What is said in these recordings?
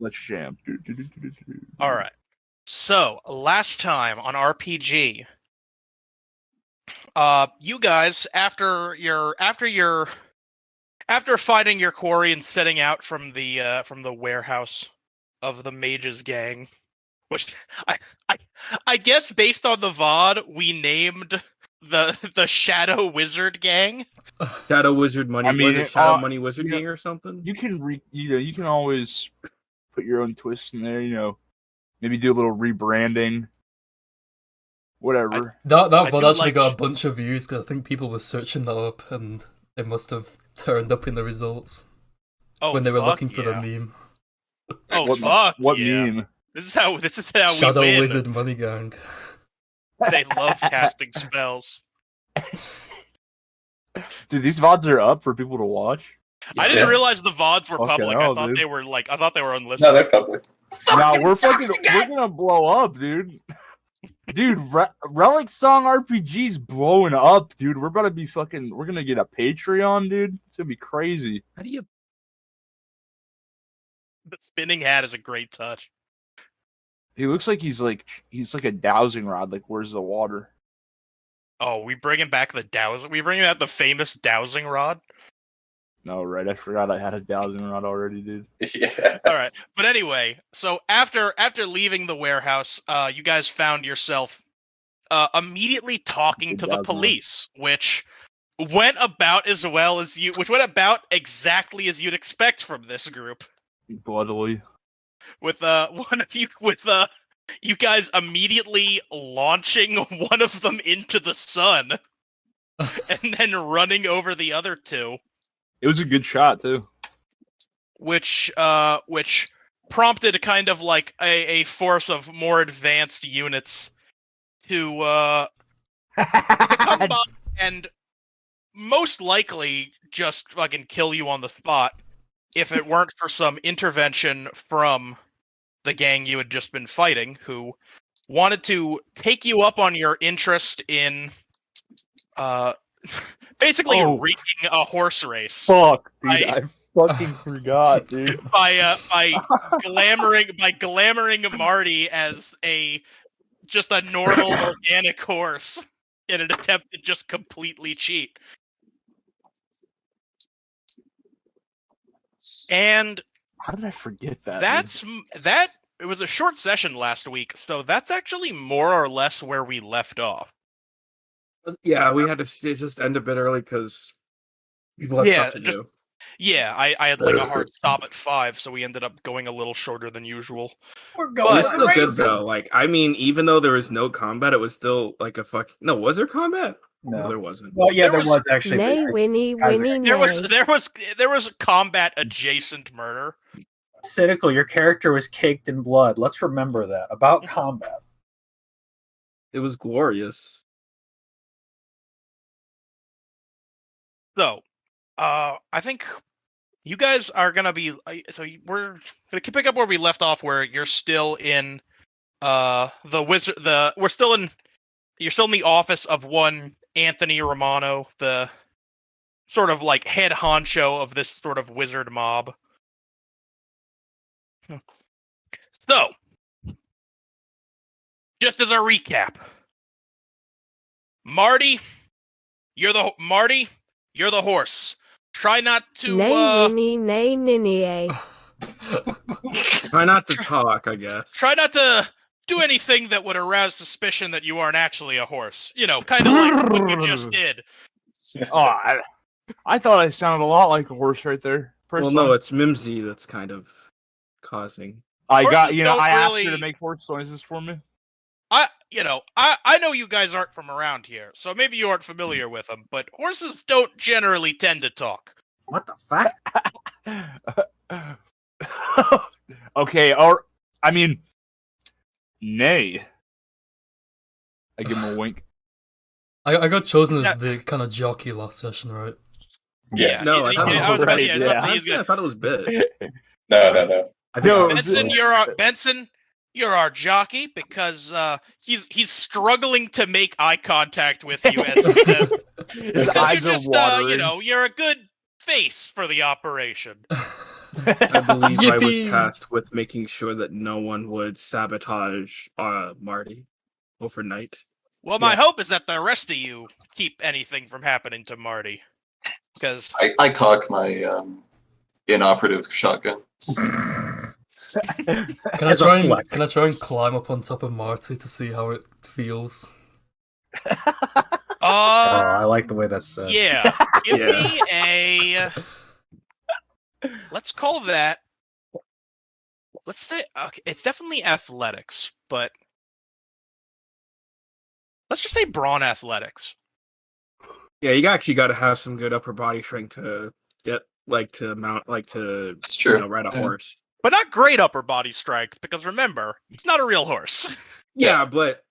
Let's jam. All right. So last time on RPG, you guys after finding your quarry and setting out from the warehouse of the mages gang, which I guess based on the VOD we named the Shadow Wizard gang. Shadow Wizard Money. I mean, was it Shadow Money Wizard Gang or something? You can always put your own twist in there. Maybe do a little rebranding. Whatever. That VOD actually got a bunch of views because I think people were searching that up and it must have turned up in the results when they were looking for the meme. Oh, what yeah. meme? This is how Shadow we win. Wizard Money Gang. They love casting spells. Dude, these VODs are up for people to watch. I didn't realize the VODs were public. Hell, I thought they were unlisted. No, they're public. No, we're gonna blow up, dude. Dude, Relic Song RPG's blowing up, dude. We're gonna get a Patreon, dude. It's gonna be crazy. How do you? The spinning hat is a great touch. He looks like he's like a dowsing rod. Like, where's the water? Oh, we bringing back the dowsing. We bringing back the famous dowsing rod. No, right? I forgot I had a dowsing rod already, dude. Yeah. All right, but anyway, so after leaving the warehouse, you guys found yourself immediately talking to the police, which went about exactly as you'd expect from this group. Bloodily. With you guys immediately launching one of them into the sun, and then running over the other two. It was a good shot too. Which prompted kind of like a force of more advanced units to come by and most likely just fucking kill you on the spot if it weren't for some intervention from the gang you had just been fighting, who wanted to take you up on your interest in basically wreaking a horse race. Fuck, dude, I fucking forgot, dude. By glamoring Marty as just a normal organic horse in an attempt to just completely cheat. And how did I forget that? That it was a short session last week, so that's actually more or less where we left off. Yeah, we had to just end a bit early because people had stuff to do. Yeah, I had like a hard stop at 5, so we ended up going a little shorter than usual. We're going. It's still good though. Like, I mean, even though there was no combat, it was still like a fuck. No, was there combat? No, there wasn't. Well, yeah, there was actually. There was a combat adjacent murder. Cynical, your character was caked in blood. Let's remember that about combat. It was glorious. So, I think you guys are gonna be. So we're gonna pick up where we left off, where you're still in the wizard. You're still in the office of one Anthony Romano, the sort of like head honcho of this sort of wizard mob. So, just as a recap, Marty, you're the horse. Try not to. Try not to talk, I guess. Try not to do anything that would arouse suspicion that you aren't actually a horse. You know, kind of like what you just did. Oh, I thought I sounded a lot like a horse right there. Personally. Well, no, it's Mimsy that's kind of causing. I asked her to make horse noises for me. I know you guys aren't from around here, so maybe you aren't familiar with them, but horses don't generally tend to talk. What the fuck? Okay, nay. I give him a wink. I got chosen as the kind of jockey last session, right? Yes. No, I thought it was bit. No. Benson, you're our jockey because he's struggling to make eye contact with you, as he says. His eyes are watering. You're a good face for the operation. I believe I was Yippee! tasked with making sure that no one would sabotage Marty overnight. Well, my hope is that the rest of you keep anything from happening to Marty. Because I cock my inoperative shotgun. Can I try and climb up on top of Marty to see how it feels? I like the way that's said. Yeah. Give me a. Let's call that. Let's say okay, it's definitely athletics, but let's just say brawn athletics. Yeah, you actually got to have some good upper body strength to get That's true. ride a horse. But not great upper body strength, because remember, it's not a real horse. Yeah, but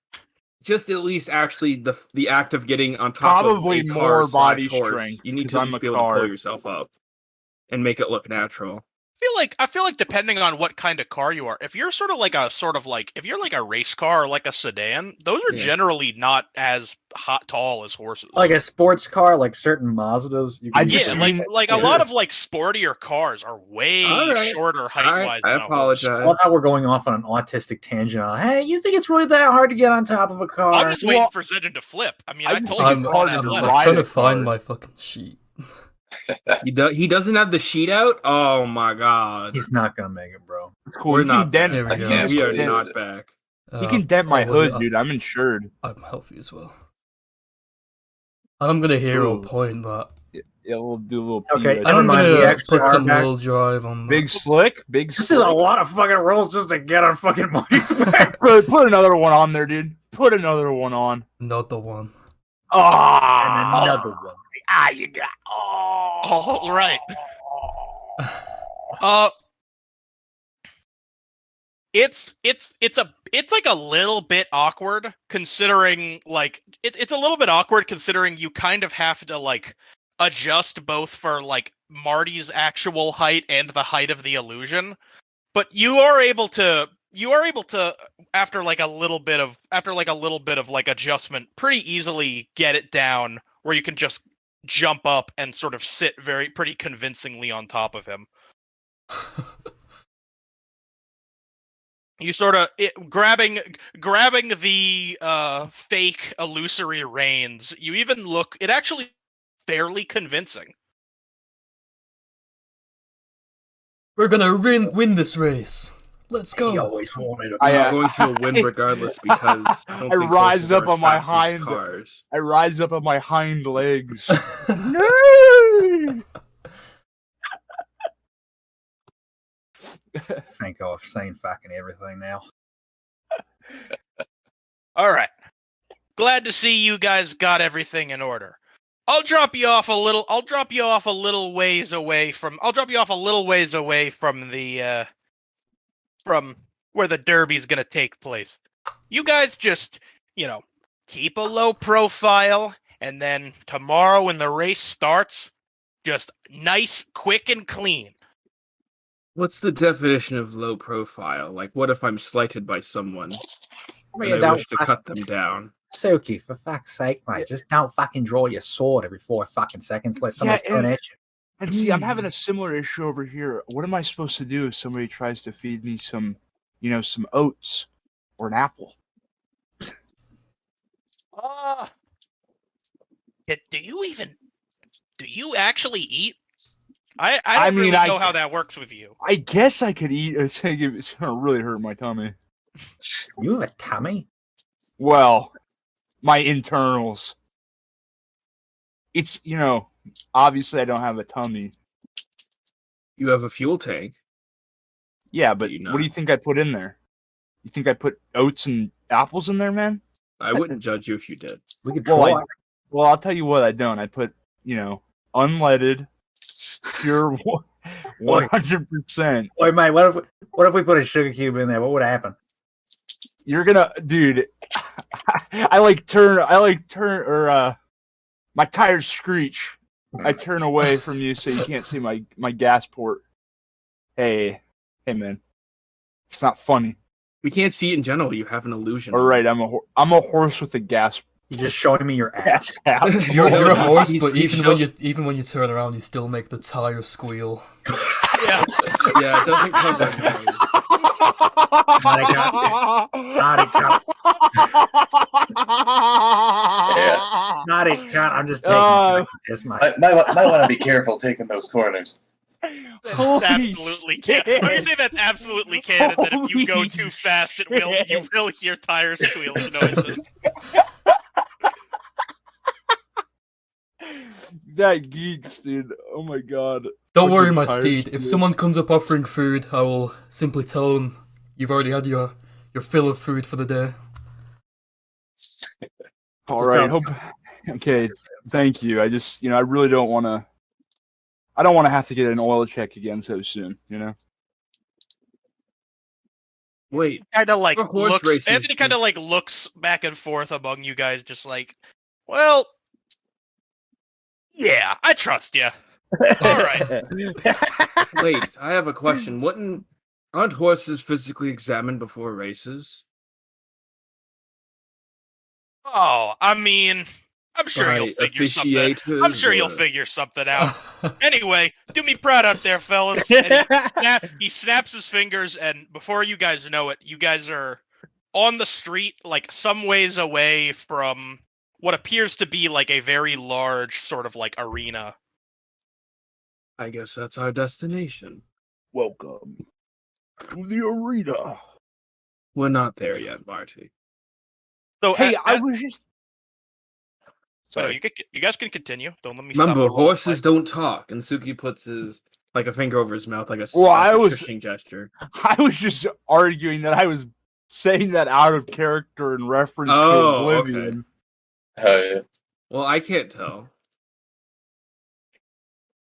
just at least actually the act of getting on top Probably of a more car body horse, strength, you need 'cause to I'm just a be able car. to pull yourself up and make it look natural. I feel like depending on what kind of car you are, if you're sort of like if you're like a race car or like a sedan, those are generally not as tall as horses. Like a sports car, like certain Mazdas. You can a lot of like sportier cars are way shorter height wise. I apologize. I love how we're going off on an autistic tangent. Hey, you think it's really that hard to get on top of a car? I'm just waiting for Zedgen to flip. I mean, I told you it's I'm trying to find my fucking sheet. He doesn't have the sheet out? Oh my god. He's not gonna make it, bro. Cool. We're not back. We are not back. You can dent my hood, dude. I'm insured. I'm healthy as well. I'm gonna hero point that. Yeah, we'll do a little. Okay, I'm gonna put some little drive on that. Big slick. This is a lot of fucking rolls just to get on fucking Marty's back. Put another one on there, dude. Put another one on. Not the one. Ah, and another one. You got. Oh, right. It's like a little bit awkward considering it's a little bit awkward considering you kind of have to like adjust both for like Marty's actual height and the height of the illusion, but you are able to after a little bit of like adjustment pretty easily get it down where you can just jump up and sort of sit pretty convincingly on top of him. You sort of grabbing the fake illusory reins. You even look. It actually fairly convincing. We're gonna win this race. Let's go. He always wanted I'm going to win regardless because I rise up on my hind cars. I rise up on my hind legs. No. Thank God for saying fucking everything now. All right. Glad to see you guys got everything in order. I'll drop you off a little ways away from the from where the derby's going to take place. You guys just, keep a low profile, and then tomorrow when the race starts, just nice, quick, and clean. What's the definition of low profile? Like, what if I'm slighted by someone and I wish to cut them down? Suki, for fuck's sake, mate, just don't fucking draw your sword every 4 fucking seconds. Let somebody turn at you. And see, I'm having a similar issue over here. What am I supposed to do if somebody tries to feed me some oats or an apple? Do you actually eat? I don't really know how that works with you. I guess I could eat. It's gonna really hurt my tummy. You have a tummy? Well, my internals. It's obviously I don't have a tummy. You have a fuel tank. Yeah, but what do you think I put in there? You think I put oats and apples in there, man? I wouldn't judge you if you did. We could try. Well, I'll tell you what I don't. I put, unleaded, pure 100%. Wait, mate, what if we put a sugar cube in there? What would happen? You're gonna, dude. My tires screech. I turn away from you so you can't see my gas port. Hey, man, it's not funny. We can't see it in general. You have an illusion. All right, I'm a horse with a gas. You're just showing me your ass. You're a horse, but even when you turn around, you still make the tire squeal. Yeah. Yeah, it doesn't cover noise. Not it, cut. Yeah. Not it, cut. I'm just taking this mic. Might want to be careful taking those corners. That's absolutely canon. I'm gonna say that's absolutely canon. That if you go too fast, you will hear tires squealing noises. That geeks, dude. Oh my god. Don't worry, Fucking my tires steed. If squeal. someone comes up offering food, I will simply tell them you've already had your fill of food for the day. All right. Okay. Thank you. I just, I really don't want to. I don't want to have to get an oil check again so soon. Wait, Kind of like for horse looks. races, Anthony kind of like looks back and forth among you guys, just like, well, yeah, I trust you. All right. Wait, I have a question. Aren't horses physically examined before races? Oh, I mean, I'm sure you'll figure something. I'm sure you'll figure something out. Anyway, do me proud out there, fellas. And he snaps his fingers, and before you guys know it, you guys are on the street, like some ways away from what appears to be like a very large sort of like arena. I guess that's our destination. Welcome to the arena. We're not there yet, Marty. So Hey, I was just. Sorry, you guys can continue. Don't let me. Remember, stop horses don't talk, and Suki puts his a finger over his mouth, like a shushing gesture. I was just arguing that I was saying that out of character in reference to Oblivion. Okay. Yeah. Well, I can't tell.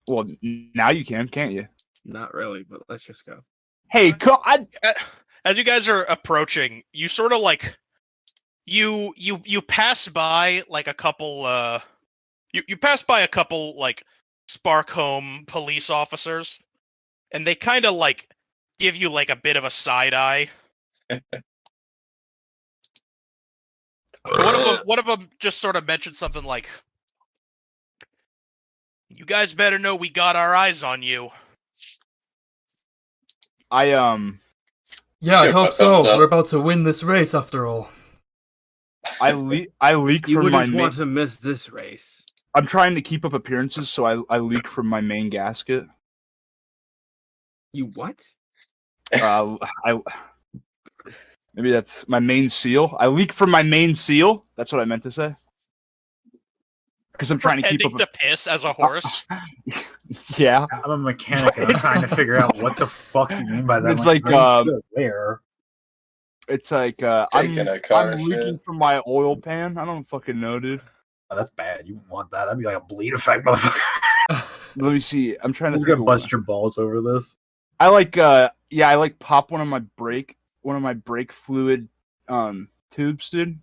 Well, now you can't you? Not really, but let's just go. Hey, as you guys are approaching, you sort of like you pass by like a couple you pass by a couple like Sparkholme police officers, and they kind of like give you like a bit of a side eye. One of them just sort of mentioned something like, "You guys better know we got our eyes on you." Yeah, I hope so. We're about to win this race after all. I leak You from my wouldn't want to miss this race. I'm trying to keep up appearances, so I leak from my main gasket. You what? Maybe that's my main seal. I leak from my main seal. That's what I meant to say. Because I'm trying to keep up. To piss as a horse. Yeah. I'm a mechanic and I'm trying to figure out what the fuck you mean by that. It's like where? It's like I'm leaking from my oil pan. I don't fucking know, dude. Oh, that's bad. You wouldn't want that. That'd be like a bleed effect, motherfucker. Let me see. I'm trying to. Who's gonna bust your balls over this? I like pop one of my brake fluid tubes, dude.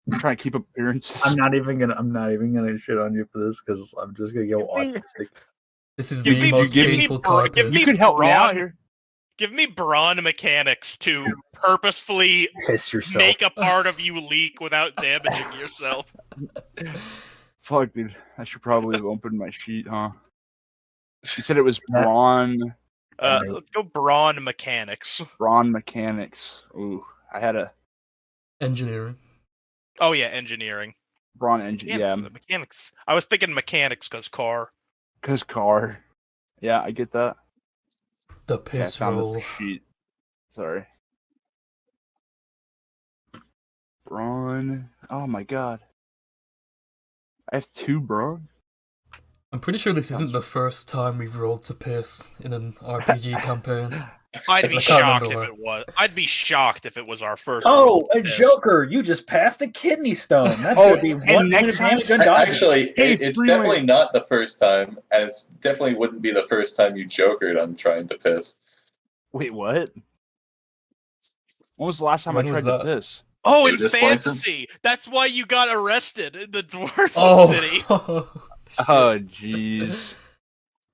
I'm trying to keep appearances. I'm not even gonna shit on you for this because I'm just gonna go autistic. This is the most painful card. You could help me out here. Give me brawn mechanics to purposefully piss yourself. Make a part of you leak without damaging yourself. Fuck, dude. I should probably have opened my sheet, huh? You said it was brawn. Let's go brawn mechanics. Brawn mechanics. Ooh, I had a engineering. Oh yeah, engineering. Brawn engineering. Yeah, mechanics. I was thinking mechanics because car. Because car. Yeah, I get that. The piss roll. Sheet. Sorry. Brawn. Oh my god. I have 2 brawn. I'm pretty sure this isn't the first time we've rolled to piss in an RPG campaign. I'd be shocked if it was. I'd be shocked if it was our first. Oh, a Joker! You just passed a kidney stone. That's gonna be one next time. Actually, it's definitely not the first time, and it definitely wouldn't be the first time you jokered on trying to piss. Wait, what? When was the last time I tried to piss? Oh, in Fantasy! That's why you got arrested in the Dwarf City. Oh, jeez.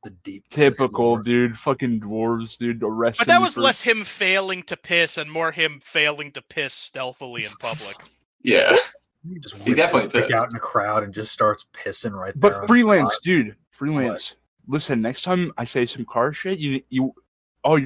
The deep typical dude, fucking dwarves, dude, arrested. But that was less him failing to piss and more him failing to piss stealthily in public. Yeah, he definitely pissed out in a crowd and just starts pissing right there. But freelance, dude, freelance. listen, next time I say some car shit, you're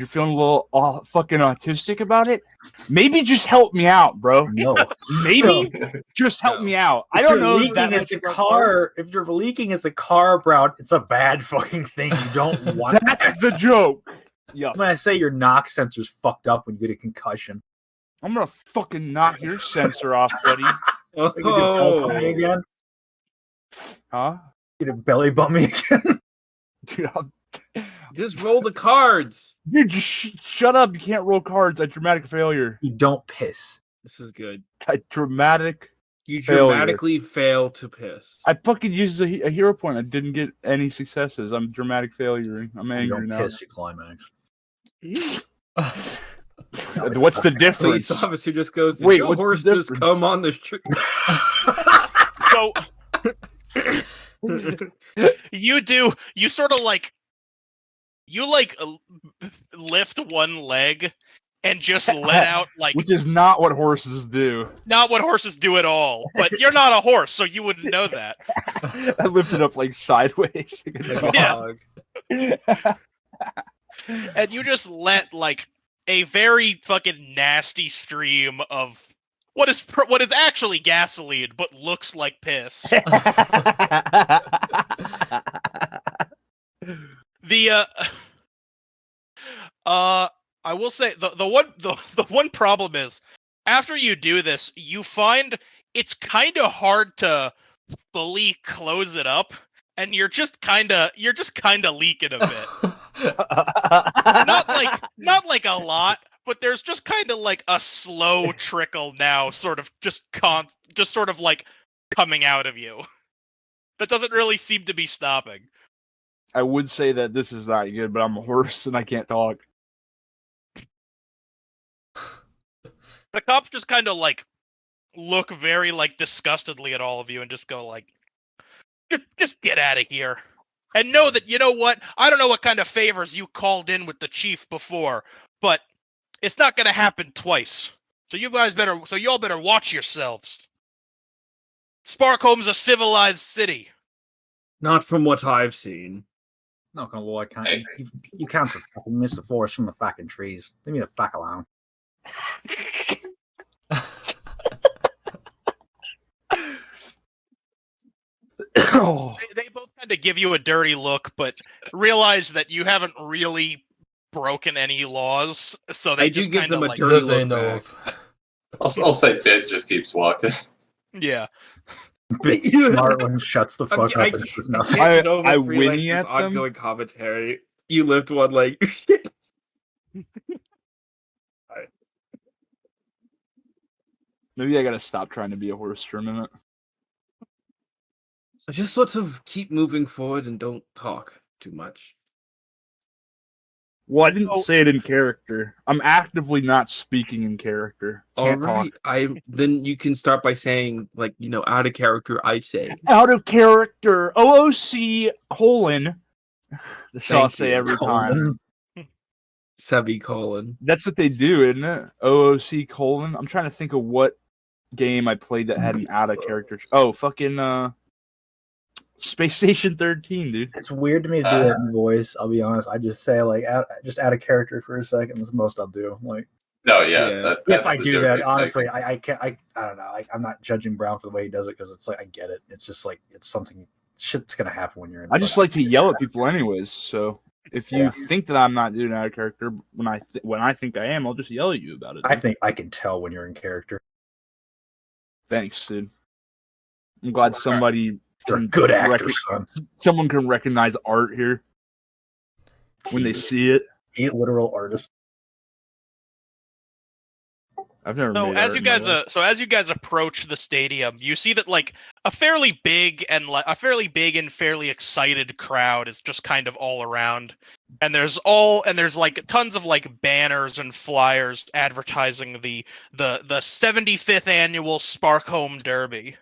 feeling a little fucking autistic about it? Maybe just help me out, bro. No. Maybe just help me out. I don't know. Leaking as a car. If you're leaking as a car, bro, it's a bad fucking thing. You don't want. That's the joke. Yeah. When I say your knock sensor's fucked up when you get a concussion, I'm gonna fucking knock your sensor off, buddy. Oh, me again? Huh? You gonna belly bump me again? Dude, just roll the cards. Dude, just shut up. You can't roll cards at dramatic failure. You don't piss. This is good. You dramatically fail to piss. I fucking used a hero point. I didn't get any successes. I'm dramatic failure. I'm angry you don't now. Piss, you climax. What's the difference? Police officer just goes, wait, your horse just come on the street. So you sort of like lift one leg and just let out like, which is not what horses do. Not what horses do at all. But you're not a horse, so you wouldn't know that. I lifted up like sideways. Yeah. And you just let like a very fucking nasty stream of what is actually gasoline but looks like piss. I will say the one problem is after you do this, you find it's kind of hard to fully close it up, and you're just kind of leaking a bit. not like a lot, but there's just kind of like a slow trickle now, sort of just sort of like coming out of you. That doesn't really seem to be stopping. I would say that this is not good, but I'm a horse and I can't talk. The cops just kind of like look very like disgustedly at all of you and just go like, just get out of here. And know that, you know what? I don't know what kind of favors you called in with the chief before, but it's not going to happen twice. So y'all better watch yourselves. Sparkholme's a civilized city. Not from what I've seen. Not gonna lie, you can't fucking miss the forest from the fucking trees. Leave me the fuck alone. They both kind of give you a dirty look, but realize that you haven't really broken any laws, so they just give them a like, dirty look back. I'll say Bit just keeps walking. Yeah. Big smart one shuts the fuck up and says nothing. I whinny at them. Ongoing commentary. You lift one leg. Maybe I gotta stop trying to be a horse for a minute. Just sort of keep moving forward and don't talk too much. Well, I didn't say it in character. I'm actively not speaking in character. All right. Then you can start by saying, like, out of character, I say. Out of character, OOC : That's what I'll say every time. Semicolon. That's what they do, isn't it? OOC : I'm trying to think of what game I played that had an out of character. Oh, fucking Space Station 13, dude. It's weird to me to do that in voice. I'll be honest. I just say like just add a character for a second. That's the most I'll do. Like, no, yeah. If I do that, honestly, I can't. I don't know. I'm not judging Brown for the way he does it because it's like I get it. It's just like it's something. Shit's gonna happen when you're in. I just like to yell at people, anyways. So if you think that I'm not doing out of character when I think I am, I'll just yell at you about it. I think I can tell when you're in character. Thanks, dude. I'm glad somebody. You're a good actor, son. Someone can recognize art here when they see it. He literal artist. I've never. So made as art you guys, as you guys approach the stadium, you see that like a fairly big and fairly excited crowd is just kind of all around, and there's like tons of like banners and flyers advertising the 75th annual Sparkholme Derby.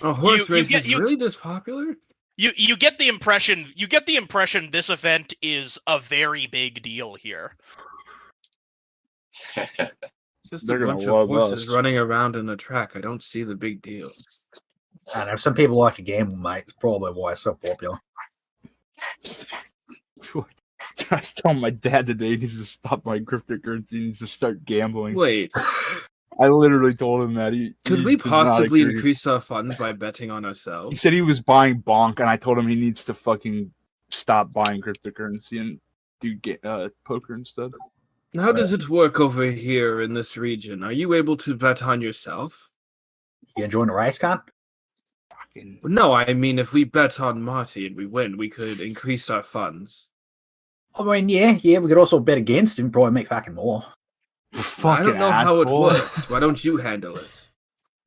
A horse race is really this popular? You get the impression this event is a very big deal here. Just a bunch of horses running around in a track. I don't see the big deal. I don't know. Some people like the game, mate. It's probably why it's so popular. I was telling my dad today he needs to stop buying cryptocurrency. He needs to start gambling. Wait. I literally told him that. Could we possibly increase our funds by betting on ourselves? He said he was buying bonk, and I told him he needs to fucking stop buying cryptocurrency and do poker instead. How does it work over here in this region? Are you able to bet on yourself? You enjoying the rice con? No, I mean, if we bet on Marty and we win, we could increase our funds. I mean, yeah, we could also bet against him, probably make fucking more. I don't know how it works. Why don't you handle it?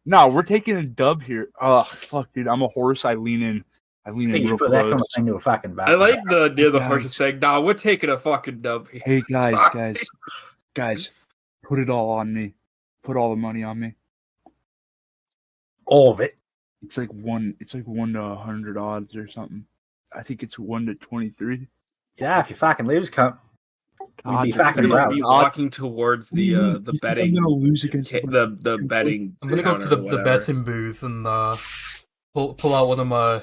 No, we're taking a dub here. Oh, fuck, dude. I'm a horse. I lean in. I lean in real close. That kind of thing to a fucking battle. I like the idea the horse is saying, nah, we're taking a fucking dub here. Hey, guys, put it all on me. Put all the money on me. All of it. It's like 1 to 100 odds or something. I think it's 1 to 23. Yeah, if you fucking lose, cunt. We'd be fucking be walking towards the betting. I'm gonna lose against the betting. I'm gonna go to the betting booth and pull out one of my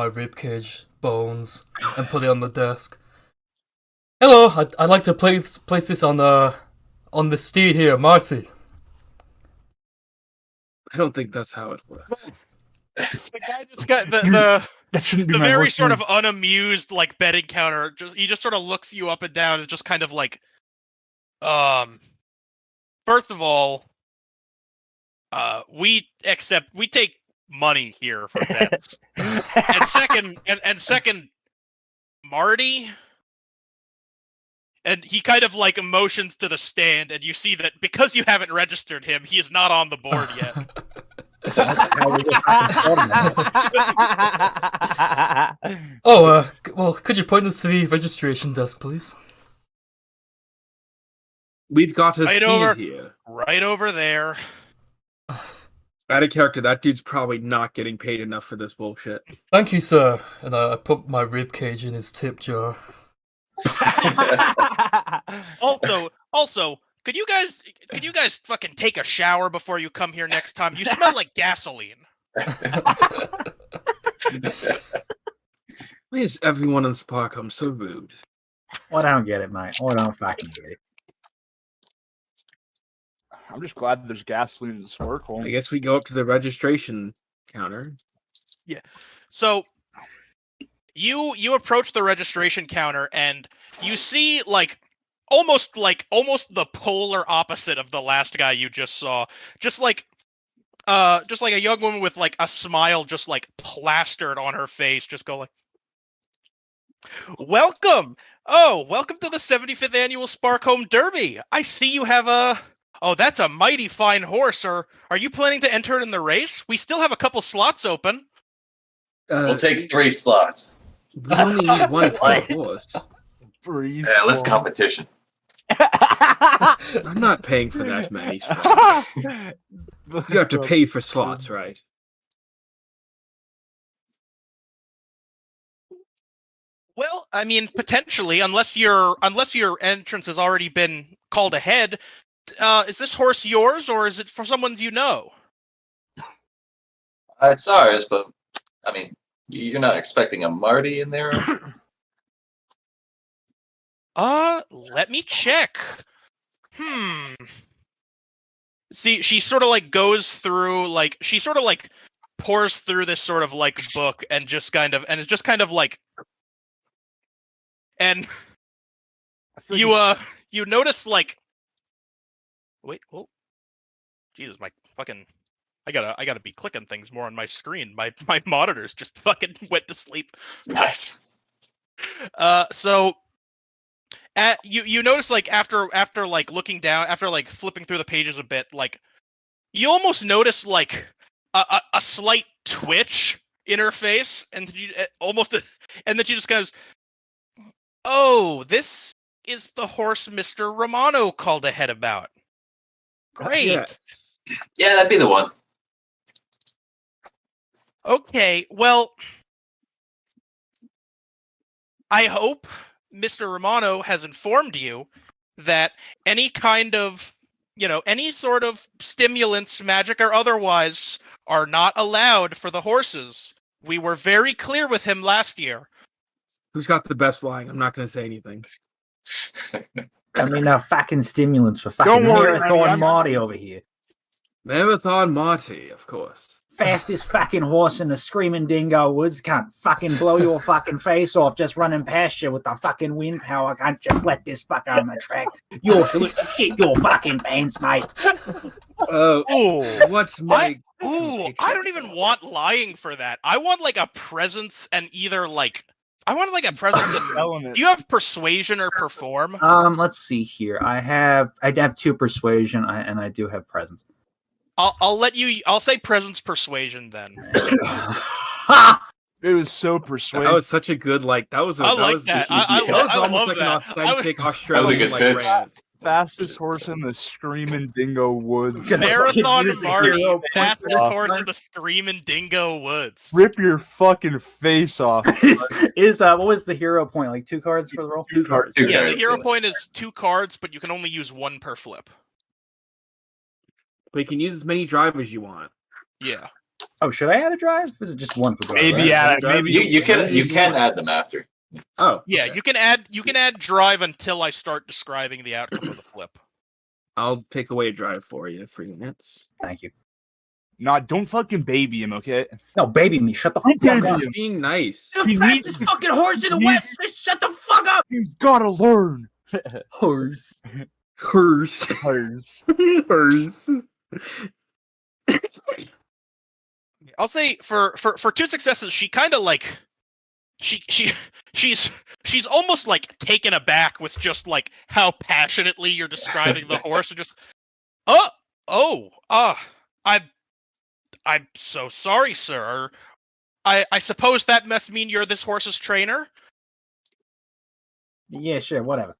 ribcage bones and put it on the desk. Hello, I'd like to place this on the steed here, Marty. I don't think that's how it works. The guy just got the very sort name. of unamused like betting counter. He just sort of looks you up and down. It's just kind of like, first of all, we take money here for bets, and second, Marty. And he kind of like motions to the stand, and you see that because you haven't registered him, he is not on the board yet. Well, could you point us to the registration desk, please? We've got a steed here. Right over there. Out of character, that dude's probably not getting paid enough for this bullshit. Thank you, sir. And I put my ribcage in his tip jar. Also, could you guys fucking take a shower before you come here next time? You smell like gasoline. Why is everyone in Sparkum so rude? Well, I don't get it, mate. I don't fucking get it. I'm just glad there's gasoline in this work home. I guess we go up to the registration counter. Yeah. So you approach the registration counter and you see almost the polar opposite of the last guy you just saw. Just like a young woman with like a smile just like plastered on her face, just go like, welcome to the 75th annual Sparkholme Derby. I see you have that's a mighty fine horse. Are you planning to enter in the race? We still have a couple slots open. We'll take 3 slots. We only need one for the horse. Yeah, less competition. I'm not paying for that many slots. You have to pay for slots, right? Well, I mean, potentially, unless your entrance has already been called ahead. Is this horse yours, or is it for someone's you know? It's ours, but I mean, you're not expecting a Marty in there? Let me check. See, she sort of like goes through, like, she sort of like pours through this sort of like book and it's just kind of like, and you notice like, wait, oh, Jesus, my fucking, I gotta be clicking things more on my screen. My monitors just fucking went to sleep. Nice. So you notice like after like looking down, after like flipping through the pages a bit, like you almost notice like a slight twitch in her face, and then she just goes, "Oh, this is the horse Mr. Romano called ahead about. Great. Yeah, that'd be the one." Okay, well, I hope Mr. Romano has informed you that any kind of, any sort of stimulants, magic or otherwise, are not allowed for the horses. We were very clear with him last year. Who's got the best line? I'm not going to say anything. I mean, fucking stimulants for fucking Don't worry, Marathon Remy, Marty over here. Marathon Marty, of course. Fastest fucking horse in the screaming dingo woods. Can't fucking blow your fucking face off just running past you with the fucking wind power. Can't just let this fucker on the track. You'll shit your fucking pants, mate. What's my... I don't even want lying for that. I want like a presence and either like... I want like a presence and... Do you have persuasion or perform? Let's see here. I have 2 persuasion and I do have presence. I'll say presence persuasion then. It was so persuasive. That was such a good I love that. almost like an authentic Australian That was a good pitch. rant. Fastest horse in the screaming dingo woods. Marathon Marty, fastest off. horse in the screaming dingo woods. Rip your fucking face off. What was the hero point? Like 2 cards for the roll? 2 cards. Yeah, the hero point is 2 cards, but you can only use 1 per flip. But you can use as many drive as you want. Yeah. Oh, should I add a drive? Is it just 1 per drive? Maybe right? maybe You can add them after. Oh. Yeah, okay. you can add drive until I start describing the outcome of the flip. I'll take away drive for you, freelance. Thank you. Nah, don't fucking baby him, okay? No, baby me. Shut the fuck baby up. I'm just being nice. The fastest fucking horse in the West. Shut the fuck up. He's gotta learn. Horse. Hers. Hers. Hers. I'll say for 2 successes, she kind of like she's almost like taken aback with just like how passionately you're describing the horse, and just I'm so sorry, sir. I suppose that must mean you're this horse's trainer? Yeah, sure, whatever.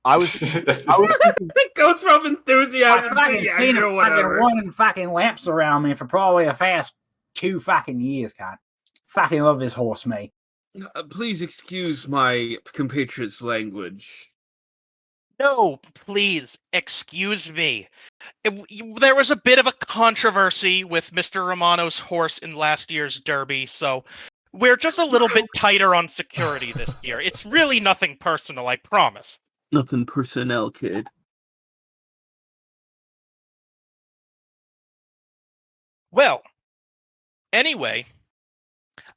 I was It goes from enthusiasm I've fucking to seen reaction it or fucking whatever. running fucking laps around me for probably a fast 2 fucking years, cunt. Fucking love this horse, me. Please excuse my compatriot's language. No, please, excuse me. There was a bit of a controversy with Mr. Romano's horse in last year's Derby, so we're just a little bit tighter on security this year. It's really nothing personal, I promise. Nothing personnel, kid. Well, anyway,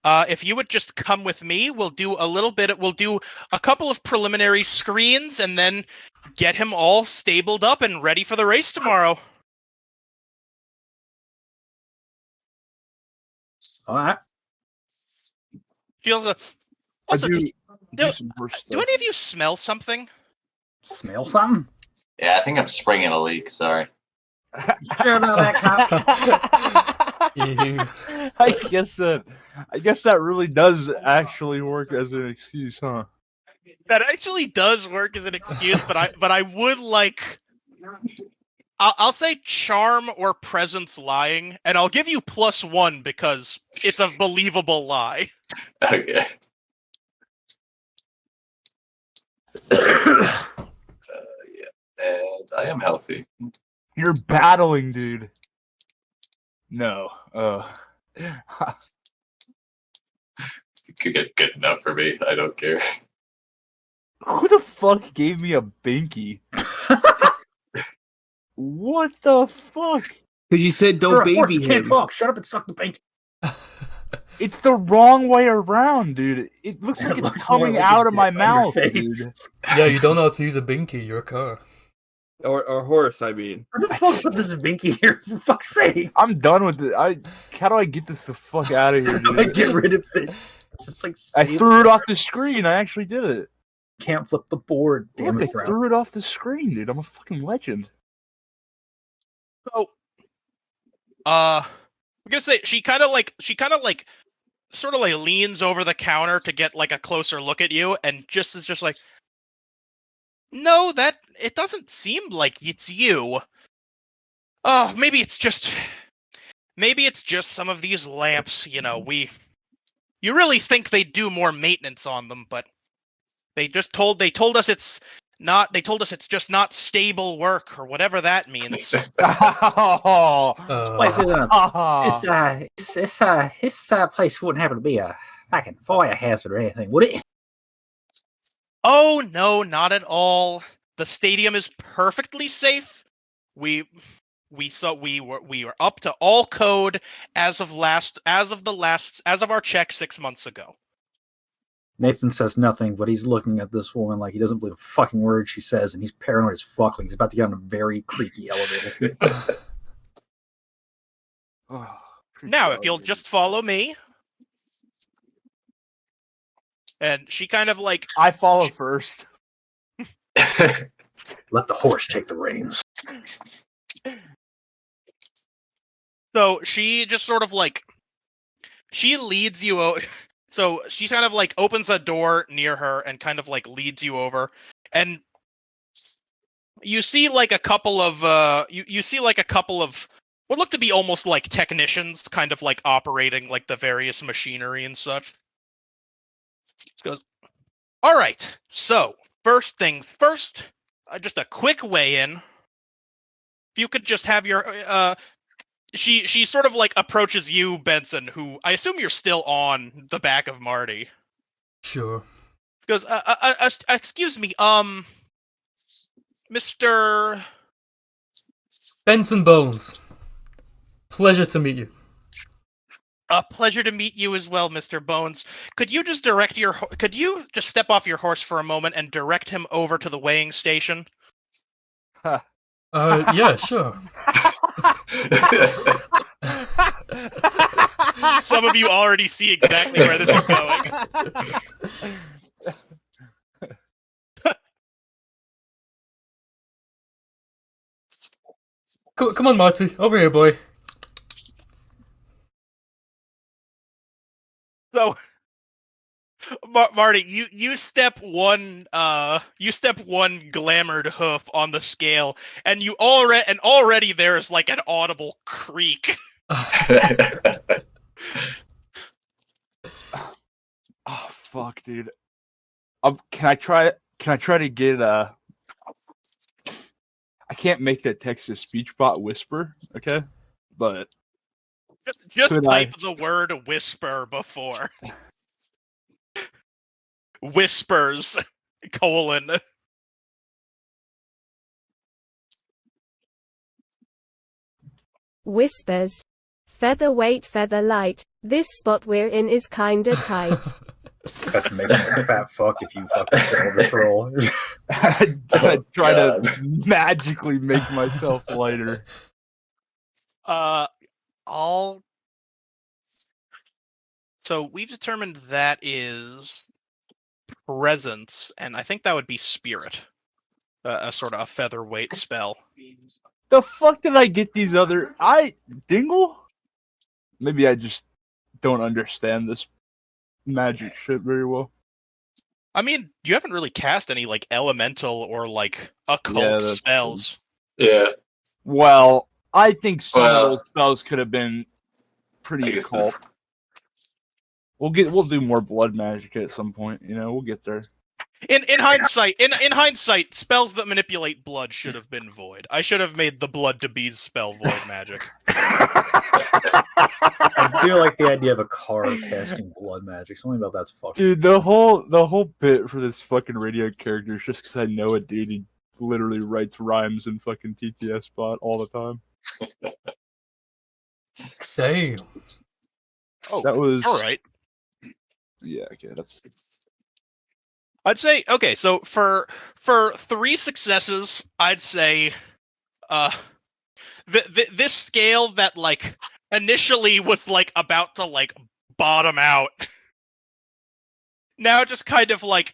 if you would just come with me, we'll do a couple of preliminary screens and then get him all stabled up and ready for the race tomorrow. All right. Also, do do some worse do any of you smell something? Smell something? Yeah, I think I'm springing a leak. Sorry. Sure about that, cop? Ew. I guess that really does actually work as an excuse, huh? That actually does work as an excuse, but I would like. I'll say charm or presence lying, and I'll give you +1 because it's a believable lie. Okay. Yeah, and I am healthy. You're battling, dude. No. It could get good enough for me. I don't care. Who the fuck gave me a binky? What the fuck? Because you said don't baby You can't him. talk. Shut up and suck the bank. It's the wrong way around, dude. It looks like It it's looks more coming like a out of my dick on your mouth, face. dude. Yeah, you don't know how to use a binky. You're a car. Or horse, I mean. What the fuck put this binky here? For fuck's sake. I'm done with it. How do I get this the fuck out of here, I dude? get rid of this. Just like I threw it off the screen. I actually did it. Can't flip the board. Damn Look, it, I bro. threw it off the screen, dude. I'm a fucking legend. So, I'm gonna say she kind of like sort of like leans over the counter to get like a closer look at you, and is just like, no, that it doesn't seem like it's you. Oh, maybe it's just some of these lamps. You know, you really think they do more maintenance on them, but they told us it's not. They told us it's just not stable work or whatever that means. Oh, This place wouldn't happen to be a fucking fire hazard or anything, would it? Oh no, not at all. The stadium is perfectly safe. We were up to all code as of our check 6 months ago. Nathan says nothing, but he's looking at this woman like he doesn't believe a fucking word she says, and he's paranoid as fuck. Like he's about to get on a very creaky elevator. Now, if you'll just follow me. And she kind of like... I follow first. Let the horse take the reins. So she just sort of like... She leads you out... So she kind of like opens a door near her and kind of like leads you over. And you see like a couple of... You see like a couple of... What look to be almost like technicians kind of like operating like the various machinery and such. She goes, all right, so first things first, just a quick weigh-in. If you could just have your... She sort of like approaches you, Benson, who I assume you're still on the back of Marty. Sure. She goes, excuse me, Mr... Benson Bones. Pleasure to meet you. A pleasure to meet you as well, Mr. Bones. Could you just step off your horse for a moment and direct him over to the weighing station? Yeah, sure. Some of you already see exactly where this is going. Come on, Marty. Over here, boy. So, Marty, you step one glamored hoof on the scale, and already there is like an audible creak. Oh fuck, dude. Can I try to get I can't make that text-to-speech bot whisper, okay? But just type the word whisper before. Whispers, : Whispers. Featherweight, feather light. This spot we're in is kinda tight. Got to make a fat fuck if you fucking fail this roll. I try to magically make myself lighter. So we've determined that is presence, and I think that would be spirit. A sort of a featherweight spell. The fuck did I get these other... Dingle? Maybe I just don't understand this magic shit very well. I mean, you haven't really cast any, like, elemental or, like, occult spells. Yeah. Well, I think some of those spells could have been pretty occult. We'll do more blood magic at some point, we'll get there. In hindsight, spells that manipulate blood should have been void. I should have made the blood to bees spell void magic. I do like the idea of a card casting blood magic. Something about that's fucking... Dude, the whole bit for this fucking radio character is just because I know a dude. He literally writes rhymes in fucking TTS bot all the time. Damn. Oh, that was all right. Yeah, okay, that's... I'd say, okay, so for 3 successes, I'd say this scale that, like, initially was, like, about to, like, bottom out, now just kind of, like,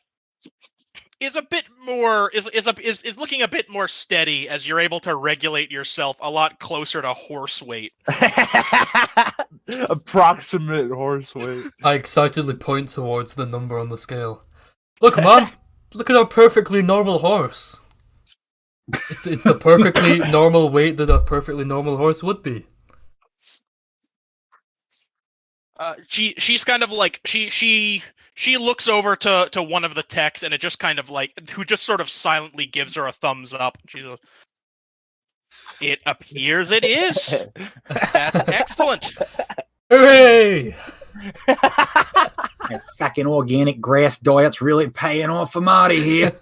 is a bit more, is looking a bit more steady as you're able to regulate yourself a lot closer to horse weight. Approximate horse weight. I excitedly point towards the number on the scale. Look, man! Look at our perfectly normal horse. It's the perfectly normal weight that a perfectly normal horse would be. She's kind of like she looks over to one of the techs, and it just kind of like, who just sort of silently gives her a thumbs up. She's like, it appears it is. That's excellent. Hooray! That fucking organic grass diet's really paying off for Marty here.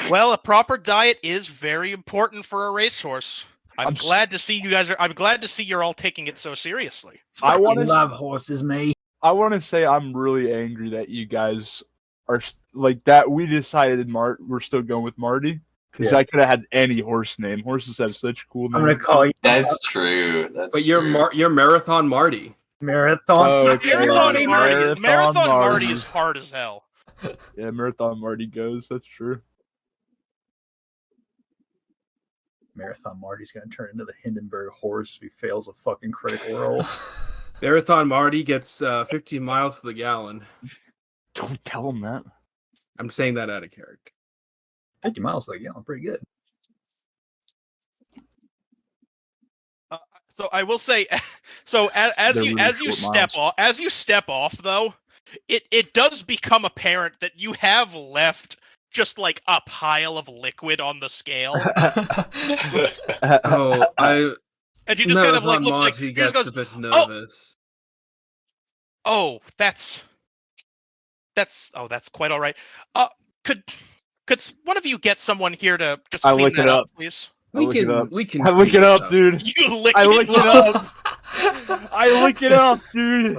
Well, a proper diet is very important for a racehorse. I'm glad to see you guys I'm glad to see you're all taking it so seriously. I love horses, me. I want to say I'm really angry that you guys are like that. We decided we're still going with Marty because I could have had any horse name. Horses have such cool names. I'm gonna call you. That's true. But you're Marathon Marty. Marathon. Oh, okay. Marathon Marty is hard as hell. Yeah, Marathon Marty goes. That's true. Marathon Marty's gonna turn into the Hindenburg horse if he fails a fucking critical roll. Marathon Marty gets 15 miles to the gallon. Don't tell him that. I'm saying that out of character. 50 miles to the gallon, pretty good. So I will say, so as you step off though, it does become apparent that you have left just like a pile of liquid on the scale. And you just kind of like looks like he just goes, a bit nervous. That's quite all right. Could one of you get someone here to just clean that up, please? We can. I look it up, dude. You lick I look it up. I look it up, dude.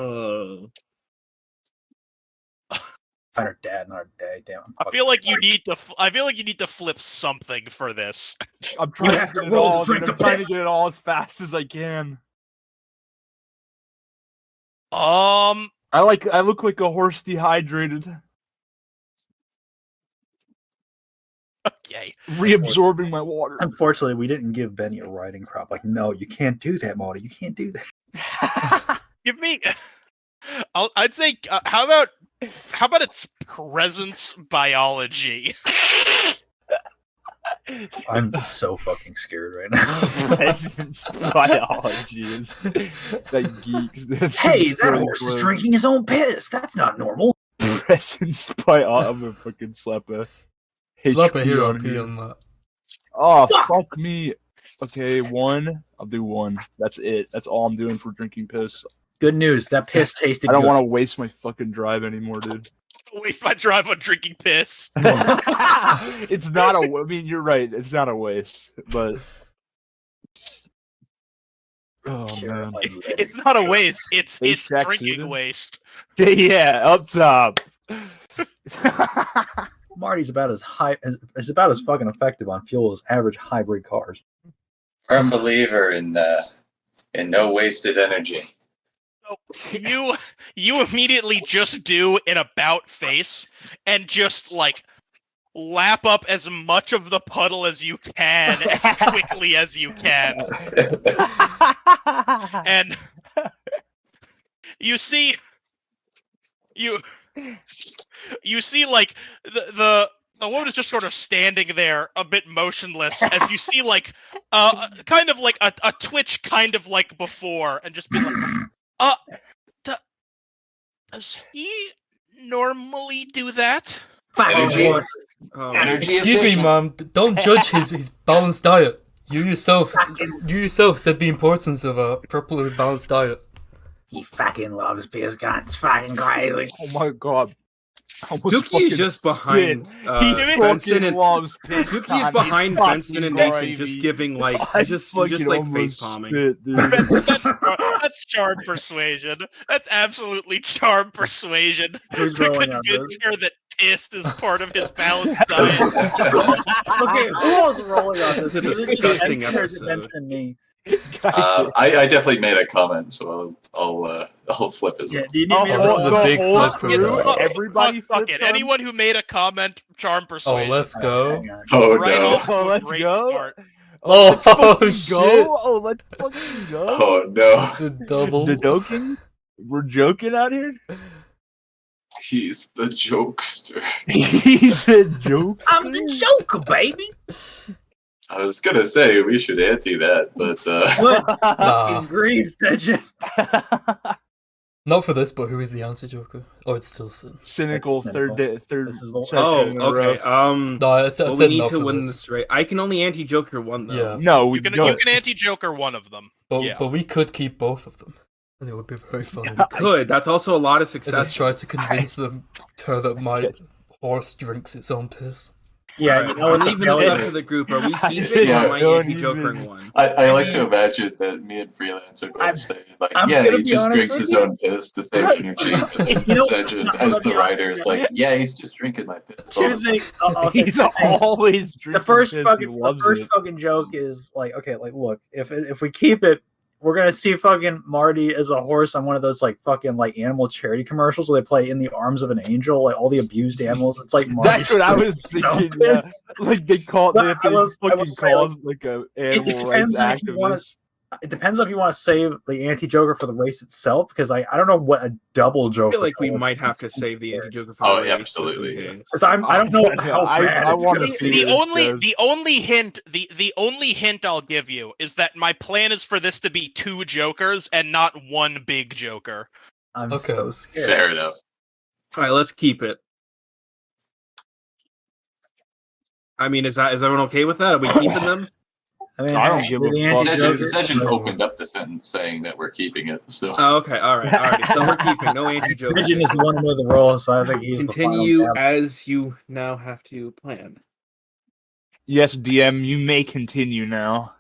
Find our dad and our day. Damn. I feel like you need to flip something for this. I'm trying to get it all. Dude. I'm trying to get it all as fast as I can. I look like a horse dehydrated. Okay. Reabsorbing my water. Unfortunately, we didn't give Benny a riding crop. Like, no, you can't do that, Marty. You can't do that. Give me. I'd say. How about its presence biology? I'm so fucking scared right now. Presence biology is like geeks. Hey, that horse is drinking his own piss. That's not normal. Presence biology. I'm gonna fucking slap a hero on that. Oh, fuck me. Okay, one. I'll do one. That's it. That's all I'm doing for drinking piss. Good news. That piss tasted good. I don't want to waste my fucking drive anymore, dude. Waste my drive on drinking piss. It's not a. I mean, you're right. It's not a waste, but. Oh man, it's not a waste. It's drinking waste. Yeah, up top. Marty's about as fucking effective on fuel as average hybrid cars. I'm a believer in no wasted energy. So you immediately just do an about face and just like lap up as much of the puddle as you can as quickly as you can. And you see like the woman is just sort of standing there a bit motionless as you see like kind of like a twitch kind of like before and just be like does he normally do that? Energy Excuse me, Mom. Don't judge his balanced diet. You yourself said the importance of a properly balanced diet. He fucking loves piss guns. It's fucking crazy. Oh my god. Dookie's just behind Benson and loves piss. Dookie's behind Benson and Nathan, just giving like just like face palming. That's charm persuasion. That's absolutely charm persuasion Who's to rolling on convince this? her that piss is part of his balanced diet. Okay, who else rolling on this? This is a disgusting episode. Benson and me. I definitely made a comment, so I'll flip as well. Yeah, do you need me to this roll? is a big flip for that. Everybody fuck it. Anyone who made a comment, charm Oh, persuasion. let's go. Oh Right no! off to a let's great go. start. Oh, shit. Go! Oh, let's fucking go! Oh no! The double. The joking? We're joking out here? He's the jokester. He's a joke. I'm the Joker, baby. I was gonna say we should anti that, but What Nah. fucking grief, did you? Not for this, but who is the answer Joker? Oh, it's still Sin. Cynical. Cynical. Third. This is the Oh, in a row. okay. No, I said we need no to for win this. this race. I can only anti-Joker one though. Yeah. No, we You can don't. anti-Joker one of them. But, Yeah. but we could keep both of them. And it would be very funny. Could. That's also a lot of As I success. try to convince her that my horse drinks its own piss. Yeah, Right, I'm leaving this up to the group. Are we keeping Yeah. or am I anti-jokering one? I like to imagine that me and Freelance are both saying, like, I'm yeah, gonna he be just honest drinks with his you. own piss to save energy. And then You know, Zedgen, I'm as gonna the be honest writer, with is you. like, yeah, he's just drinking my piss all the Here's the time. thing, He's always drinking the first piss, fucking he the loves first it. fucking joke is like, okay, like look, if we keep it, we're gonna see fucking Marty as a horse on one of those like fucking like animal charity commercials where they play "In the Arms of an Angel," like all the abused animals. It's like Marty. That's what I was thinking. Yeah. Like they call, they have to fucking call like a animal rights activist. It depends on if you want to save the anti-Joker for the race itself, because I don't know what a double Joker. I feel like we might have to save the anti-Joker for Oh, the yeah, race, absolutely. Because I don't know how bad I it's want gonna to be. see The only hint I'll give you is that my plan is for this to be 2 Jokers and not 1 big Joker. I'm Okay. so scared. Fair enough. All right, let's keep it. I mean, is everyone okay with that? Are we keeping them? I mean, I don't give a fuck. Zedgen opened up the sentence saying that we're keeping it, so... Oh, okay, alright. So we're keeping no anti-Joker. Zedgen is the one who knows the role, so I think he's Continue the final as you now have to plan. Yes, DM, you may continue now.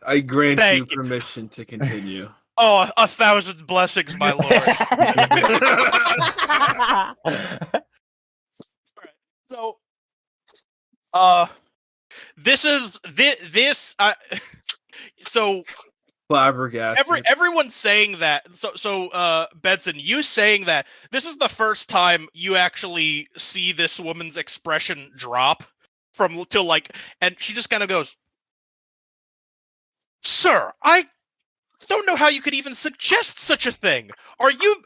I grant you Thank you. permission to continue. Oh, 1,000 blessings, my lord. So, so Flabbergasted. everyone's saying that. So, Benson, you saying that this is the first time you actually see this woman's expression drop to like, and she just kind of goes, "Sir, I don't know how you could even suggest such a thing. Are you?"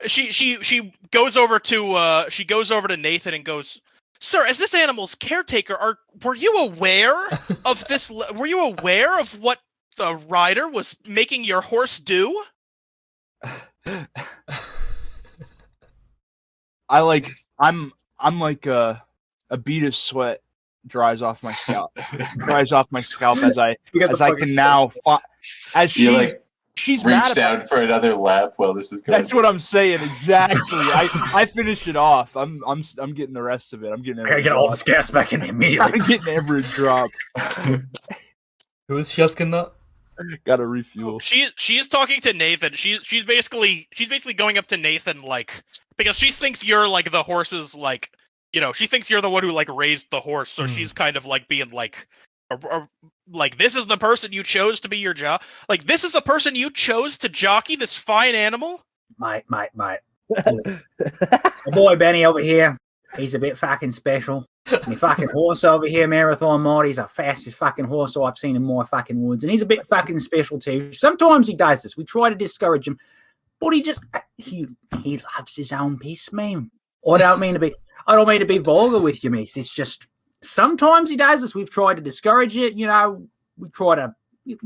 She goes over to Nathan and goes, "Sir, as this animal's caretaker, were you aware of this? Were you aware of what the rider was making your horse do?" I'm like a bead of sweat dries off my scalp. As I can now as You like she's reach mad down for another lap while this is going. That's what I'm saying exactly. I finish it off. I'm getting the rest of it. I'm getting. I gotta get all this gas back in me immediately. I'm getting every drop. Who is she asking that? Gotta refuel. She is talking to Nathan. She's basically going up to Nathan like because she thinks you're like the horse's like she thinks you're the one who like raised the horse. So she's kind of like being like. Like this is the person you chose to be your like this is the person you chose to jockey this fine animal. Mate. My boy Benny over here, he's a bit fucking special. My fucking horse over here, Marathon Marty's the fastest fucking horse I've seen in my fucking woods, and he's a bit fucking special too. Sometimes he does this. We try to discourage him, but he loves his own piss, man. I don't mean to be vulgar with you, miss. It's just. Sometimes he does this. We've tried to discourage it. We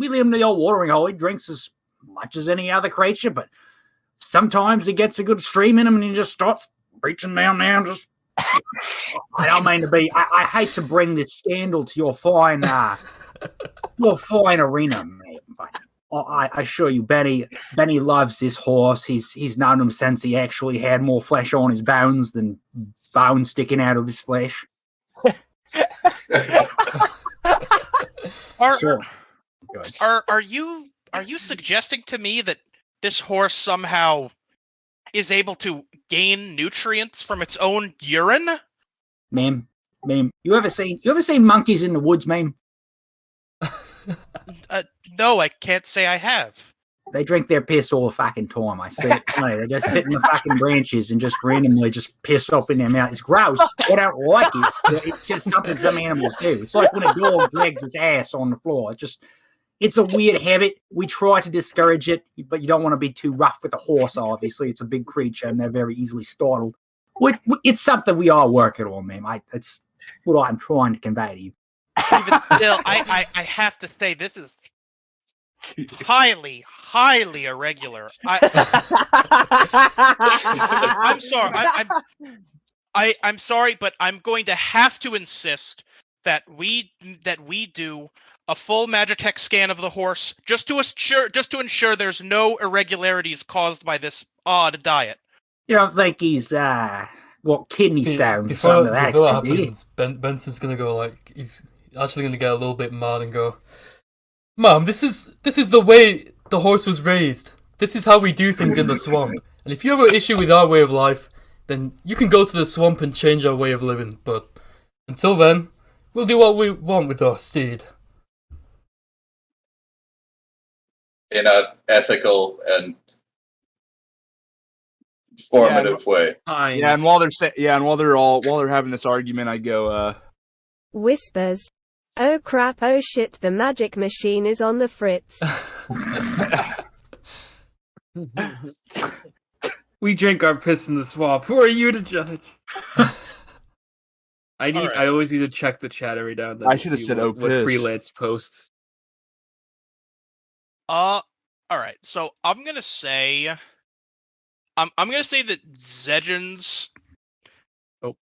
leave him to the old watering hole. He drinks as much as any other creature, but sometimes he gets a good stream in him and he just starts reaching down there and just. I don't mean to be. I hate to bring this scandal to your fine arena, mate. But I assure you, Benny loves this horse. He's known him since he actually had more flesh on his bones than bones sticking out of his flesh. Are you suggesting to me that this horse somehow is able to gain nutrients from its own urine? Ma'am, you ever seen monkeys in the woods, ma'am? No, I can't say I have. They drink their piss all the fucking time. I see it. They just sit in the fucking branches and just randomly just piss up in their mouth. It's gross. I don't like it. It's just something some animals do. It's like when a dog drags its ass on the floor. It's a weird habit. We try to discourage it, but you don't want to be too rough with a horse, obviously. It's a big creature and they're very easily startled. It's something we are working on, ma'am. That's what I'm trying to convey to you. Even still, I have to say this is highly irregular. I'm sorry. I'm sorry, but I'm going to have to insist that we do a full Magitech scan of the horse, just to ensure there's no irregularities caused by this odd diet. You don't think he's got kidney stones or something to that before that extent, do you? happens, Benson's gonna go like he's actually gonna get a little bit mad and go, "Mom, this is the way the horse was raised. This is how we do things in the swamp. And if you have an issue with our way of life, then you can go to the swamp and change our way of living. But until then, we'll do what we want with our steed." In an ethical and formative way. Yeah, and while they're having this argument, I go, Whispers. Oh crap, oh shit, the magic machine is on the fritz. We drink our piss in the swamp. Who are you to judge? I always need to check the chat every now and then. I should have said what piss. freelance posts. All right. So I'm gonna say that Zedgen's. Oh,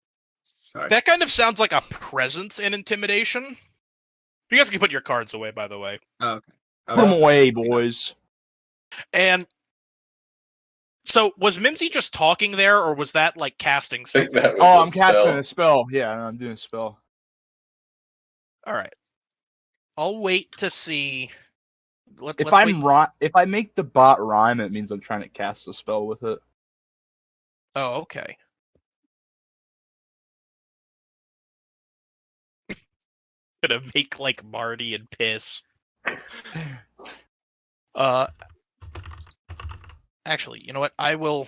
sorry. That kind of sounds like a presence in intimidation. You guys can put your cards away, by the way. Oh, okay. put them away, boys. And so, was Mimsy just talking there, or was that like casting I think something? that was I'm casting a spell. Yeah, I'm doing a spell. All right. I'll wait to see. If I make the bot rhyme, it means I'm trying to cast a spell with it. Oh, okay. Gonna make like Marty and piss. Actually, you know what? I will.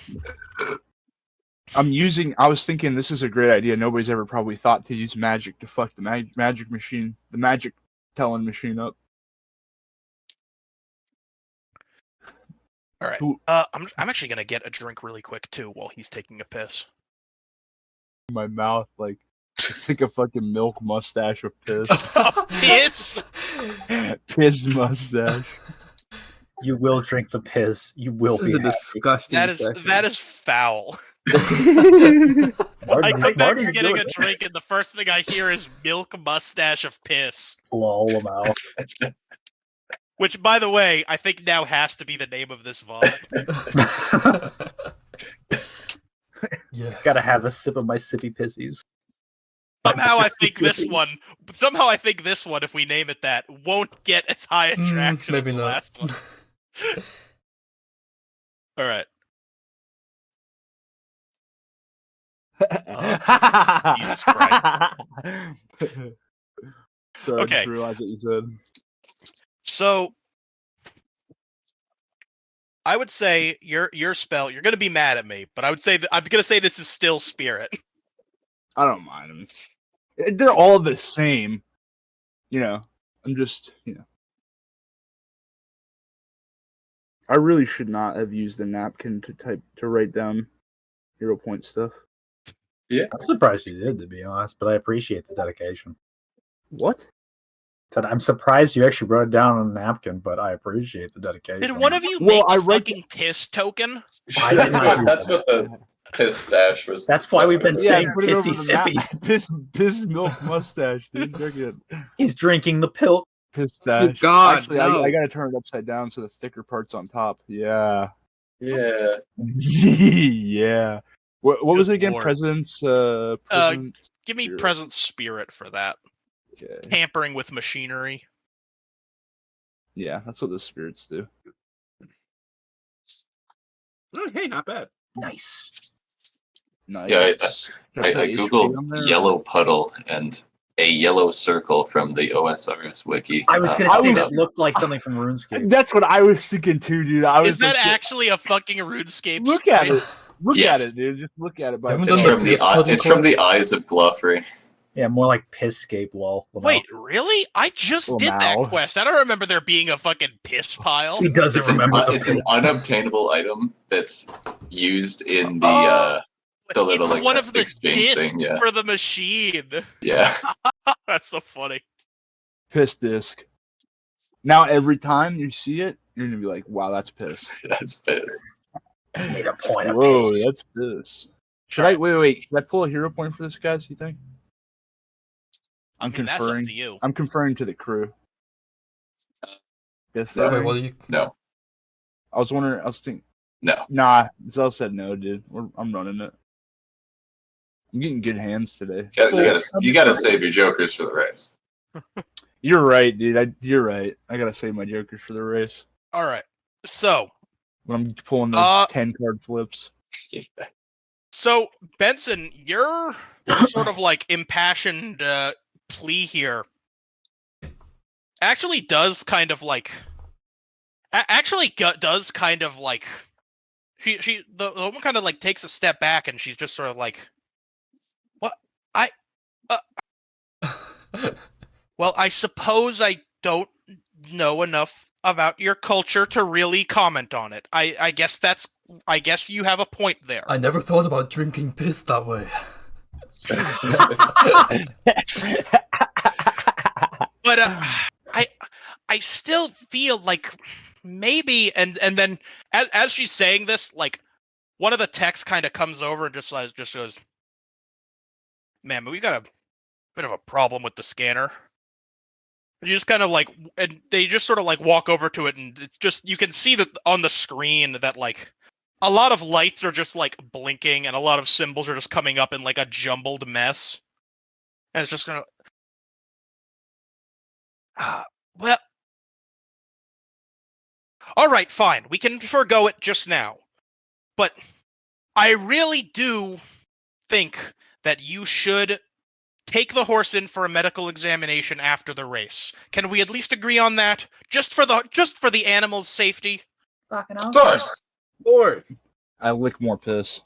I was thinking this is a great idea. Nobody's ever probably thought to use magic to fuck the magic machine, the magic telling machine up. All right. I'm actually gonna get a drink really quick too while he's taking a piss. My mouth, like, it's like a fucking milk mustache of piss. Piss? Piss mustache. You will drink the piss. You will This is be a happy. disgusting. That is foul. Marty- I come back Marty's from getting doing a drink, and the first thing I hear is milk mustache of piss. Lol, I'm out. Which, by the way, I think now has to be the name of this VOD. Yes. Gotta have a sip of my sippy pissies. Somehow I think Mississippi. this one, if we name it that, won't get as high attraction as maybe the not. last one. All right. Jesus Christ. Sorry, I Okay. just realized what you said. So, I would say your spell. You're gonna be mad at me, but I'm gonna say this is still spirit. I don't mind them. They're all the same. You know, I'm just, I really should not have used a napkin to write down hero point stuff. Yeah. I'm surprised you did, to be honest, but I appreciate the dedication. What? Said, I'm surprised you actually wrote it down on a napkin, but I appreciate the dedication. Did one of you Well, make I a read- fucking piss token? That's what the piss stash was. That's why we've been talking saying put it over pissy the sippies. piss milk mustache, dude. Drink it. He's drinking the pill. Piss stash. God, Actually, no. I gotta turn it upside down so the thicker part's on top. Yeah. Yeah. Yeah. What was it again? Lord. Presence. Give me Spirit. present spirit for that. Okay. Tampering with machinery. Yeah, that's what the spirits do. Hey, not bad. Nice. Nice. Yeah, Can I put HP on googled there? yellow puddle and a yellow circle from the OSRS wiki. I was gonna I say was- that looked like something from RuneScape. That's what I was thinking too, dude. I was Is that like, actually a fucking RuneScape? Look at sprite? it. Look Yes. at it, dude. Just look at it. By Haven't It's done from the the puddle it's from the quest? eyes of Glufry. Yeah, more like Pisscape, lol. Wait, really? I just Well, did that now. quest. I don't remember there being a fucking piss pile. He doesn't It's an remember the it's an pill. unobtainable item that's used in the little It's like one of the exchange discs thing. Yeah, for the machine. yeah. That's so funny. piss disc. Now every time you see it, you're gonna be like, "Wow, that's piss." That's piss. Made a point of Whoa, piss. that's piss. Should I wait? Should I pull a hero point for this, guys? You think? I mean, that's up to you. I'm conferring to the crew. Fifth Wait, inning? what are you? No. I was wondering. I was thinking. No. Nah, Zell said no, dude. I'm running it. I'm getting good hands today. You gotta save your jokers for the race. You're right, dude. You're right. I gotta save my jokers for the race. All right. So when I'm pulling those 10-card flips. So Benson, your sort of like impassioned plea here actually does kind of like the woman kind of like takes a step back and she's just sort of like, what well, I suppose I don't know enough about your culture to really comment on it. I guess you have a point there. I never thought about drinking piss that way. But I still feel like maybe and then as she's saying this, like one of the techs kind of comes over and just goes, "Man, but we got a bit of a problem with the scanner." And you just kind of like, and they just sort of like walk over to it, and it's just you can see that on the screen that like a lot of lights are just like blinking, and a lot of symbols are just coming up in like a jumbled mess, and it's just gonna. Well, all right, fine. We can forgo it just now. But I really do think that you should take the horse in for a medical examination after the race. Can we at least agree on that? Just for the animal's safety? Fucking Of course. I lick more piss.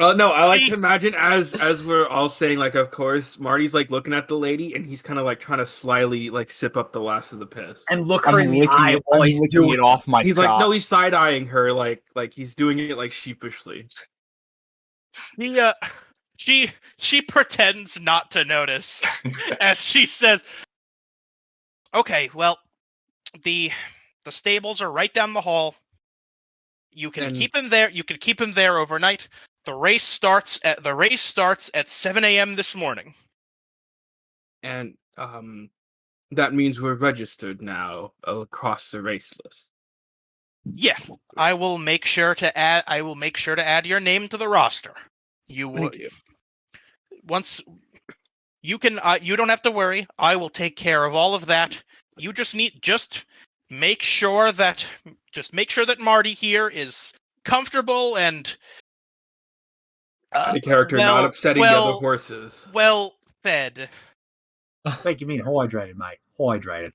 No, I like to imagine as we're all saying, like, of course, Marty's like looking at the lady, and he's kind of like trying to slyly like sip up the last of the piss, and look her in the eye while he's doing it off my. He's chops. like, no, he's side eyeing her, like he's doing it like sheepishly. She pretends not to notice as she says, "Okay, well, the stables are right down the hall. You can keep him there. You can keep him there overnight. The race starts at 7 a.m. this morning." And that means we're registered now across the race list. Yes, I will make sure to add your name to the roster. Thank you. Once you can, you don't have to worry. I will take care of all of that. You just make sure that Marty here is comfortable and the character not upsetting the other horses. Well fed. Wait, you mean hydrated, mate? Hydrated.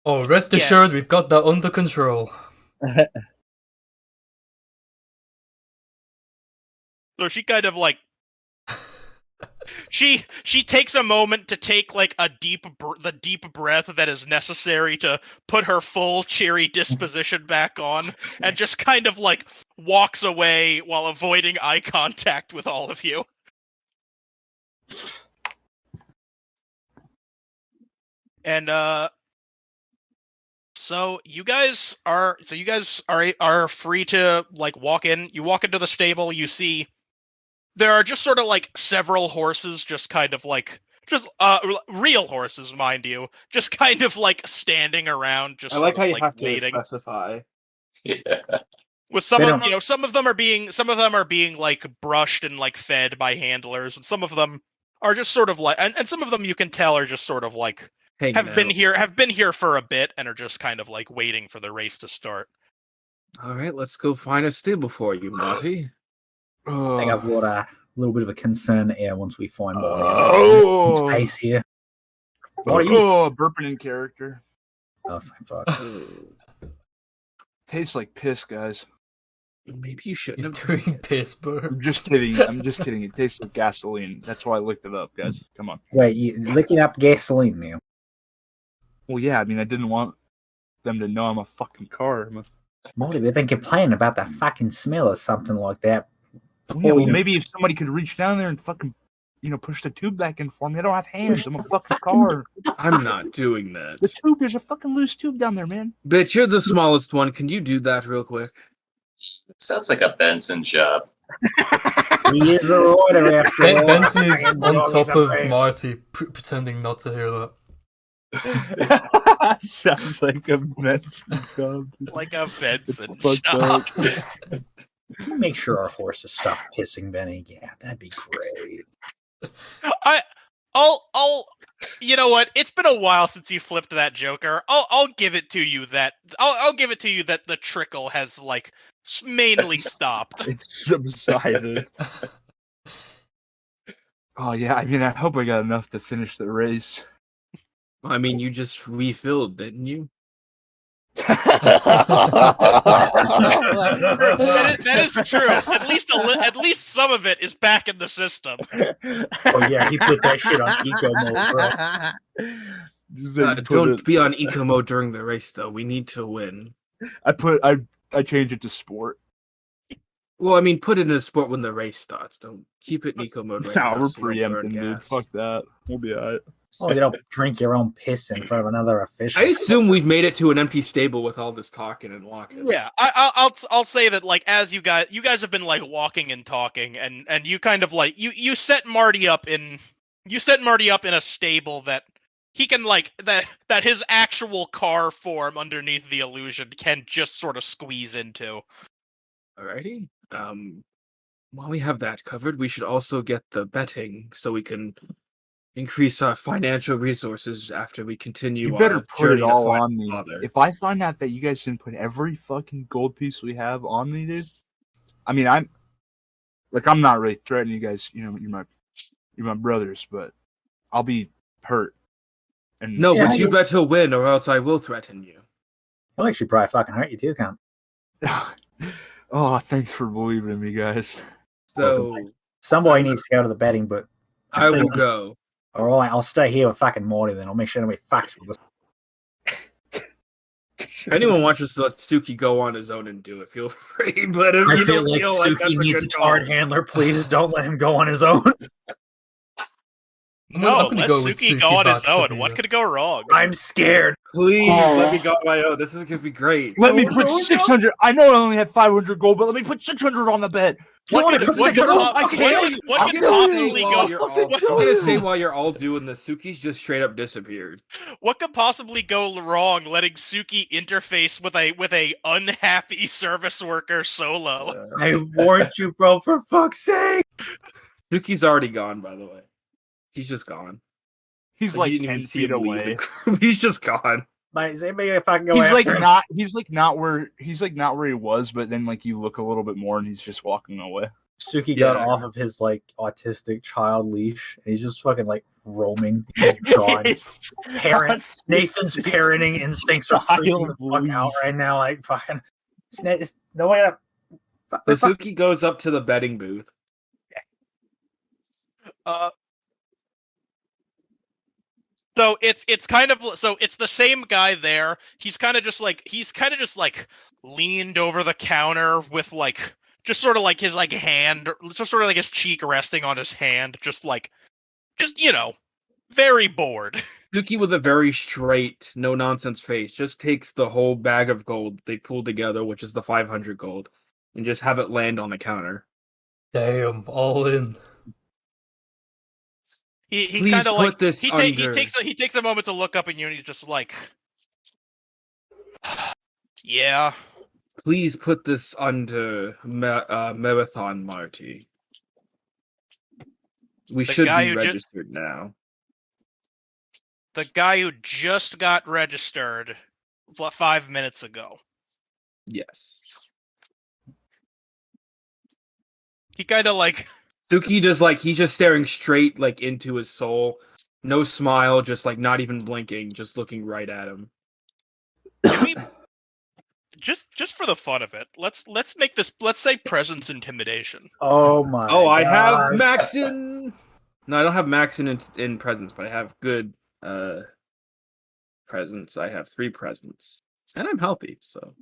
Oh, rest assured, we've got that under control. So she kind of like she takes a moment to take like the deep breath that is necessary to put her full cheery disposition back on, and just kind of like walks away while avoiding eye contact with all of you. And so you guys are free to like walk in. You walk into the stable, you see there are just sort of like several horses, just kind of like real horses, mind you, just kind of like standing around, just I like how you like have to waiting. specify. Yeah. With some of them are being like brushed and like fed by handlers, and some of them are just sort of like, and some of them you can tell are just sort of like have been here for a bit and are just kind of like waiting for the race to start. All right, let's go find a stable for you, Marty. I think I've got a little bit of a concern here once we find more space here. What are you? Burping in character. Oh, thank fuck. Tastes like piss, guys. Maybe you shouldn't. He's doing piss burps. I'm just kidding. It tastes like gasoline. That's why I looked it up, guys. Come on. Wait, you licking up gasoline now? Well, yeah. I mean, I didn't want them to know I'm a fucking car. Molly, they've been complaining about that fucking smell or something like that. Yeah, well, maybe if somebody could reach down there and fucking, push the tube back in for me. I don't have hands. I'm a fucking car. I'm not doing that. The tube, there's a fucking loose tube down there, man. Bitch, you're the smallest one. Can you do that real quick? Sounds like a Benson job. He is a rider after all. Benson is on top of Marty, pretending not to hear that. Sounds like a Benson job. Like a Benson fucked job. up. Make sure our horses stop pissing, Benny. Yeah, that'd be great. I'll. You know what? It's been a while since you flipped that Joker. I'll give it to you that I'll give it to you that the trickle has like mainly stopped. It's subsided. Oh yeah, I mean, I hope I got enough to finish the race. I mean, you just refilled, didn't you? That is true. At least some of it is back in the system. Oh yeah, he put that shit on eco mode, bro. Don't be on eco mode during the race, though. We need to win. I changed it to sport. Well, I mean, put it in a sport when the race starts. Don't keep it in eco mode right now. We're so you don't burn preempting, dude. gas. Fuck that. We'll be alright. Oh, you don't drink your own piss in front of another official. I assume we've made it to an empty stable with all this talking and walking. Yeah, I'll say that like as you guys have been like walking and talking and you kind of like you set Marty up in a stable that he can like that his actual car form underneath the illusion can just sort of squeeze into. Alrighty. While we have that covered, we should also get the betting so we can increase our financial resources after we continue. You better put it all on me. Father. If I find out that you guys didn't put every fucking gold piece we have on me, dude. I mean, I'm not really threatening you guys. You know, you're my brothers, but I'll be hurt. And No, but you better win, or else I will threaten you. I'll actually probably fucking hurt you too, cunt. Oh, thanks for believing in me, guys. So Somebody needs to go to the betting, but I will go. All right, I'll stay here with fucking Morty. Then I'll make sure nobody fucks with us. If anyone wants us to let Suki go on his own and do it, feel free. But if I you feel don't like feel like that's Suki a needs good a hard handler. Please don't let him go on his own. No, I'm gonna let go with Suki go on back his to own. the- What could go wrong? I'm scared. Please Oh. let me go on my own. This is gonna be great. Let me put 600. I know I only have 500 gold, but let me put 600 on the bet. What could possibly I'm go? gonna say while you're all doing this, Suki's just straight up disappeared. What could possibly go wrong letting Suki interface with a unhappy service worker solo? I warned you, bro. For fuck's sake. Suki's already gone, by the way. He's just gone. He's You like didn't 10 even see feet him leave away. the group. He's just gone. Mate, is anybody gonna fucking go He's after like him? not. He's like not where he was, but then like you look a little bit more and he's just walking away. Suki got Yeah. off of his like autistic child leash, and he's just fucking like roaming. He's gone. Nathan's parenting instincts are freaking the fuck out right now. Like fucking, no way. So Suki goes up to the betting booth. So it's kind of it's the same guy there. He's kind of just like leaned over the counter with like just sort of like his like hand, just sort of like his cheek resting on his hand, just you know, very bored. Suki with a very straight, no nonsense face just takes the whole bag of gold they pulled together, which is the 500 gold, and just have it land on the counter. Damn, all in. He Please kind of put like this he under. takes a moment to look up at you and he's just like, yeah. Please put this under Marathon Marty. We The should guy be who registered now. The guy who just got registered 5 minutes ago. Yes. He kind of like Suki just like he's just staring straight like into his soul. No smile, just like not even blinking, just looking right at him. give me just for the fun of it. Let's make this. Let's say presence intimidation. Oh my! Oh, I have gosh. max in. No, I don't have max in presence, but I have good presence. I have 3 presence, and I'm healthy, so.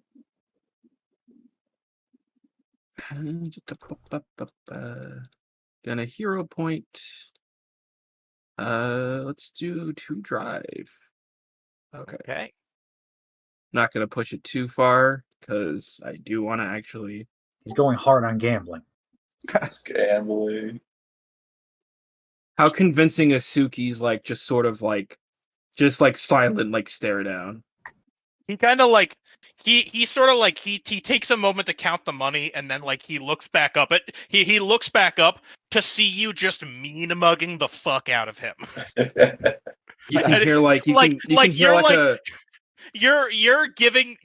Gonna hero point. Let's do 2 drive. Okay. Not gonna push it too far because I do want to actually. He's going hard on gambling. That's gambling. How convincing is Suki's like just sort of like Just like silent, like stare down. He kind of like he sort of like he takes a moment to count the money, and then like he looks back up at he looks back up to see you just mean mugging the fuck out of him. You can hear like you like can hear you're like like a you're giving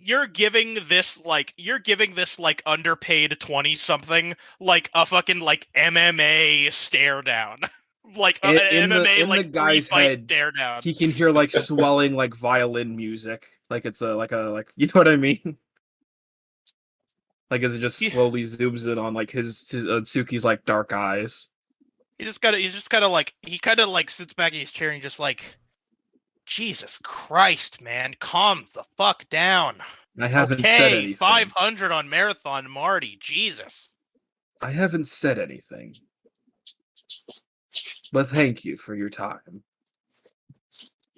this like underpaid 20 something like a fucking like MMA stare down. Like an MMA in the like free guy's fight head. stare down. He can hear like swelling like violin music, like it's a like you know what I mean? Like as it just slowly zooms in on like his Tsuki's like dark eyes. He's just kind of like he kind of like sits back in his chair and just like, Jesus Christ, man, calm the fuck down. I haven't said Okay, anything. 500 on Marathon Marty, Jesus. I haven't said anything. But thank you for your time.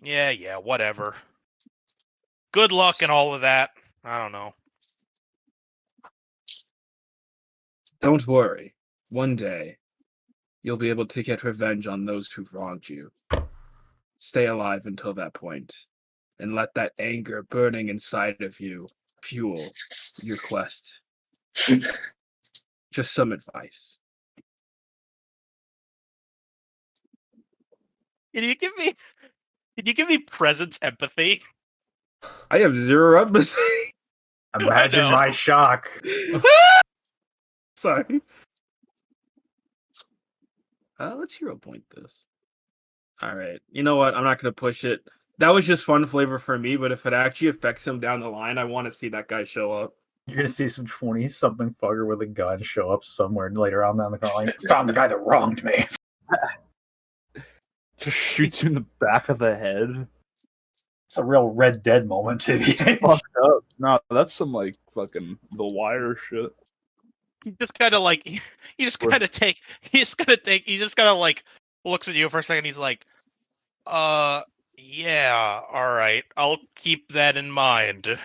Yeah, whatever. Good luck and all of that. I don't know. Don't worry. One day, you'll be able to get revenge on those who've wronged you. Stay alive until that point, and let that anger burning inside of you fuel your quest. Just some advice. Can you give me presence empathy? I have zero empathy. Imagine my shock. Sorry. Let's hero point this. All right. You know what? I'm not going to push it. That was just fun flavor for me, but if it actually affects him down the line, I want to see that guy show up. You're gonna see some 20-something fucker with a gun show up somewhere later on down the line. Found the guy that wronged me. Just shoots you in the back of the head. It's a real Red Dead moment to be Fucked up. No, that's some like fucking The Wire shit. He just kind of like he just kind of like looks at you for a second. He's like, yeah, all right, I'll keep that in mind.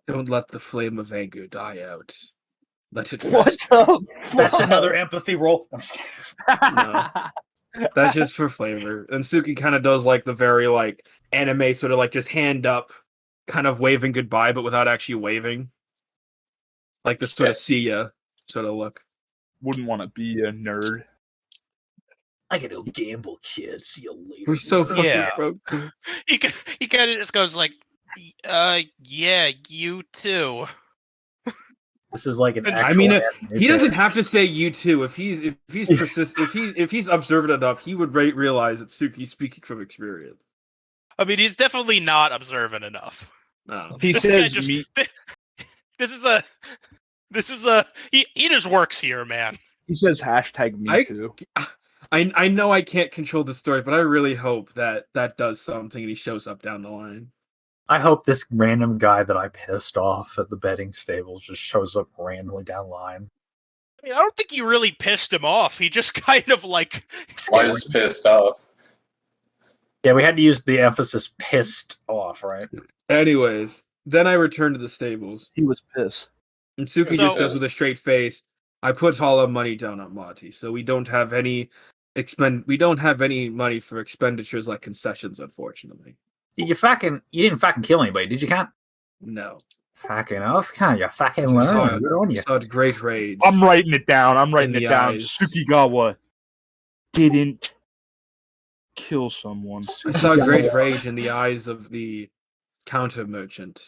Don't let the flame of anger die out. Let it What rest. the That's another empathy roll. I'm just kidding. No. That's just for flavor. And Suki kind of does like the very like anime sort of like just hand up, kind of waving goodbye, but without actually waving. Like this sort of see ya sort of look. Wouldn't want to be a nerd. I gotta go gamble, kid. See you later. We're so fucking Yeah. broke. He kind of just goes like, yeah, you too. This is like an actual I mean, anime he doesn't fan. have to say you too. If he's if he's observant enough, he would realize that Suki's speaking from experience. I mean, he's definitely not observant enough. No. If he This guy says just- me, This is a he just works here, man. he says hashtag me too. I know I can't control the story, but I really hope that does something and he shows up down the line. I hope this random guy that I pissed off at the betting stables just shows up randomly down the line. I mean, I don't think you really pissed him off. He just kind of like Was pissed off. Yeah, we had to use the emphasis pissed off, right? Anyways, then I return to the stables. He was pissed. And Suki just says with a straight face, I put all our money down on Marty, so we don't have any money for expenditures like concessions, unfortunately. You didn't fucking kill anybody, did you, Count? No. Fucking off, Count. You fucking I saw, learn. Good on you. saw great rage. I'm writing it down. In the eyes. Sukigawa didn't kill someone. I saw great rage in the eyes of the counter merchant.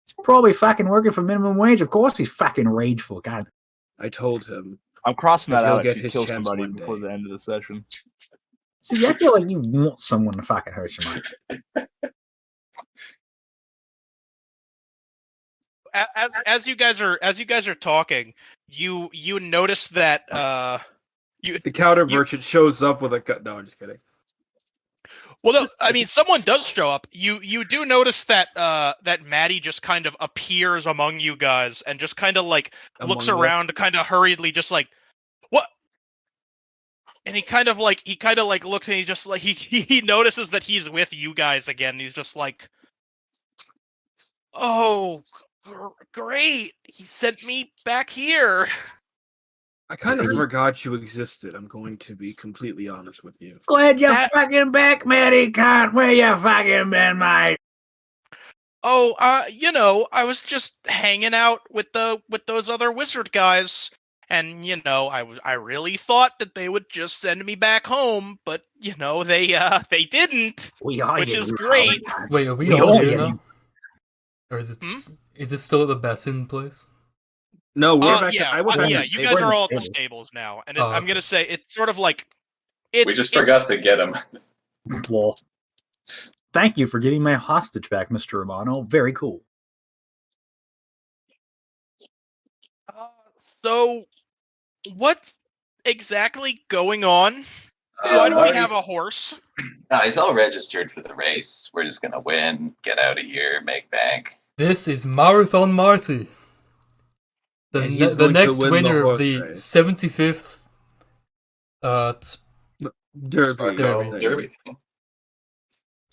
He's probably fucking working for minimum wage. Of course he's fucking rageful, God. I told him. I'm crossing that He'll out get if you his kill chance somebody one before day. the end of the session. See, I feel like you want someone to fucking hurt you, Mike. as you guys are talking, you notice that The counter merchant shows up with a gun. No, I'm just kidding. well, no, I mean someone does show up. You do notice that that Maddie just kind of appears among you guys and just kind of like looks Among us. around, kind of hurriedly, just like what. And he kind of like looks and he's just like he notices that he's with you guys again. And he's just like, oh, great! He sent me back here. I kind of forgot you existed. I'm going to be completely honest with you. Glad you're fucking back, Matty Cunt. Where you fucking been, mate? Oh, I was just hanging out with those other wizard guys, and I really thought that they would just send me back home, but they didn't, which is great. Wait, are we all here now? Or is it still at the betting place? No, we're back. Yeah, you guys are all at the stables now, and I'm gonna say it's sort of like we just forgot to get him. Lol. Thank you for getting my hostage back, Mr. Romano. Very cool. So, what's exactly going on? Why do we have a horse? No, he's all registered for the race. We're just gonna win, get out of here, make bank. This is Marathon Marty. The next winner of the 75th Derby.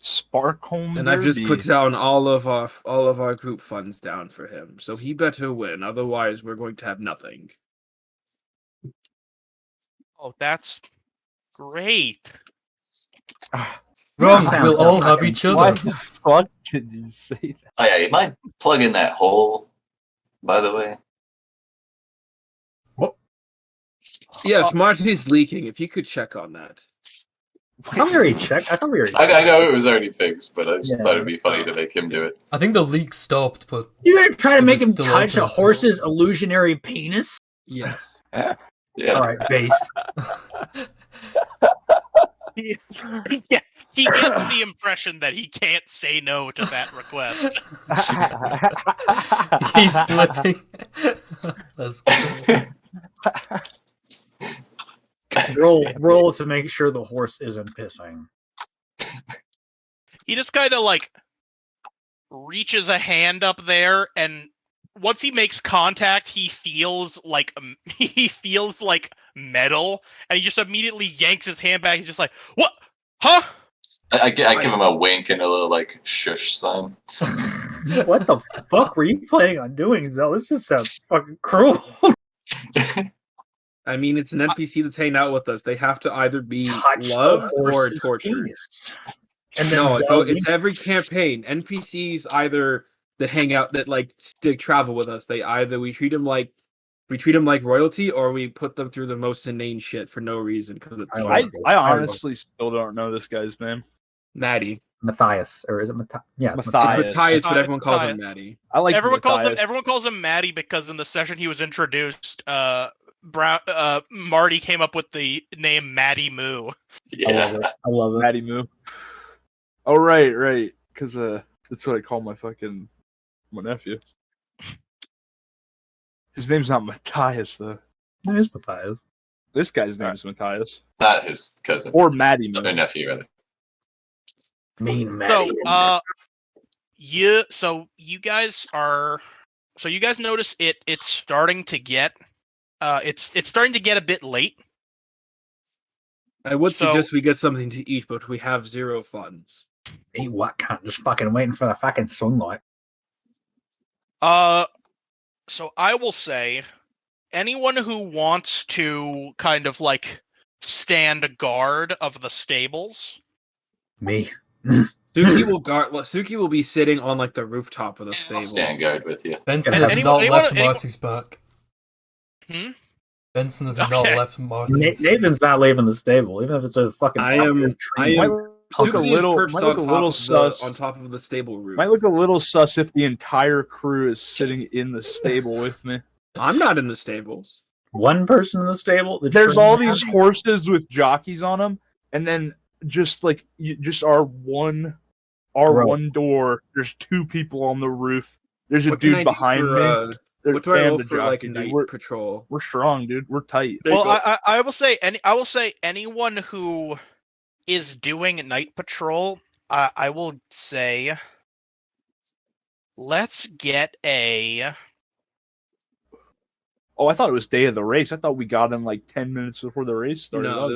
Sparkholm and Derby. I've just put down all of our group funds down for him, so he better win. Otherwise, we're going to have nothing. Oh, that's great. Wrong. We'll all have each other. Why the fuck did you say that? Oh yeah, you might plug in that hole. By the way. What? Yes, Marty's leaking. If you could check on that. I thought we already checked. I know it was already fixed, but I just thought it'd be funny to make him do it. I think the leak stopped, but you're gonna try to make him touch a horse's illusionary penis? Yes. Yeah. All right, based. He gets the impression that he can't say no to that request. He's flipping. That's good. Roll to make sure the horse isn't pissing. He just kind of like reaches a hand up there, and once he makes contact, he feels like metal, and he just immediately yanks his hand back. He's just like, "What? Huh?" I give him a wink and a little like shush sign. What the fuck were you planning on doing, Zell? This just sounds fucking cruel. I mean, it's an NPC that's hanging out with us. They have to either be loved or tortured. And then it's every campaign. NPCs either that hang out that like travel with us. We treat them like royalty, or we put them through the most inane shit for no reason. I honestly still don't know this guy's name. Maddie. Matthias, or is it Matthias? Yeah, Matthias. It's Matthias, but everyone calls him Maddie. I like everyone calls him Maddie because in the session he was introduced, Marty came up with the name Maddie Moo. Yeah, I love it. Maddie Moo. Oh right, because that's what I call my nephew. His name's not Matthias though. It is Matthias. This guy's name's Matthias. Not his cousin. Or Maddie Moo. Or nephew rather. Mean Maddie. So you guys notice it's starting to get it's starting to get a bit late. I would suggest we get something to eat, but we have 0 funds. Eat what? Can't just fucking waiting for the fucking sunlight. So I will say, anyone who wants to kind of like stand guard of the stables. Me. Suki will be sitting on like the rooftop of the stable. I'll stand guard with you. Benson has not left Marty's back. Benson has not left Marty's. Nathan's not leaving the stable, even if it's a fucking. I am. Look a little sus on top of the stable roof. Might look a little sus if the entire crew is sitting in the stable with me. I'm not in the stables. One person in the stable. There's all these horses with jockeys on them, and then just like our one door. There's 2 people on the roof. There's a dude behind me. What do I roll for like night patrol? We're strong, dude. We're tight. Well, I will say anyone who is doing night patrol, I will say, let's get a. Oh, I thought it was day of the race. I thought we got him like 10 minutes before the race started. No,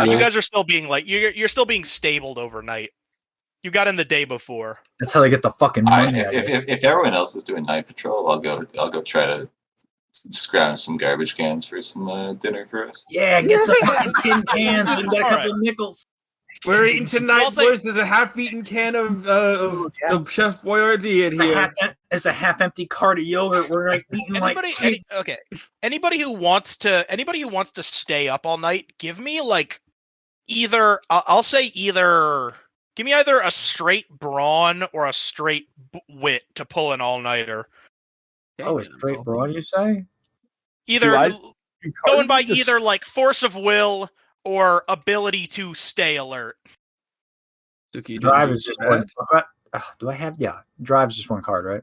you guys are still being like you're still being stabled overnight. You got in the day before. That's how they get the fucking money. If everyone else is doing night patrol, I'll go try to Just grab some garbage cans for some dinner for us. Yeah, get some fucking tin cans. We got a couple of nickels. We're eating tonight, I'll say- boys. There's a half-eaten can of the Chef Boyardee in here. It's a half-empty cart of yogurt. We're like eating Anybody who wants to stay up all night, give me like either give me either a straight brawn or a straight wit to pull an all-nighter. Oh, it's straight brawn, you say? Either going by either like force of will or ability to stay alert. Drive is just one. Do I have? Yeah, drive is just one card, right?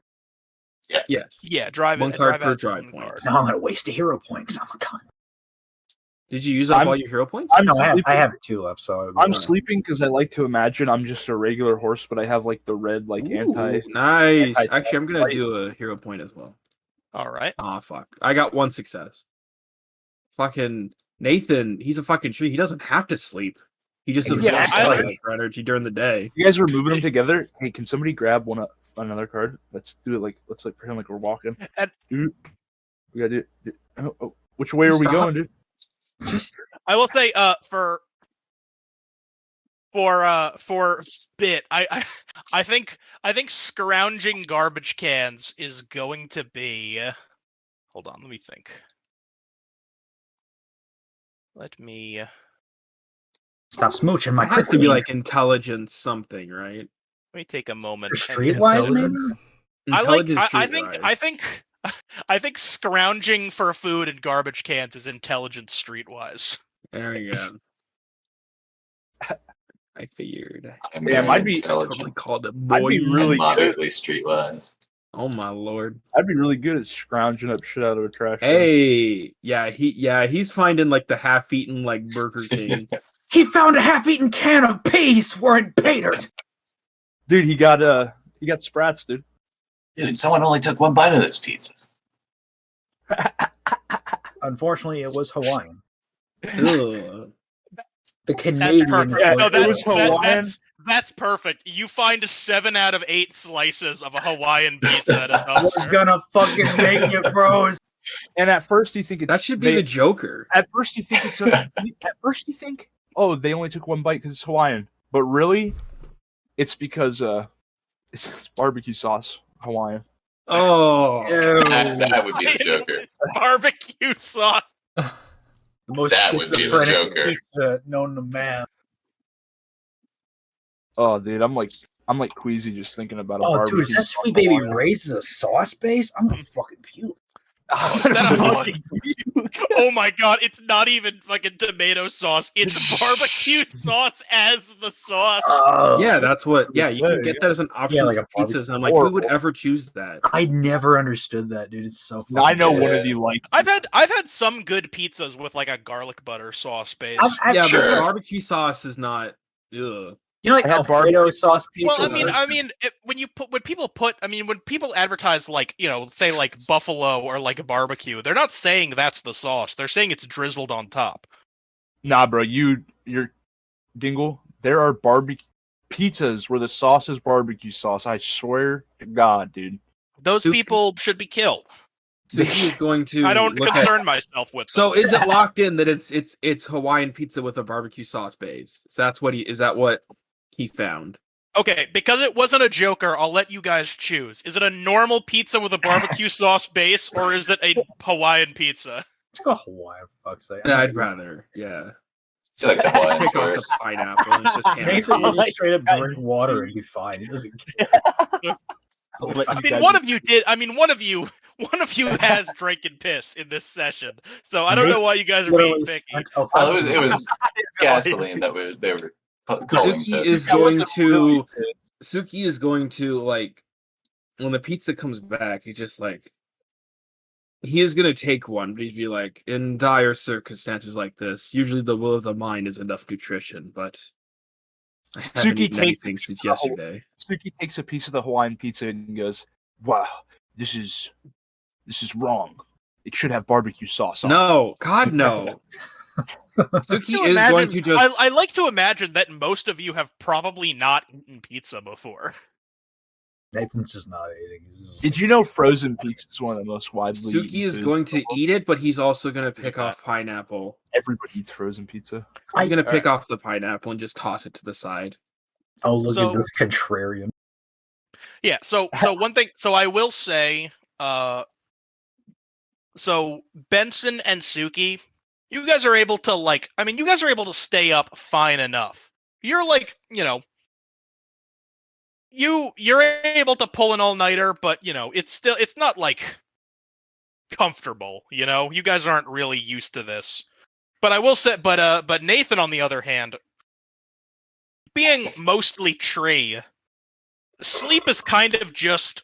Yeah. Yes. Yeah, drive one card per has drive one point. card. No, I'm gonna waste a hero point because I'm a cunt. Did you use up all your hero points? No, I have 2 left. So I'm sleeping because I like to imagine I'm just a regular horse, but I have like the red anti. Nice. Actually, I'm gonna do a hero point as well. All right. Oh fuck! I got 1 success. Fucking Nathan, he's a fucking tree. He doesn't have to sleep. He just absorbs energy during the day. You guys are moving them together. Hey, can somebody grab another card? Let's do it let's pretend like we're walking. Dude, we gotta do it. Oh, which way are we going, dude? I will say, for bit, I think scrounging garbage cans is going to be. Hold on, let me think. Let me stop smooching my. It has to be like intelligence something, right? Let me take a moment. Streetwise, maybe. I think scrounging for food and garbage cans is intelligent streetwise. There we go. I figured. I'd be totally called it. I'd be really moderately streetwise. Oh my lord! I'd be really good at scrounging up shit out of a trash can. Hey, he's finding like the half-eaten like Burger King. He found a half-eaten can of peas. Weren't patered. Dude, he got sprats, dude. Dude, someone only took 1 bite of this pizza. Unfortunately, it was Hawaiian. Ugh. The Canadian. It was Hawaiian. That's perfect. You find 7 out of 8 slices of a Hawaiian pizza at a dumpster. We're gonna fucking make you, bros. And at first you think that should be the Joker. At first you think oh, they only took 1 bite because it's Hawaiian, but really, it's because it's barbecue sauce Hawaiian. Oh, that would be the Joker. Barbecue sauce. The most that would be the Joker. Pizza known to man. Oh, dude, I'm like queasy just thinking about a barbecue. Oh, dude, is that Sweet Baby Ray's a sauce base? I'm gonna fucking puke. Oh my god, it's not even fucking tomato sauce. It's barbecue sauce as the sauce. Yeah, that's what. Yeah, you can get that as an option for pizzas. And I'm like, who would ever choose that? I never understood that, dude. It's so funny. I know one of you like. I've had some good pizzas with like a garlic butter sauce base. But barbecue sauce is not. Ugh. You know, like Alfredo sauce pizza. Well, when people advertise like, say like buffalo or like a barbecue, they're not saying that's the sauce. They're saying it's drizzled on top. Nah, bro, you're Dingle. There are barbecue pizzas where the sauce is barbecue sauce. I swear to God, dude. Those people should be killed. Suki is going to. I don't concern myself with. So is it locked in that it's Hawaiian pizza with a barbecue sauce base? So is that what he found? Okay, because it wasn't a Joker, I'll let you guys choose. Is it a normal pizza with a barbecue sauce base, or is it a Hawaiian pizza? Let's go Hawaiian, for fuck's sake. Yeah, I'd rather, yeah. I feel like the Hawaiian's worse. Pineapple and just Nathan will just straight up drink water and be fine. He doesn't care. I mean, one of you has drinking piss in this session, so I don't know why you guys are being picky. It was gasoline that they were calling piss. Suki is going to like when the pizza comes back. He's just like he is going to take one, but he'd be like, in dire circumstances like this, usually the will of the mind is enough nutrition, but I haven't eaten anything since yesterday. Suki takes a piece of the Hawaiian pizza and goes, "Wow, this is wrong. It should have barbecue sauce on it." No, God, no. Suki is going to just. I like to imagine that most of you have probably not eaten pizza before. Nathan's just not eating. Did you know frozen pizza is one of the most widely Suki eaten is foods going in to the world? eat it, but he's also going to pick off pineapple. Everybody eats frozen pizza. He's going to pick off the pineapple and just toss it to the side. Oh, look So- at this contrarian. Yeah, so one thing, so I will say, so Benson and Suki, you guys are able to you guys are able to stay up fine enough. You're like, you're able to pull an all-nighter, but it's not like comfortable, You guys aren't really used to this. But I will say, but Nathan, on the other hand, being mostly tree, sleep isn't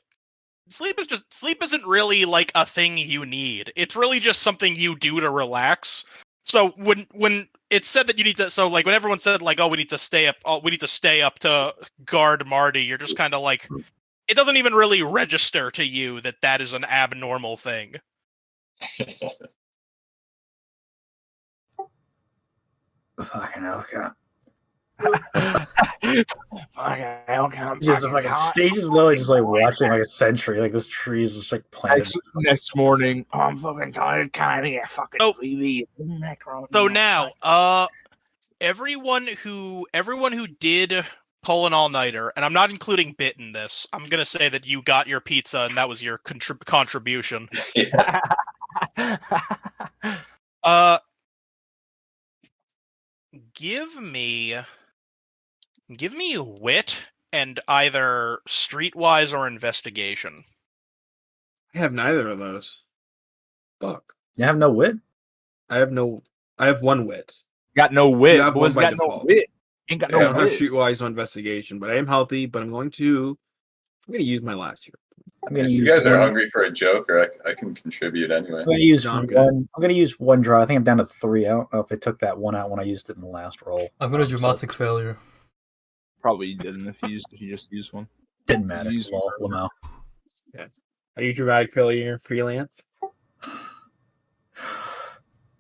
really like a thing you need. It's really just something you do to relax. So when it's said that you need to, so like when everyone said like, oh, we need to stay up to guard Marty, you're just kind of like, it doesn't even really register to you that is an abnormal thing. Fucking hell, God. Fucking Just fucking stage is literally just like watching like a century. Like this tree is just like planted. Next morning, oh, I'm fucking tired. Can I get fucking Oh. TV? So now, everyone who did pull an all-nighter, and I'm not including Bit in this. I'm gonna say that you got your pizza and that was your contribution. Give me wit and either streetwise or investigation. I have neither of those. Fuck. You have no wit? I have one wit. Got no wit. You have one Boys by got default. no wit. Ain't got I no don't have wit. streetwise or investigation, but I am healthy. But I'm going to use my last here. I'm gonna If you use guys are one- hungry for a joker, I can contribute anyway. I'm gonna use No, I'm one. good. I'm gonna use one draw. I think I'm down to 3. I don't know if it took that one out when I used it in the last roll. I'm gonna So dramatic failure. Probably you didn't if you just used one. didn't matter. Use Lol, Lamau. Are you dramatic failure freelance?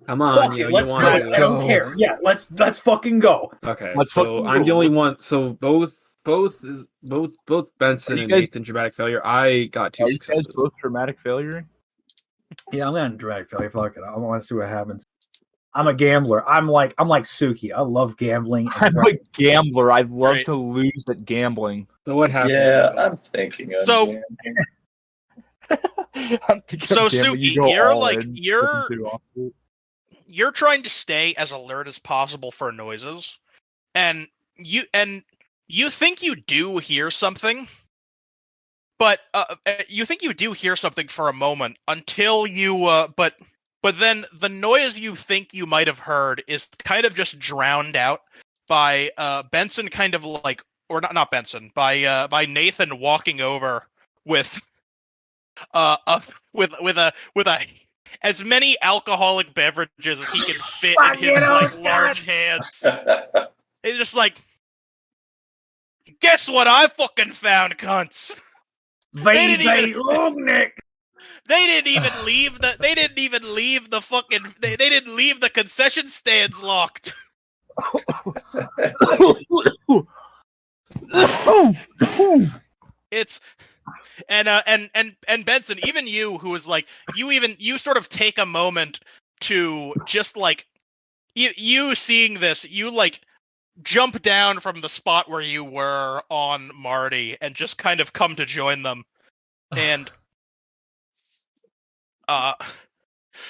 Come on, Fuck you it, know, let's you do want it. I don't go. care. Yeah, let's fucking go. Okay, Let's so fucking I'm the go. only one. So both Benson you and guys- Nathan dramatic failure. I got 2 Are you guys successes. both dramatic failure? Yeah, I'm gonna drag failure. Fuck it. I want to see what happens. I'm a gambler. I'm like Suki. I love gambling. I'm a gambler. I love Right. to lose at gambling. So what happened? Yeah, I'm thinking of So- gambling. I'm thinking So, of gambling. Suki, You go you're all like- in, you're- looking too awful. You're trying to stay as alert as possible for noises, and you think you do hear something, but you think you do hear something for a moment until you but then the noise you think you might have heard is kind of just drowned out by Benson kind of like, or not Benson, by Nathan walking over with with a as many alcoholic beverages as he can fit in his like large hands. He's just like, guess what I fucking found, cunts. They didn't even leave the. They didn't even leave the fucking. They didn't leave the concession stands locked. It's and Benson, even you, who is like, you sort of take a moment to just like you seeing this, you like jump down from the spot where you were on Marty and just kind of come to join them, and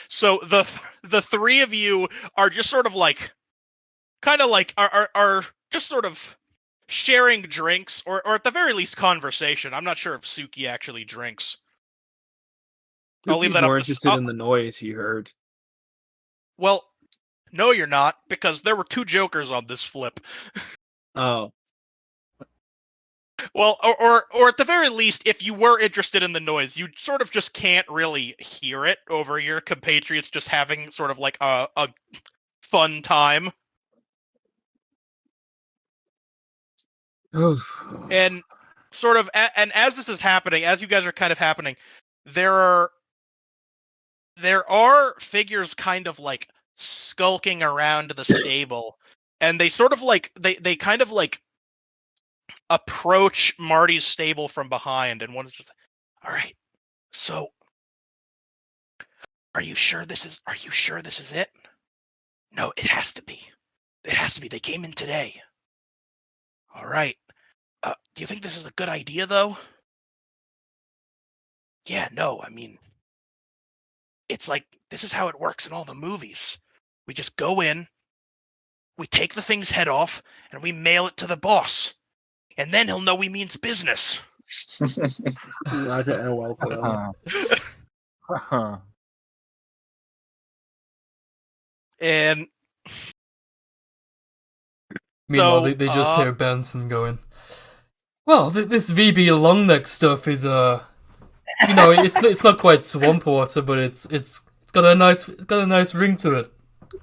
so the three of you are just sort of like, kind of like are just sort of sharing drinks, or at the very least conversation. I'm not sure if Suki actually drinks. I'll leave that up more to interested in the noise he heard. Well, no, you're not, because there were 2 jokers on this flip. Oh, Well, or at the very least, if you were interested in the noise, you sort of just can't really hear it over your compatriots just having sort of like a fun time. And sort of, and as this is happening, as you guys are kind of happening, there are figures kind of like skulking around the stable, and they sort of like they kind of like approach Marty's stable from behind, and one is just, all right. So, are you sure this is it? No, it has to be. It has to be. They came in today. All right. Do you think this is a good idea, though? Yeah, no, I mean, it's like, this is how it works in all the movies. We just go in, we take the thing's head off, and we mail it to the boss. And then he'll know we means business. Not gonna end well for them. And Meanwhile, so, they just hear Benson going, "Well, this VB Longneck stuff is it's not quite swamp water, but it's got a nice ring to it."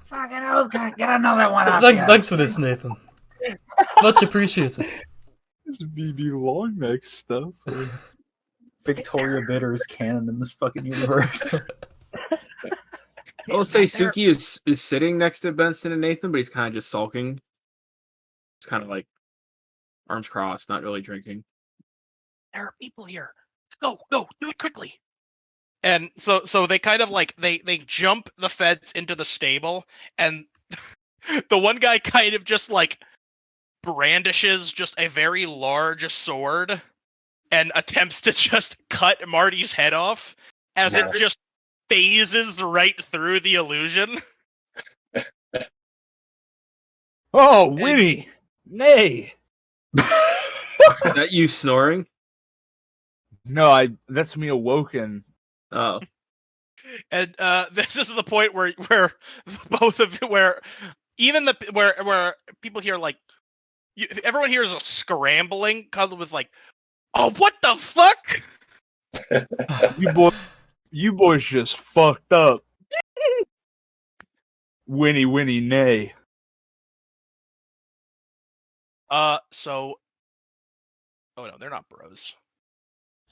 Fucking hell, get another one up. Thanks for this, Nathan. Much appreciated. This BB long neck stuff. Victoria Bitters canon in this fucking universe. I'll say Suki is sitting next to Benson and Nathan, but he's kind of just sulking. It's kind of like arms crossed, not really drinking. there are people here. Go, do it quickly. And so they kind of like they jump the feds into the stable, and the one guy kind of just like brandishes just a very large sword and attempts to just cut Marty's head off as it just phases right through the illusion. Oh, Winnie! Nay! Is that you snoring? No, that's me awoken. Oh. And this is the point where both of where even where people hear like everyone hears a scrambling coupled with like, oh, what the fuck? You boys just fucked up. Winnie, nay. So, oh no, they're not bros.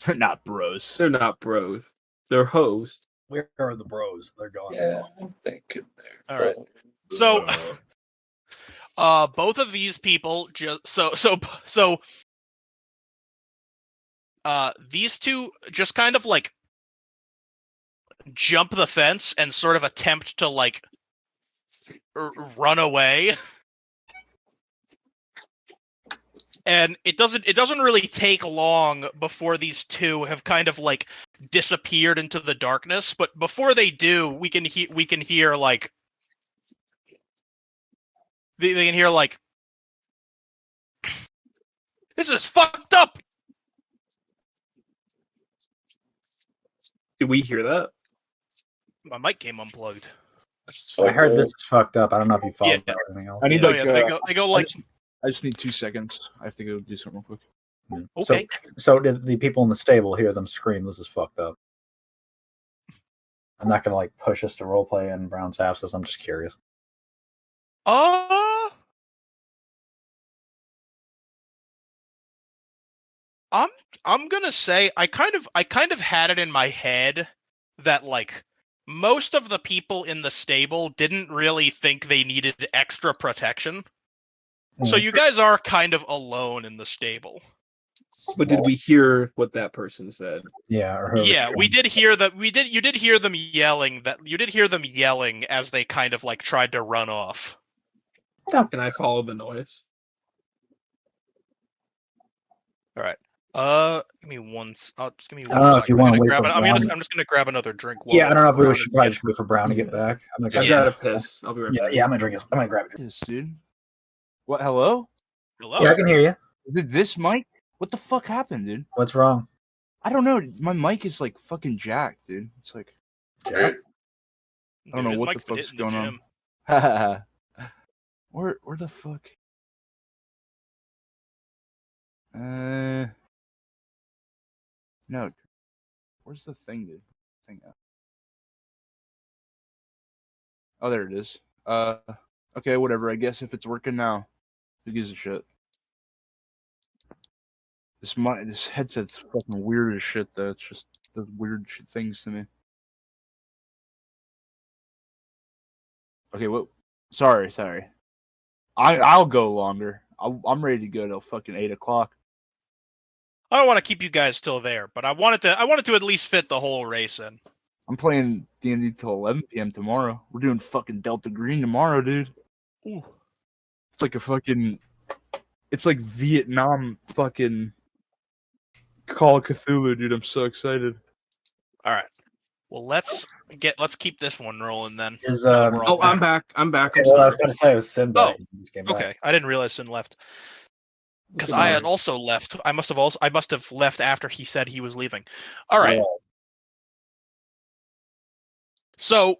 They're not bros. They're not bros. They're hoes. Where are the bros? They're gone. Yeah, I'm thinking there. All right. So, both of these people just these two just kind of like jump the fence and sort of attempt to like run away. And it doesn't really take long before these two have kind of like disappeared into the darkness. But before they do, we can hear like they can hear like, this is fucked up. Did we hear that? My mic came unplugged. I heard this is fucked up. I don't know if you followed Yeah. anything else. I need Oh, like yeah, they go like, I just need 2 seconds. I have to go do something real quick. okay. So did the people in the stable hear them scream, "This is fucked up"? I'm not gonna like push us to roleplay in Brown's houses. I'm just curious. I'm gonna say I kind of had it in my head that like most of the people in the stable didn't really think they needed extra protection. So you guys are kind of alone in the stable. But did we hear what that person said? Yeah, or whoever Yeah, we screamed. did hear that. You did hear them yelling. You did hear them yelling as they kind of like tried to run off. Can I follow the noise? All right. Give me one. Just give me I one don't know second. if you want to wait for I'm Brown. just gonna grab another drink. Yeah, I don't know if we Brown should is probably getting- just wait for Brown to get back. I'm gonna I grab got a piss. I'll be right back. Yeah, I'm gonna drink it. I'm gonna grab it. This dude. What? Hello? Hello. Yeah, I can hear you. Is it this mic? What the fuck happened, dude? What's wrong? I don't know. My mic is like fucking jacked, dude. It's like Weird. I don't know his what mic's the been fuck's hitting the going gym. on. Where the fuck? No. Where's the thing, dude? Oh, there it is. Okay, whatever. I guess if it's working now, who gives a shit? This headset's fucking weird as shit, though. It's just does weird shit things to me. Okay, what? Sorry. I'll go longer. I'm ready to go till fucking 8 o'clock. I don't want to keep you guys till there, but I wanted to at least fit the whole race in. I'm playing D&D till 11 p.m. tomorrow. We're doing fucking Delta Green tomorrow, dude. Ooh. It's like a fucking... It's like Vietnam fucking Call of Cthulhu, dude. I'm so excited. All right. Well, let's keep this one rolling then. Is Now that we're all I'm back. back. okay, I'm well, I was sorry. going to say it was Simba. Oh, He just came back. Okay, I didn't realize Sin left because Sorry. I had also left. I must have left after he said he was leaving. All right. Yeah. So,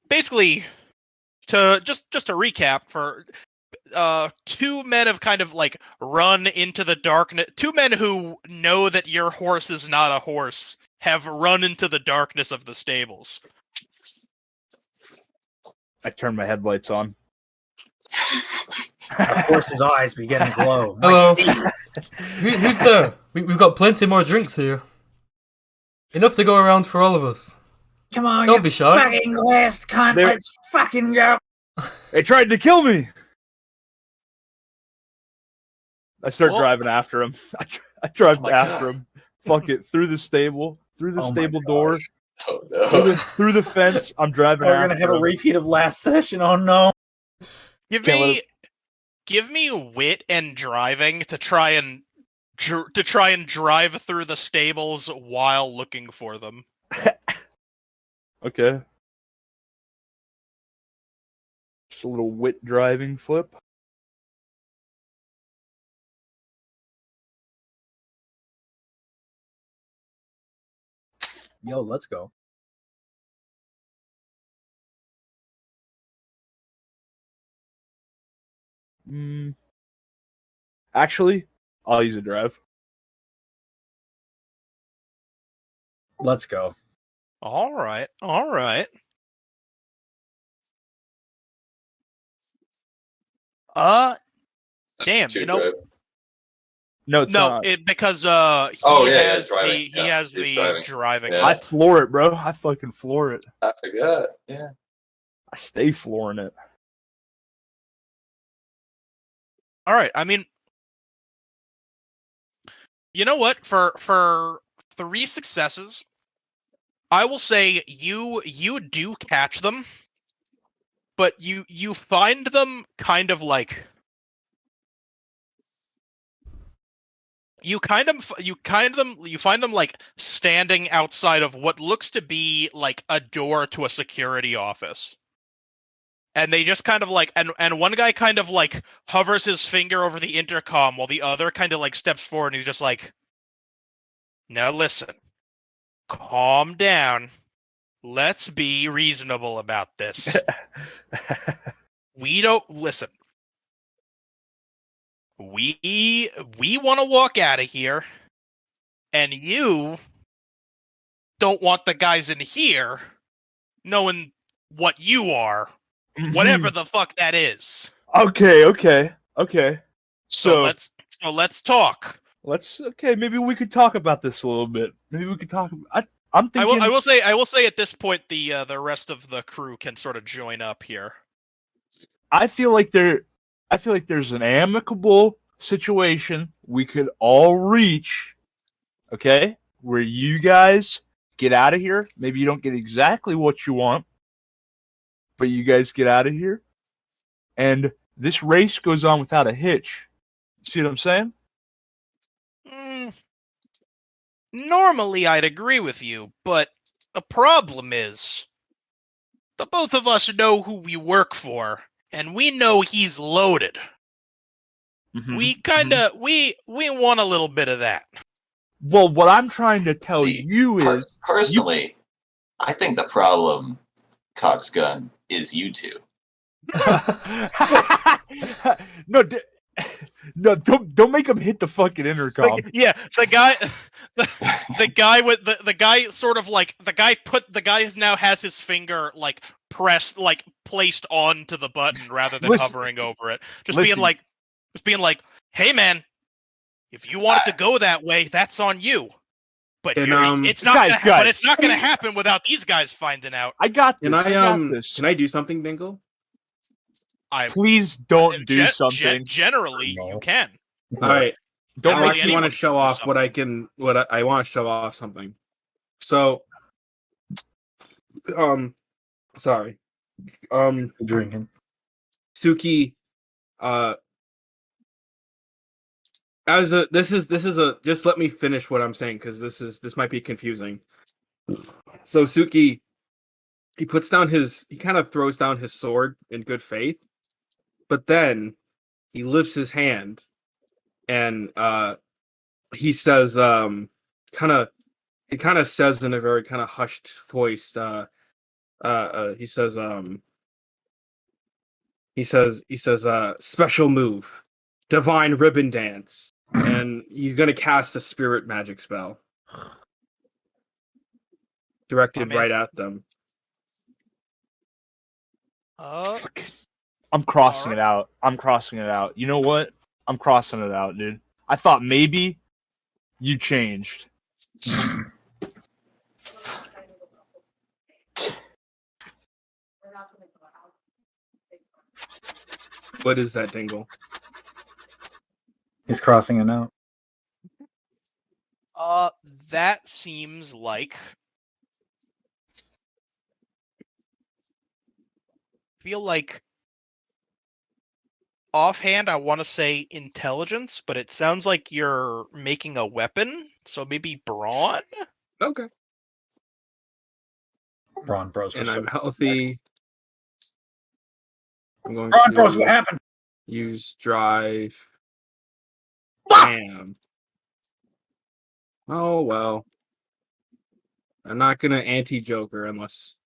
basically, to recap, for two men have kind of like run into the darkness. Two men who know that your horse is not a horse have run into the darkness of the stables. I turned my headlights on. Of course, his eyes begin to glow. Hello. Like Steve. Who's there? We've got plenty more drinks here. Enough to go around for all of us. Come on, Don't you be shy. fucking last cunt. There- Let's fucking go. They tried to kill me. I start Well- driving after him. I drive Oh my after God. him. Fuck it, through the stable, through the Oh my stable door, gosh. Oh through no. through the fence. I'm driving We're after gonna have a him. repeat of last session. Oh no. Give me wit and driving to try and drive through the stables while looking for them. Okay. Just a little wit driving flip. Yo, let's go. Actually, I'll use a drive. Let's go. All right. Damn, Two you know, drive. No, it's no, not. because he has driving. he has He's the driving. driving. Yeah. I floor it, bro. I fucking floor it. I forgot. Yeah. I stay flooring it. All right. I mean, you know what? For 3 successes, I will say you do catch them, but you find them kind of like you find them like standing outside of what looks to be like a door to a security office. And they just kind of like, and one guy kind of like hovers his finger over the intercom while the other kind of like steps forward and he's just like, now listen, calm down. Let's be reasonable about this. We don't listen. We want to walk out of here, and you don't want the guys in here knowing what you are, whatever the fuck that is. Okay. So So let's talk. okay. Maybe we could talk about this a little bit. Maybe we could talk. I'm thinking. I will say at this point the rest of the crew can sort of join up here. I feel like there's an amicable situation we could all reach. Okay, where you guys get out of here. Maybe you don't get exactly what you want, but you guys get out of here, and this race goes on without a hitch. See what I'm saying? Normally I'd agree with you, but the problem is the both of us know who we work for, and we know he's loaded. Mhm. We want a little bit of that. Well, what I'm trying to tell See, you is personally, I think the problem, Cox Gun, is you two. no, don't make him hit the fucking intercom. The guy now has his finger like pressed, like placed onto the button rather than Listen. hovering over it. Just Listen. being like, hey man, if you want it to go that way, that's on you. But it's not gonna happen without these guys finding out. I got this. Can I got this. Can I do something, Dingle? Please don't do something. Generally, No. you can. All right. Don't I make actually want to show off what I can. I want to show off something. So, sorry. Drinking. Suki, just let me finish what I'm saying because this might be confusing. So Suki, he kind of throws down his sword in good faith, but then he lifts his hand and he says he kind of says in a very kind of hushed voice he says special move, divine ribbon dance, and he's gonna cast a spirit magic spell directed right at them. I'm crossing it out. You know what? I'm crossing it out, dude. I thought maybe you changed. What is that, Dingle? He's crossing it out. That seems like. Feel like. Offhand, I want to say intelligence, but it sounds like you're making a weapon, so maybe brawn? Okay. Braun Bros. And I'm healthy. I'm going Braun to Bros. What happened? Use drive. Bam. Oh well. I'm not gonna anti-Joker unless.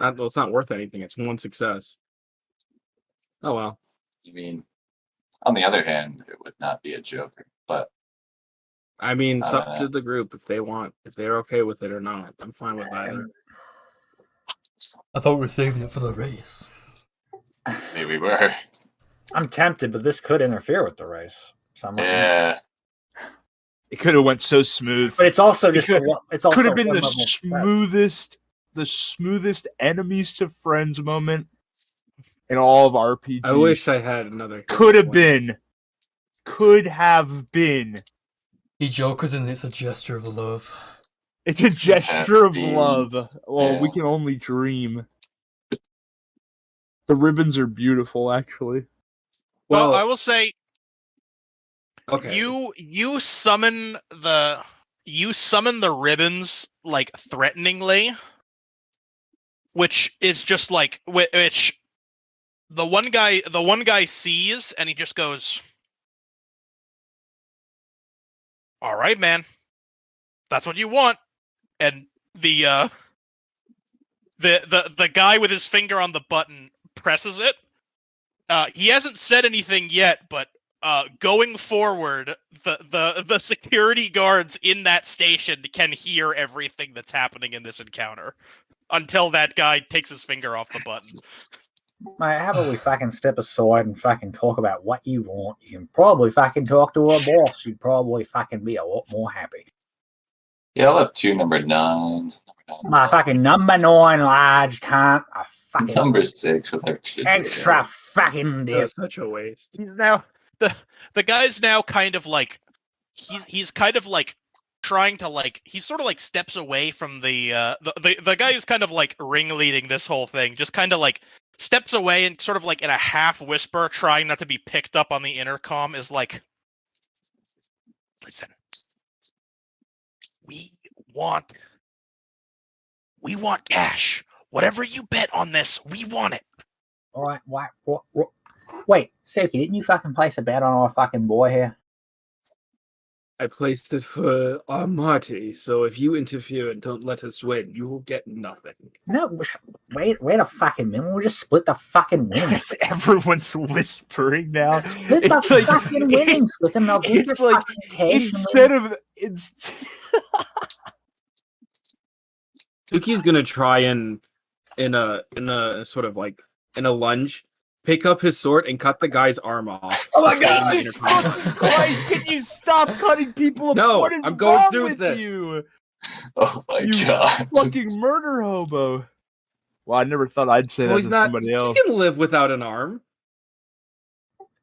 It's not worth anything. It's one success. Oh well. I mean, on the other hand, it would not be a Joker, but I mean, it's up to the group if they're okay with it or not. I'm fine with either. I thought we were saving it for the race. maybe we were. I'm tempted, but this could interfere with the race. Yeah. It could have went so smooth. But it's also just it's also could have been the smoothest enemies to friends moment in all of RPG. I wish I had another. Could have been. He jokers and it's a gesture of love. It's a gesture of love. Well, we can only dream. The ribbons are beautiful, actually. Well, I will say. Okay. You summon the ribbons like threateningly, which is just like which the one guy sees and he just goes, "All right, man, that's what you want." And the guy with his finger on the button presses it. He hasn't said anything yet, but going forward, the security guards in that station can hear everything that's happening in this encounter until that guy takes his finger off the button. Mate, how about we fucking step aside and fucking talk about what you want? You can probably fucking talk to a boss. You'd probably fucking be a lot more happy. Yeah, I'll have 2 number 9s. My fucking number 9 large cunt. A fucking number 6 with our extra fucking dip. That's such a waste. Now the guy's now kind of like he's kind of like trying to like he sort of like steps away from the guy who's kind of like ringleading this whole thing, just kind of like steps away and sort of like in a half whisper, trying not to be picked up on the intercom, is like, listen, we want cash. Whatever you bet on this, we want it. All right, what? Wait, Suki, didn't you fucking place a bet on our fucking boy here? I placed it for our Marty, so if you interfere and don't let us win, you will get nothing. No, wait a fucking minute. We'll just split the fucking winnings. Everyone's whispering now. Split the fucking winnings with them. They'll give us like, fucking cash. Suki's gonna try in a sort of like in a lunge, pick up his sword and cut the guy's arm off. Oh my god, Jesus fucking Christ, can you stop cutting people apart? No, what is I'm going wrong through with this. You? Oh my you god. Fucking murder hobo. Well, I never thought I'd say Well, that he's to not. somebody He else. can live without an arm.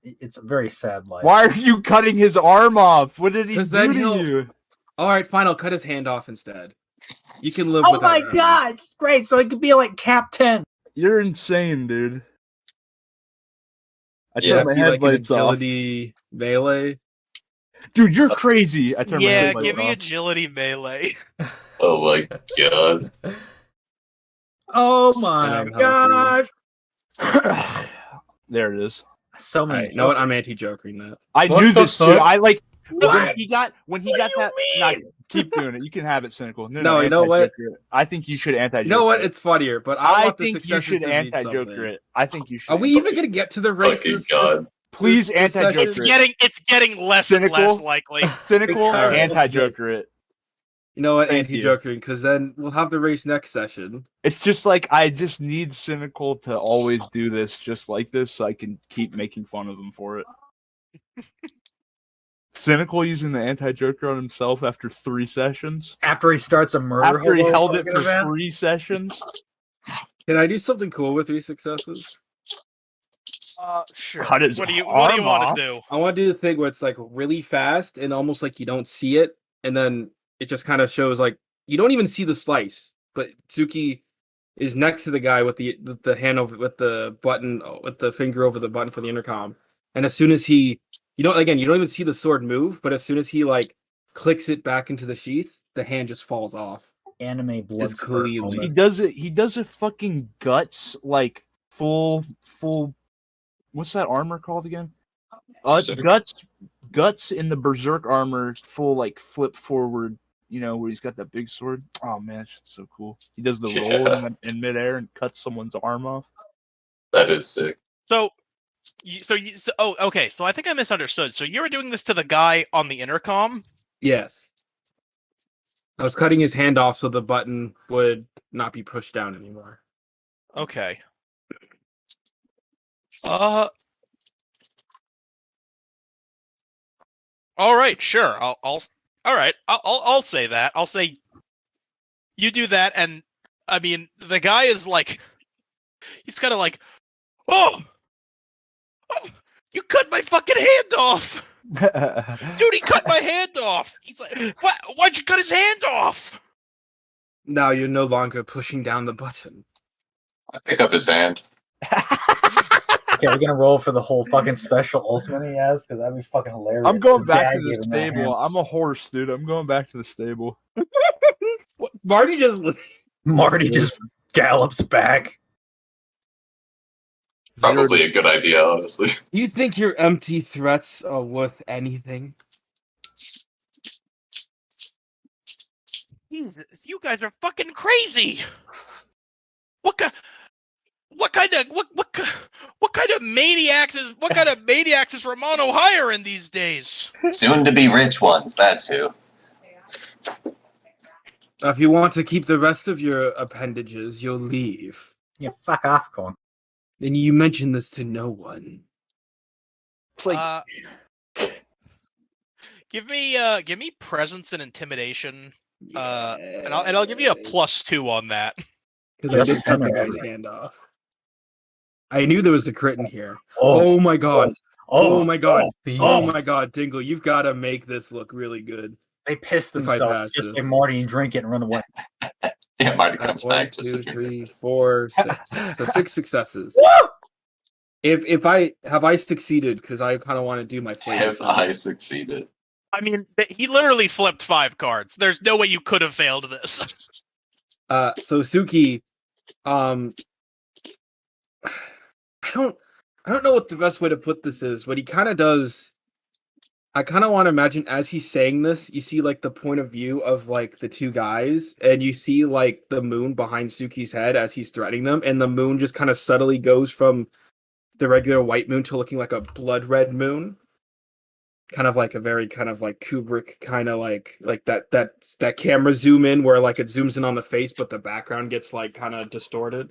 It's a very sad life. Why are you cutting his arm off? What did he 'Cause do then to he'll- you? All right, fine. I'll cut his hand off instead. You can live Oh without my a hand. gosh! Great, so it could be like Captain. You're insane, dude. I Yeah, turned my Be like an headlights off. agility melee. Dude, you're crazy. I turned my Yeah, headlights give me off. agility melee. Oh my god. Oh And my I'm healthy. gosh! There it is. So All many. right, you know what? I'm anti-jokering that. I What knew the this too. fuck? I like What? when he got What do that. you Nah, mean? keep doing it. You can have it, cynical. No, you know what? anti-joker it. I think you should anti-joker. You know what? it. It's funnier, but I I want the think you successes should to mean anti-joker something. it. I think you should. Are we even gonna get to the Fucking races? god. Please this session? anti-joker it. It's getting less and less Cynical? likely. Cynical, Because of anti-joker it. You know what? Thank you. Anti-jokering, because then we'll have the race next session. It's just like I just need cynical to always do this just like this, so I can keep making fun of him for it. Cynical using the anti-joker on himself after 3 sessions. After he starts a murder, After he hobo held it fucking for event? 3 sessions. Can I do something cool with 3 successes? Sure. Cut his What do you arm want off. to do? I want to do the thing where it's like really fast and almost like you don't see it, and then it just kind of shows like you don't even see the slice, but Tsuki is next to the guy with the hand over with the button with the finger over the button for the intercom, and as soon as he, you don't even see the sword move, but as soon as he like clicks it back into the sheath, the hand just falls off. Anime blood It's clearly- He does it. He does a fucking guts like full. What's that armor called again? Berserk. Guts in the berserk armor, full like flip forward. You know where he's got that big sword. Oh man, that shit's so cool. He does the roll in midair and cuts someone's arm off. That is sick. So, okay. So I think I misunderstood. So you were doing this to the guy on the intercom? Yes. I was cutting his hand off so the button would not be pushed down anymore. Okay. All right, sure. I'll say that. I'll say you do that, and I mean the guy is like, he's kind of like, oh, you cut my fucking hand off, dude. He cut my hand off. He's like, what? Why'd you cut his hand off? Now you're no longer pushing down the button. I pick up his hand. Okay, we're gonna roll for the whole fucking special ultimate he has, because that'd be fucking hilarious. I'm going His back dad to the gave him that hand. stable. I'm a horse, dude. I'm going back to the stable. Marty just Marty just gallops back. Probably a good idea, honestly. You think your empty threats are worth anything? Jesus, you guys are fucking crazy. What kind of maniacs is Romano hiring these days? Soon to be rich ones, that's who. If you want to keep the rest of your appendages, you'll leave. Yeah, fuck off, Corn. Then you mention this to no one. It's like Give me presence and intimidation, and I'll give you a +2 on that. Because I Just did cut the come guy's here. hand off. I knew there was a crit in here. Oh, Oh my god. Oh my god. B. Oh my god, Dingle, you've got to make this look really good. they pissed If I themselves pass just this. like Marty and drink it and run away. Yeah, Marty comes 1, back just 2, to drink 3, it. 4, 6. So 6 successes. Woo! If I succeeded, because I kind of want to do my flavor. Have I succeeded? I mean, he literally flipped 5 cards. There's no way you could have failed this. So Suki, I don't know what the best way to put this is, but he kind of does. I kind of want to imagine as he's saying this, you see like the point of view of like the 2 guys, and you see like the moon behind Suki's head as he's threatening them, and the moon just kind of subtly goes from the regular white moon to looking like a blood red moon. Kind of like a very kind of like Kubrick kind of like that camera zoom in where like it zooms in on the face, but the background gets like kind of distorted.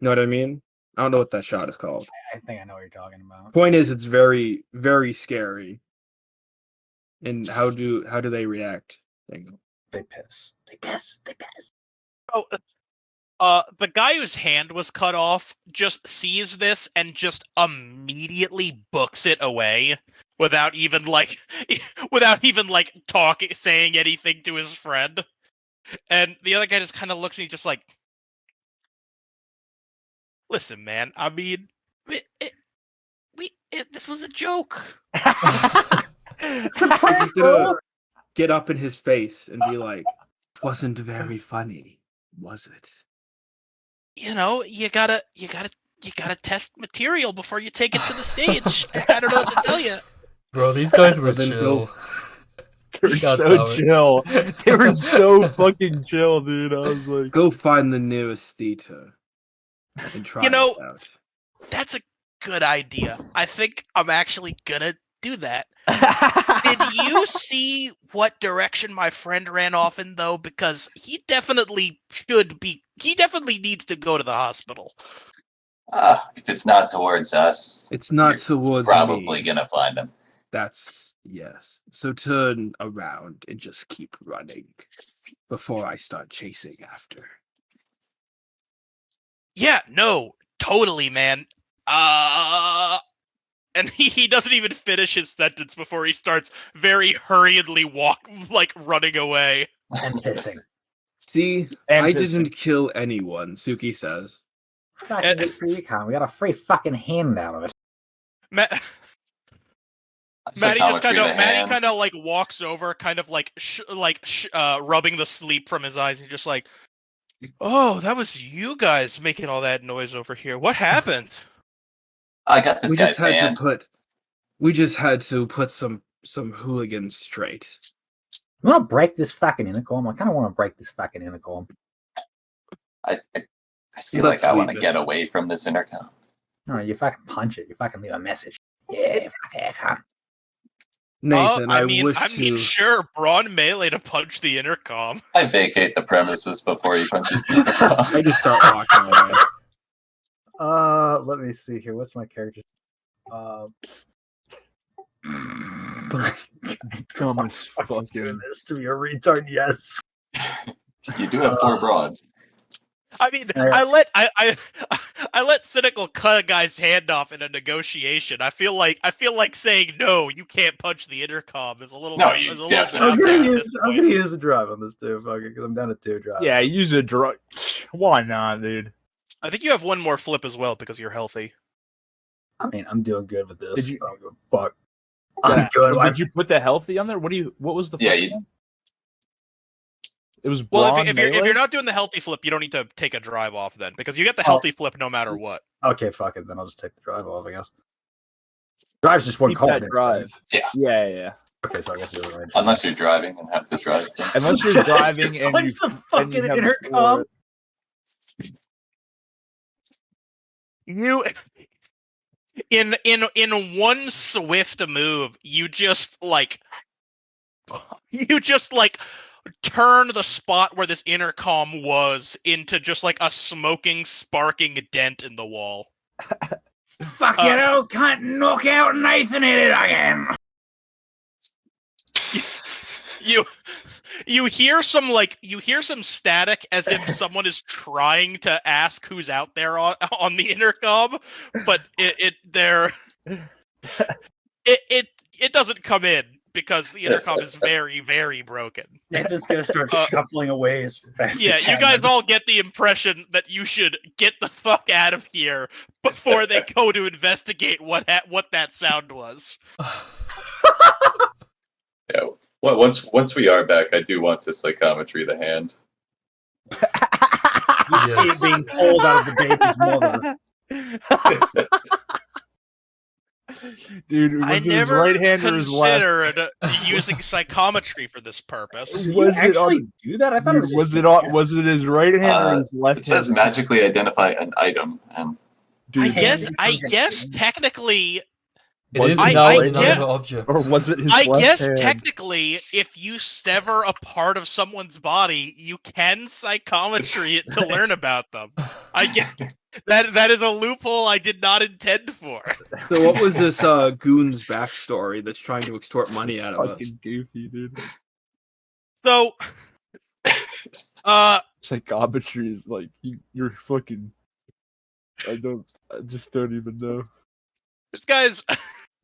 You know what I mean? I don't know what that shot is called. I think I know what you're talking about. Point is, it's very, very scary. And how do they react? Dingle? They piss. They piss. They piss. Oh, the guy whose hand was cut off just sees this and just immediately books it away without even like saying anything to his friend. And the other guy just kind of looks and he's just like, "Listen, man. I mean, this was a joke." Just gonna get up in his face and be like, "Wasn't very funny, was it?" You know, you gotta test material before you take it to the stage. I don't know what to tell you. Bro, these guys were Then chill. They're God so damn it. chill. They were so fucking chill, dude. I was like, Go find the nearest theater and try it out. That's a good idea. I think I'm actually gonna do that. Did you see what direction my friend ran off in, though? Because he definitely needs to go to the hospital. If it's not towards us, It's not towards probably me. gonna find him. That's yes. So turn around and just keep running before I start chasing after. Yeah, no, totally, man. And he doesn't even finish his sentence before he starts very hurriedly running away. And pissing. See, And I pissing. didn't kill anyone, Suki says. Fucking good for you, Con. We got a free fucking hand out of it. Maddie kind of like walks over, kind of like rubbing the sleep from his eyes, and just like, "Oh, that was you guys making all that noise over here. What happened?" I got this guy's hand. We just had to put some hooligans straight. I'm gonna break this fucking intercom. I kind of want to break this fucking intercom. I feel like I want to get away from this intercom. No, you fucking punch it. You fucking leave a message. Yeah, fuck that, huh? Nathan, I mean, sure, Braun melee to punch the intercom. I vacate the premises before he punches the intercom. I just start walking away. Let me see here. What's my character? Dumb as fucking. Doing this to me, a retard. Yes. You do have 4 broad. I mean, I let Cynical cut a guy's hand off in a negotiation. I feel like saying no, you can't punch the intercom is a little. No, you definitely. I'm gonna use the drive on this too, fucking, because I'm down to 2 drives. Yeah, use a drug. Why not, dude? I think you have one more flip as well because you're healthy. I mean, I'm doing good with this. Did you- I don't give a fuck. I'm good. Did you put the healthy on there? What was the? Yeah, flip one? It was Well, brawn if melee? you're not doing the healthy flip, you don't need to take a drive off then because you get the healthy flip no matter what. Okay, fuck it. Then I'll just take the drive off, I guess. Drive's just one Keep call. that drive. Yeah. Yeah. Okay, so I guess the other way. Unless you're driving and have the drive thing. Unless you're driving and punch you the fucking have intercom. You in one swift move, you just turn the spot where this intercom was into just like a smoking, sparking dent in the wall. Fucking hell, can't knock out Nathan in it again. You hear some static as if someone is trying to ask who's out there on the intercom, but it doesn't come in because the intercom is very, very broken. Nathan's gonna start shuffling away as fast as Yeah, he can. you guys all get the impression that you should get the fuck out of here before they go to investigate what that sound was. Yeah. Well, once we are back, I do want to psychometry the hand. You see it being pulled out of the baby's mother. Dude, was I it his never right hand or his left? considered using psychometry for this purpose. Was it actually do that? I thought Dude, it was it his right hand or his left It says hand? magically identify an item, and Dude, I guess technically. It is Was it now I an get- inanimate object. or was it his I left guess hand? technically, if you sever a part of someone's body, you can psychometry it to learn about them. I get that is a loophole I did not intend for. So what was this goon's backstory that's trying to extort money out of us? Fucking goofy, dude. So, psychometry is like you're fucking. I just don't even know. This guy's.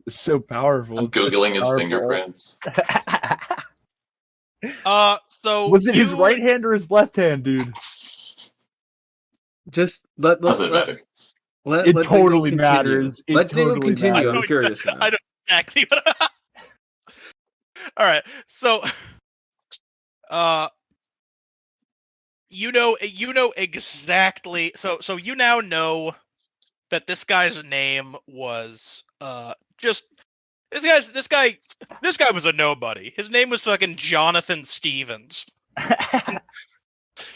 It's so powerful. I'm It's so googling his powerful. fingerprints. So Was it his right hand or his left hand, dude? Just let Doesn't matter. It Dingle totally continue. matters. It Let Dingle totally continue. matters. I'm curious now. I don't exactly what. All right, so, you know exactly. So you now know that this guy's name was just this guy was a nobody. His name was fucking Jonathan Stevens.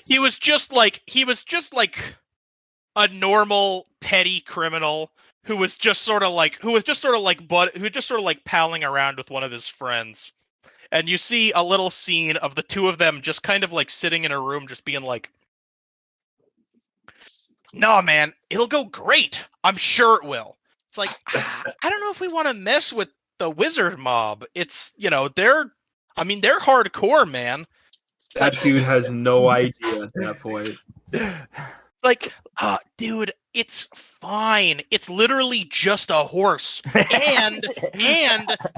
He was just like a normal petty criminal who was just sort of like palling around with one of his friends. And you see a little scene of the two of them just kind of like sitting in a room just being like, "Nah, man, it'll go great. I'm sure it will." It's like, I don't know if we want to mess with the wizard mob. It's, they're hardcore, man. It's That like, dude has no idea at that point. like, dude, it's fine. It's literally just a horse. And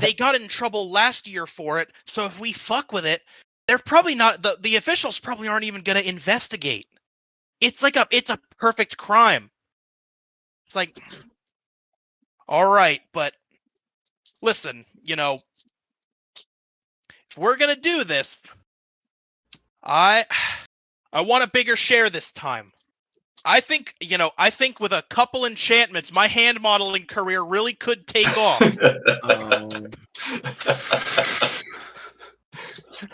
they got in trouble last year for it. So if we fuck with it, they're probably not the officials probably aren't even going to investigate. It's a perfect crime. It's like, all right, but listen, if we're going to do this, I want a bigger share this time. I think with a couple enchantments, my hand modeling career really could take off.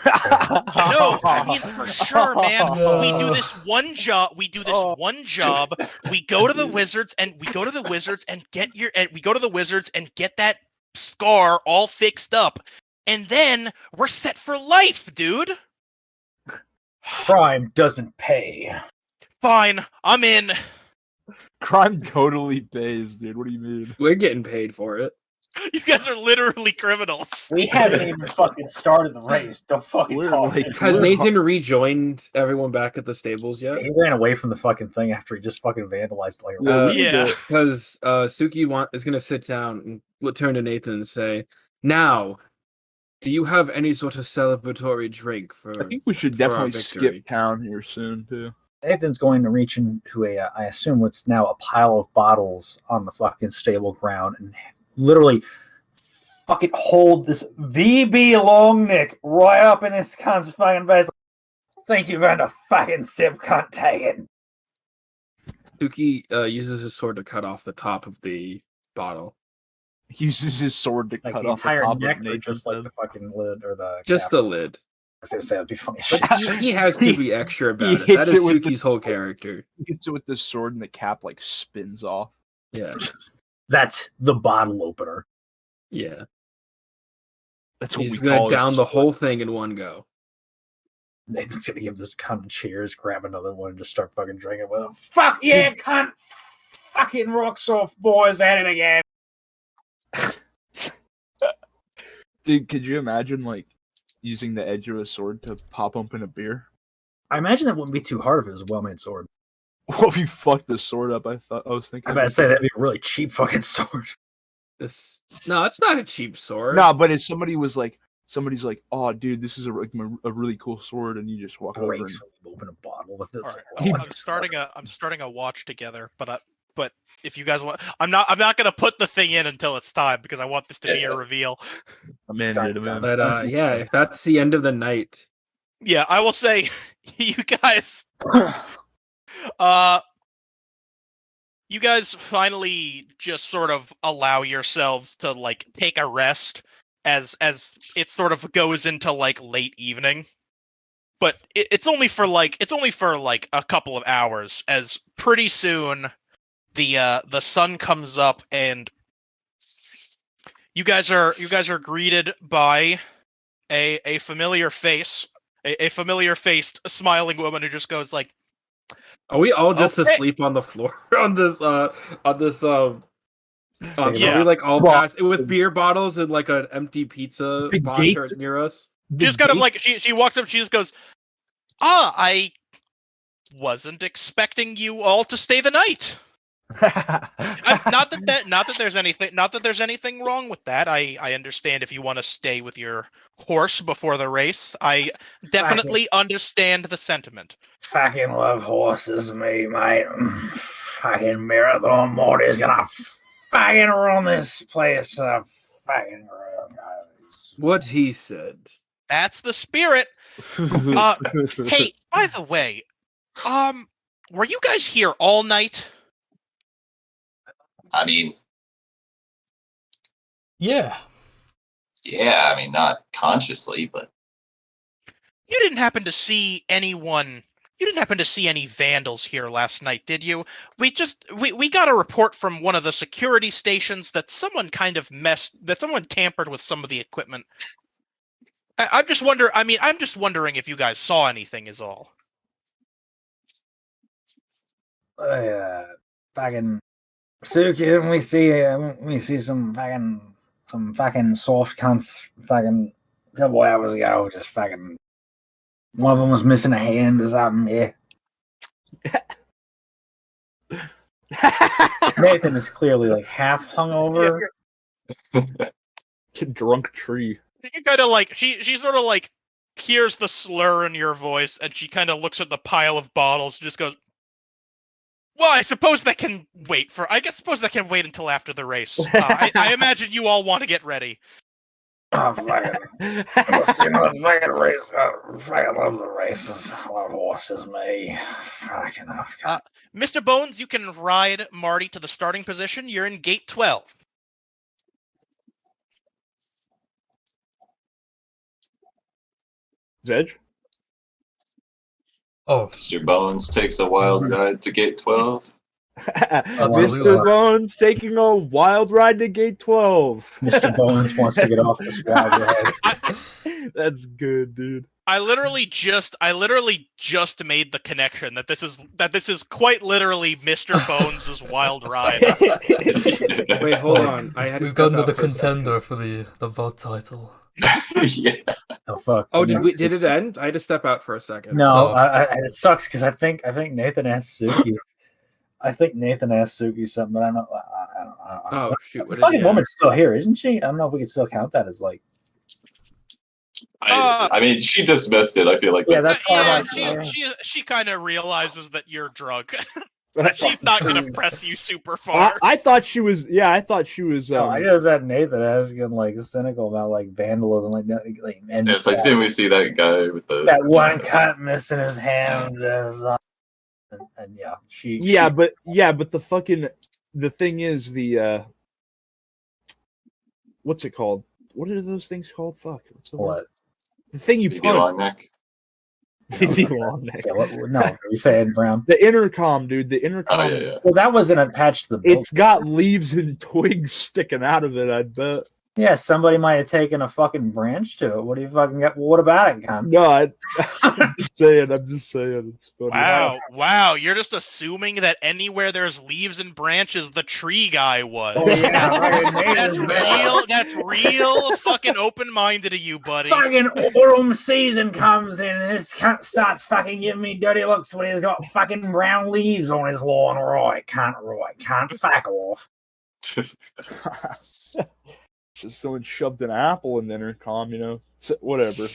No, I mean, for sure, man. We do this one job. We go to the wizards and get that scar all fixed up, and then we're set for life, dude. Crime doesn't pay. Fine, I'm in. Crime totally pays, dude. What do you mean? We're getting paid for it. You guys are literally criminals. We haven't even fucking started the race. Don't fucking talk. Has Nathan rejoined everyone back at the stables yet? He ran away from the fucking thing after he just fucking vandalized like. Yeah. Because Suki is going to sit down and turn to Nathan and say, "Now, do you have any sort of celebratory drink for?" I think we should definitely skip town here soon too. Nathan's going to reach into I assume what's now a pile of bottles on the fucking stable ground and literally fucking hold this VB long neck right up in his cunt's fucking face. Think you're going to fucking sip cunt taken. Suki uses his sword to cut off the top of the bottle. He uses his sword to Like cut the off entire the top neck, of or Nathan's just like head. the fucking lid or the Just cap? the lid. I was gonna say that'd be funny. But he has to be extra about it. hits That is it with Suki's whole character. He gets it with the sword and the cap like spins off. Yeah. That's the bottle opener. Yeah. That's what He's we going call to it. down the whole thing in one go. Nathan's gonna give this cunt cheers, grab another one, and just start fucking drinking with him. Fuck yeah, cunt! Fucking rocks off, boys, at it again. Dude, could you imagine like using the edge of a sword to pop open a beer? I imagine that wouldn't be too hard if it was a well-made sword. What if you fucked the sword up? I was thinking. I better say that'd be a really cheap fucking sword. No, it's not a cheap sword. No, but if somebody's like, "Oh, dude, this is a really cool sword," and you just walk over and Breaks when you open a bottle with it. It's All like, right. I'm starting a watch together, but if you guys want, I'm not gonna put the thing in until it's time because I want this to be a reveal. I'm in, dude. I'm in. But yeah, if that's the end of the night. Yeah, I will say, you guys finally just sort of allow yourselves to like take a rest as it sort of goes into like late evening. But it's only for like a couple of hours, as pretty soon the sun comes up and you guys are greeted by a familiar face, a familiar faced smiling woman who just goes like, Are we all just Okay. asleep on the floor on this Yeah. Are we like all passed with beer bottles and like an empty pizza The box gate- near us? She just kind of like she walks up, she just goes, I wasn't expecting you all to stay the night. Not that there's anything wrong with that. I understand if you want to stay with your horse before the race. I definitely understand the sentiment. Fucking love horses, me, mate. Fucking Marathon Morty's gonna fucking run this place. Fucking What he said. That's the spirit. Hey, by the way, were you guys here all night? I mean, Yeah. yeah, I mean, not consciously, but You didn't happen to see anyone. You didn't happen to see any vandals here last night, did you? We got a report from one of the security stations that someone someone tampered with some of the equipment. I'm just wondering if you guys saw anything is all. fucking Suki, didn't we see some fucking soft cunts fucking a couple hours ago, just fucking one of them was missing a hand or something, yeah. Nathan is clearly like half hungover. It's a drunk tree. You kind of like she sort of like hears the slur in your voice, and she kind of looks at the pile of bottles and just goes, "Well, I suppose that can wait until after the race. I imagine you all want to get ready." Oh, fucking, let's see another fucking race. Fucking love the races. I love horses, me. Fucking Mr. Bones, you can ride Marty to the starting position. You're in gate 12. Zedge? Oh, Mr. Bones takes a wild ride to gate 12. Mr. Bones taking a wild ride to gate 12. Mr. Bones wants to get off this wild ride. That's good, dude. I literally just made the connection that this is quite literally Mr. Bones' wild ride. Wait, hold on. We've gotten to the contender for the VOD title. Yeah. Oh fuck! Oh, did it end? I had to step out for a second. No, it sucks because I think Nathan asked Suki. I think Nathan asked Suki something, but I don't. Oh shoot! The fucking woman's still here, isn't she? I don't know if we can still count that as like. I mean, she dismissed it. I feel like that's she kind of realizes that you're drunk. She's not gonna press you super far. I thought she was. Yeah, I thought she was. I just had Nathan asking like cynical about like vandalism, and it's like, didn't we see that guy with that one cut missing his hand? And yeah, but the thing is what's it called? What are those things called? Fuck. What? The thing you put long neck. Long neck. Yeah, no, are you saying Brown? The intercom, dude. The intercom. Oh, yeah. Well, that wasn't attached to the boat. It's got leaves and twigs sticking out of it, I bet. Yeah, somebody might have taken a fucking branch to it. What do you fucking got? What about it, Con? No, I'm just saying. It's funny. Wow! You're just assuming that anywhere there's leaves and branches, the tree guy was. Oh, yeah, that's real fucking open-minded of you, buddy. Fucking autumn season comes in, and this cunt starts fucking giving me dirty looks when he's got fucking brown leaves on his lawn. Can't fuck off. Just someone shoved an apple in the intercom, whatever,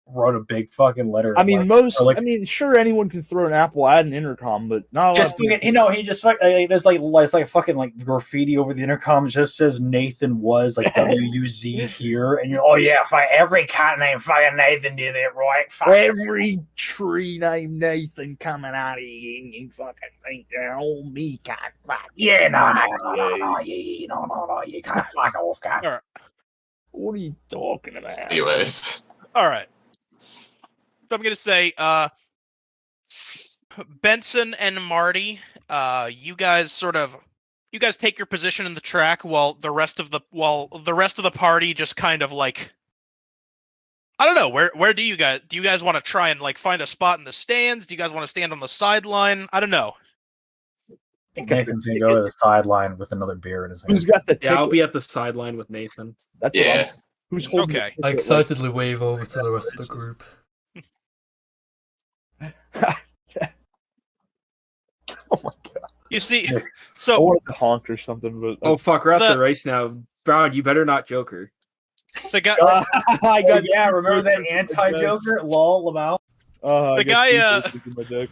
Wrote a big fucking letter. I mean, sure, anyone can throw an apple at an intercom, but not just fucking, he just there's like fucking like graffiti over the intercom. It just says Nathan was like WUZ here, and you're every cat named fucking Nathan did it, right? Every tree named Nathan coming out of you, you fucking think they're old me cat. Yeah, no, you can't fuck off, cat. Right. What are you talking about? Anyways. All right. So I'm gonna say, Benson and Marty, you guys take your position in the track while the rest of the party just kind of like, I don't know, where do you guys want to try and like find a spot in the stands? Do you guys want to stand on the sideline? I don't know. I think Nathan's gonna go to the sideline with another beer in his hand. Who's got the ticket? Yeah, I'll be at the sideline with Nathan. That's who's holding okay. I excitedly wave over to the rest of the group. Oh my god. You see, I so wanted to honk or something, but Oh fuck, we're at The- the race now. Brown, you better not Joker. the guy, I Oh, got yeah, remember that anti-Joker? Lol, Lamau. I The got guy, two voices in my deck.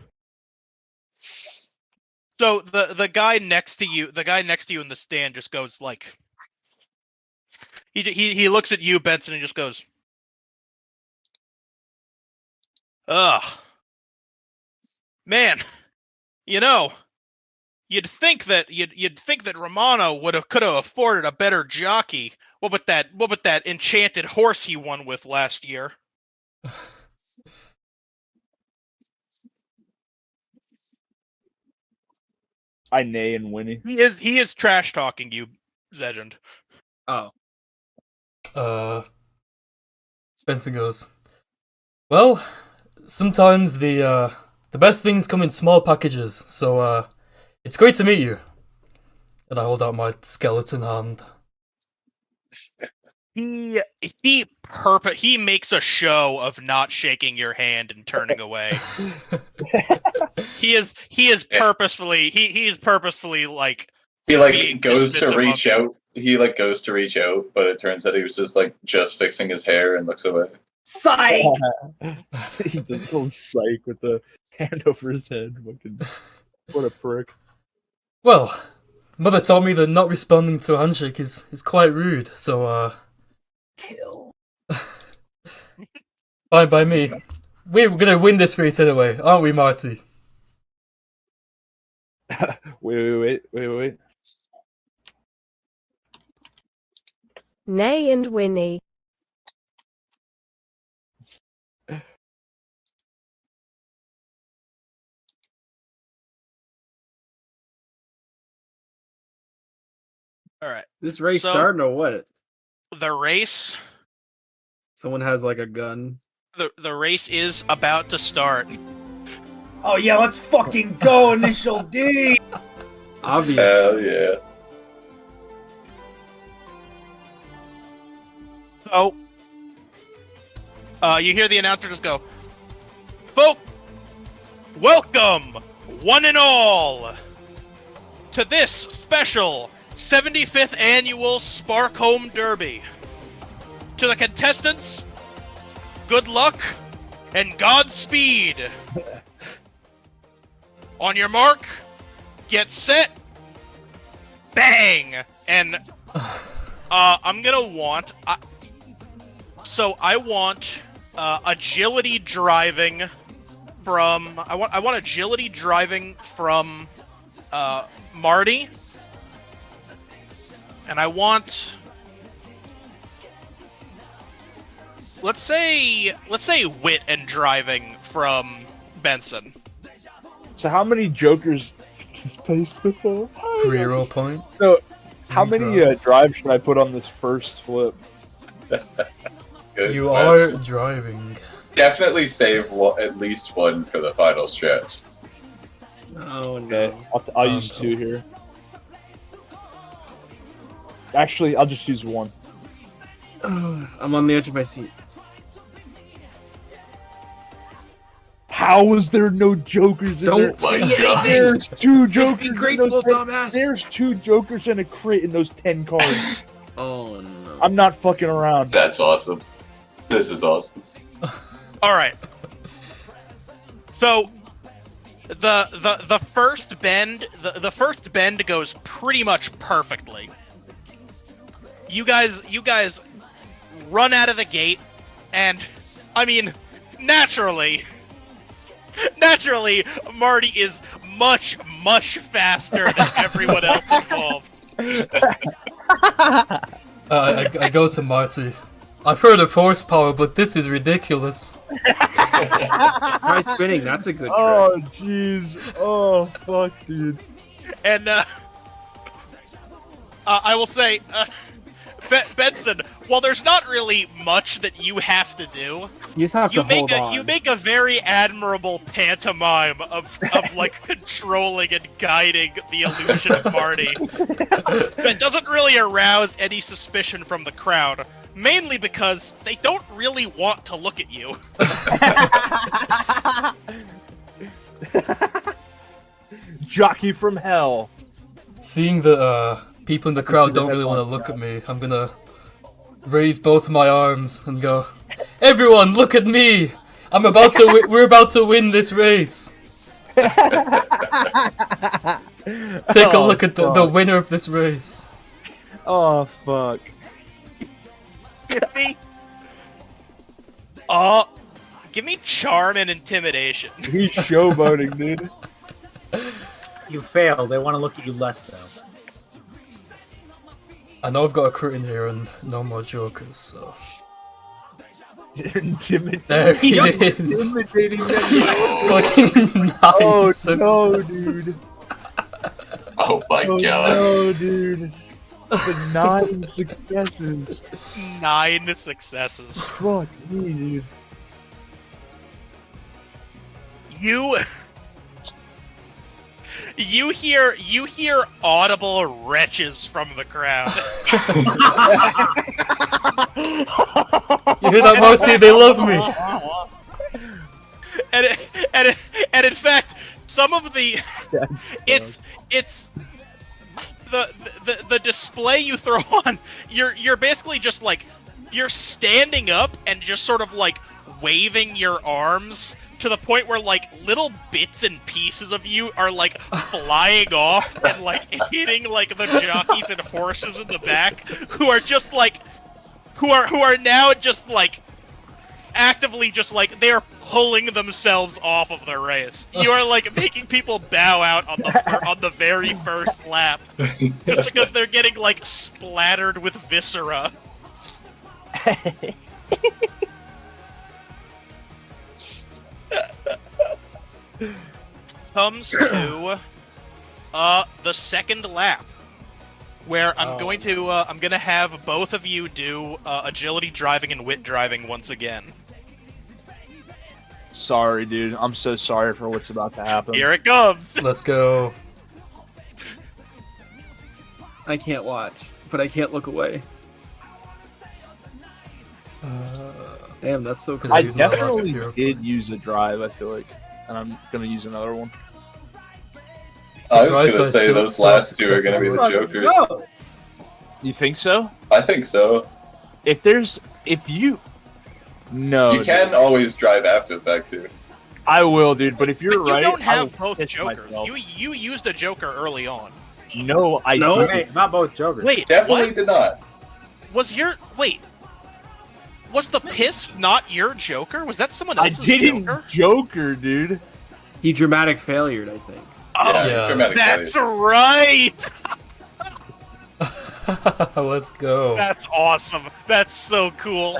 so the guy next to you, in the stand just goes like, he looks at you, Benson, and just goes, ugh, man, you know, you'd think that Romano could have afforded a better jockey. What with that enchanted horse he won with last year? I neigh and whinny. He is trash talking you, Zegend. Oh. Benson goes, well, sometimes the best things come in small packages, so it's great to meet you. And I hold out my skeleton hand. He makes a show of not shaking your hand and turning away. He is purposefully like He being goes to dismissive reach of you. out. He goes to reach out, but it turns out he was just fixing his hair and looks away. Psych! He does a little psych with the hand over his head. Fucking, what a prick. Well, Mother told me that not responding to a handshake is quite rude, so Kill. fine by me. We're gonna win this race anyway, aren't we, Marty? Wait. Nay and Winnie. All right, This race So- starting or what? the race Someone has like a gun. the race is about to start. Oh yeah, let's fucking go, Initial D! Obvious. Hell yeah. So, you hear the announcer just go, "Folk, welcome, one and all, to this special 75th annual Sparkholme Derby. To the contestants, good luck and Godspeed. On your mark, get set, bang!" And I'm gonna want. I want agility driving from. I want agility driving from Marty, and I want. Let's say wit and driving from Benson. So how many jokers he's placed before? Pre-roll point. So how Free many drive. drives should I put on this first flip? Good You question. are driving. Definitely save at least one for the final stretch. Oh Okay, no. I'll use two here. Actually, I'll just use one. I'm on the edge of my seat. How is there no jokers in there? Don't say My God. anything! There's two Just jokers. be in grateful, those 10 dumbass! There's two jokers and a crit in those 10 cards. Oh no. I'm not fucking around. That's awesome. This is awesome. All right. So the first bend the first bend goes pretty much perfectly. You guys run out of the gate, and I mean, naturally, Marty is much faster than everyone else involved. I go to Marty. I've heard of horsepower, but this is ridiculous. Try spinning, that's a good trick. Oh, jeez. Oh, fuck, dude. And I will say, Benson, while there's not really much that you have to do, You just have to hold on. you make a very admirable pantomime of like controlling and guiding the illusion of Marty that doesn't really arouse any suspicion from the crowd, mainly because they don't really want to look at you. jockey from hell. Seeing that people in the crowd don't really want to look at me, I'm gonna raise both my arms and go, "Everyone, look at me! I'm about to. We're about to win this race. Take a look at the winner of this race." Oh fuck. Give me charm and intimidation. He's showboating, dude. You fail. They want to look at you less, though. I know I've got a crit in here and no more jokers, so. Intimidating. There he is. Intimidating. Fucking 9 successes. Dude. Oh my god. No, dude. The 9 successes. 9 successes. Fuck me, dude. You hear audible retches from the crowd. You hear that, Marty? They love me. And in fact, some of the it's the display you throw on. You're basically just like you're standing up and just sort of like waving your arms to the point where like little bits and pieces of you are like flying off and like hitting like the jockeys and horses in the back who are just like who are now just like actively just like they are pulling themselves off of the race. You are like making people bow out on the very first lap just because they're getting like splattered with viscera. Comes to the second lap, where I'm gonna have both of you do agility driving and wit driving once again. Sorry, dude. I'm so sorry for what's about to happen. Here it comes. Let's go. I can't watch, but I can't look away. Damn, that's so crazy. I use my last definitely hero did use a drive, I feel like. And I'm gonna use another one. I was Surprised gonna I say still- those last two are gonna be the Jokers. No. You think so? I think so. If you... No. You can always drive after the fact too. I will, dude, but if you're But you right... don't I will have both piss jokers. myself. You used a joker early on. No, I No. didn't. Okay, not both jokers. Wait, Definitely what? did not. Was the piss not your joker? Was that someone I else's didn't joker? Joker, dude. He dramatic failured, I think. Yeah, yeah. dramatic That's failure. right! Let's go. That's awesome. That's so cool.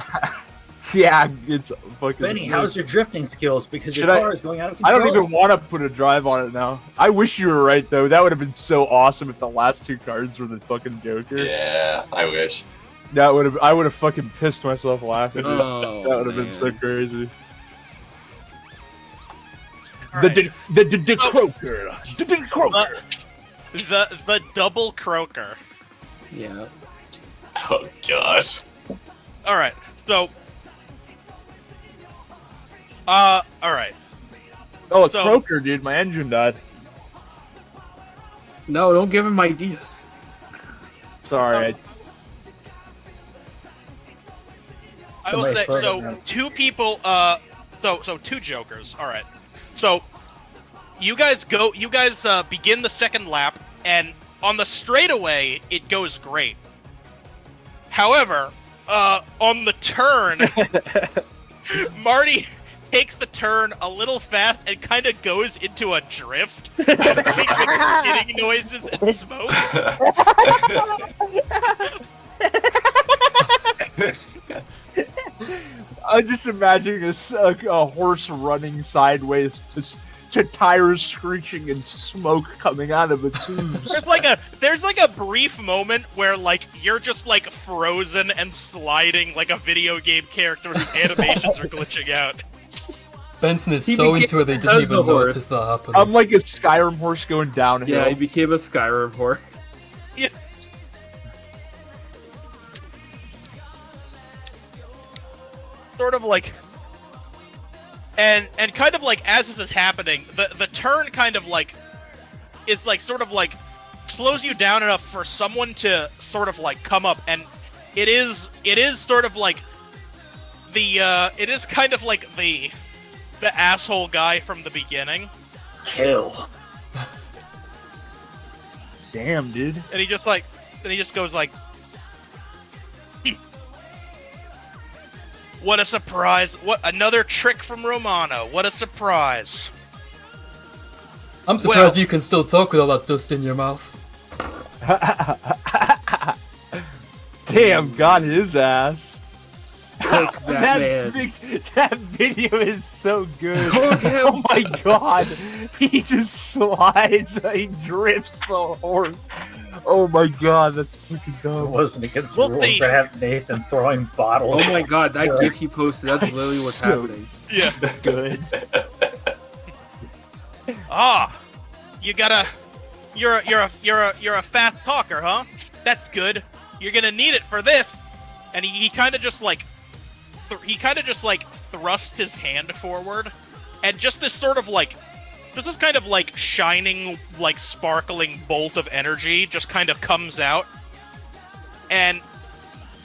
Yeah, it's fucking... Benny, sick. how's your drifting skills? Because your Should I- car is going out of I control. don't even want to put a drive on it now. I wish you were right, though. That would have been so awesome if the last 2 cards were the fucking Joker. Yeah, I wish. I would have fucking pissed myself laughing. Oh, That would have been so man. crazy. Alright. The Croaker. The Croaker. The double croaker. Yeah. Oh gosh. Alright, so... alright. Oh, it's So- Croaker, dude. My engine died. No, don't give him ideas. Sorry. I will Somebody say, so, further. 2 people, so 2 jokers, alright. So, you guys begin the second lap, and on the straightaway, it goes great. However, on the turn, Marty takes the turn a little fast and kind of goes into a drift, and makes like spitting noises and smoke. I'm just imagining a horse running sideways to tires screeching and smoke coming out of the tubes. There's like a brief moment where like you're just like frozen and sliding like a video game character whose animations are glitching out. Benson is He so became into it they a didn't even Tesla horse. notice that happening. I'm like a Skyrim horse going downhill. Yeah, he became a Skyrim whore. Sort of like, and kind of like as this is happening, the turn kind of like is like sort of like slows you down enough for someone to sort of like come up, and it is sort of like it is kind of like the asshole guy from the beginning. Kill. Damn, dude. And he just goes like, what a surprise! What another trick from Romano! What a surprise! I'm surprised you can still talk with all that dust in your mouth. Damn, got his ass. that man. That video is so good. Oh my god. He just slides, he drips the horse. Oh my god, that's fucking It dumb. wasn't against We'll the rules see. to have Nathan throwing bottles. Oh my god, that gif he posted, that's literally what's so happening. Yeah. Good. You're a fast talker, huh? That's good. You're gonna need it for this. And he kind of just like thrust his hand forward, and just this kind of like shining, like sparkling bolt of energy just kind of comes out, and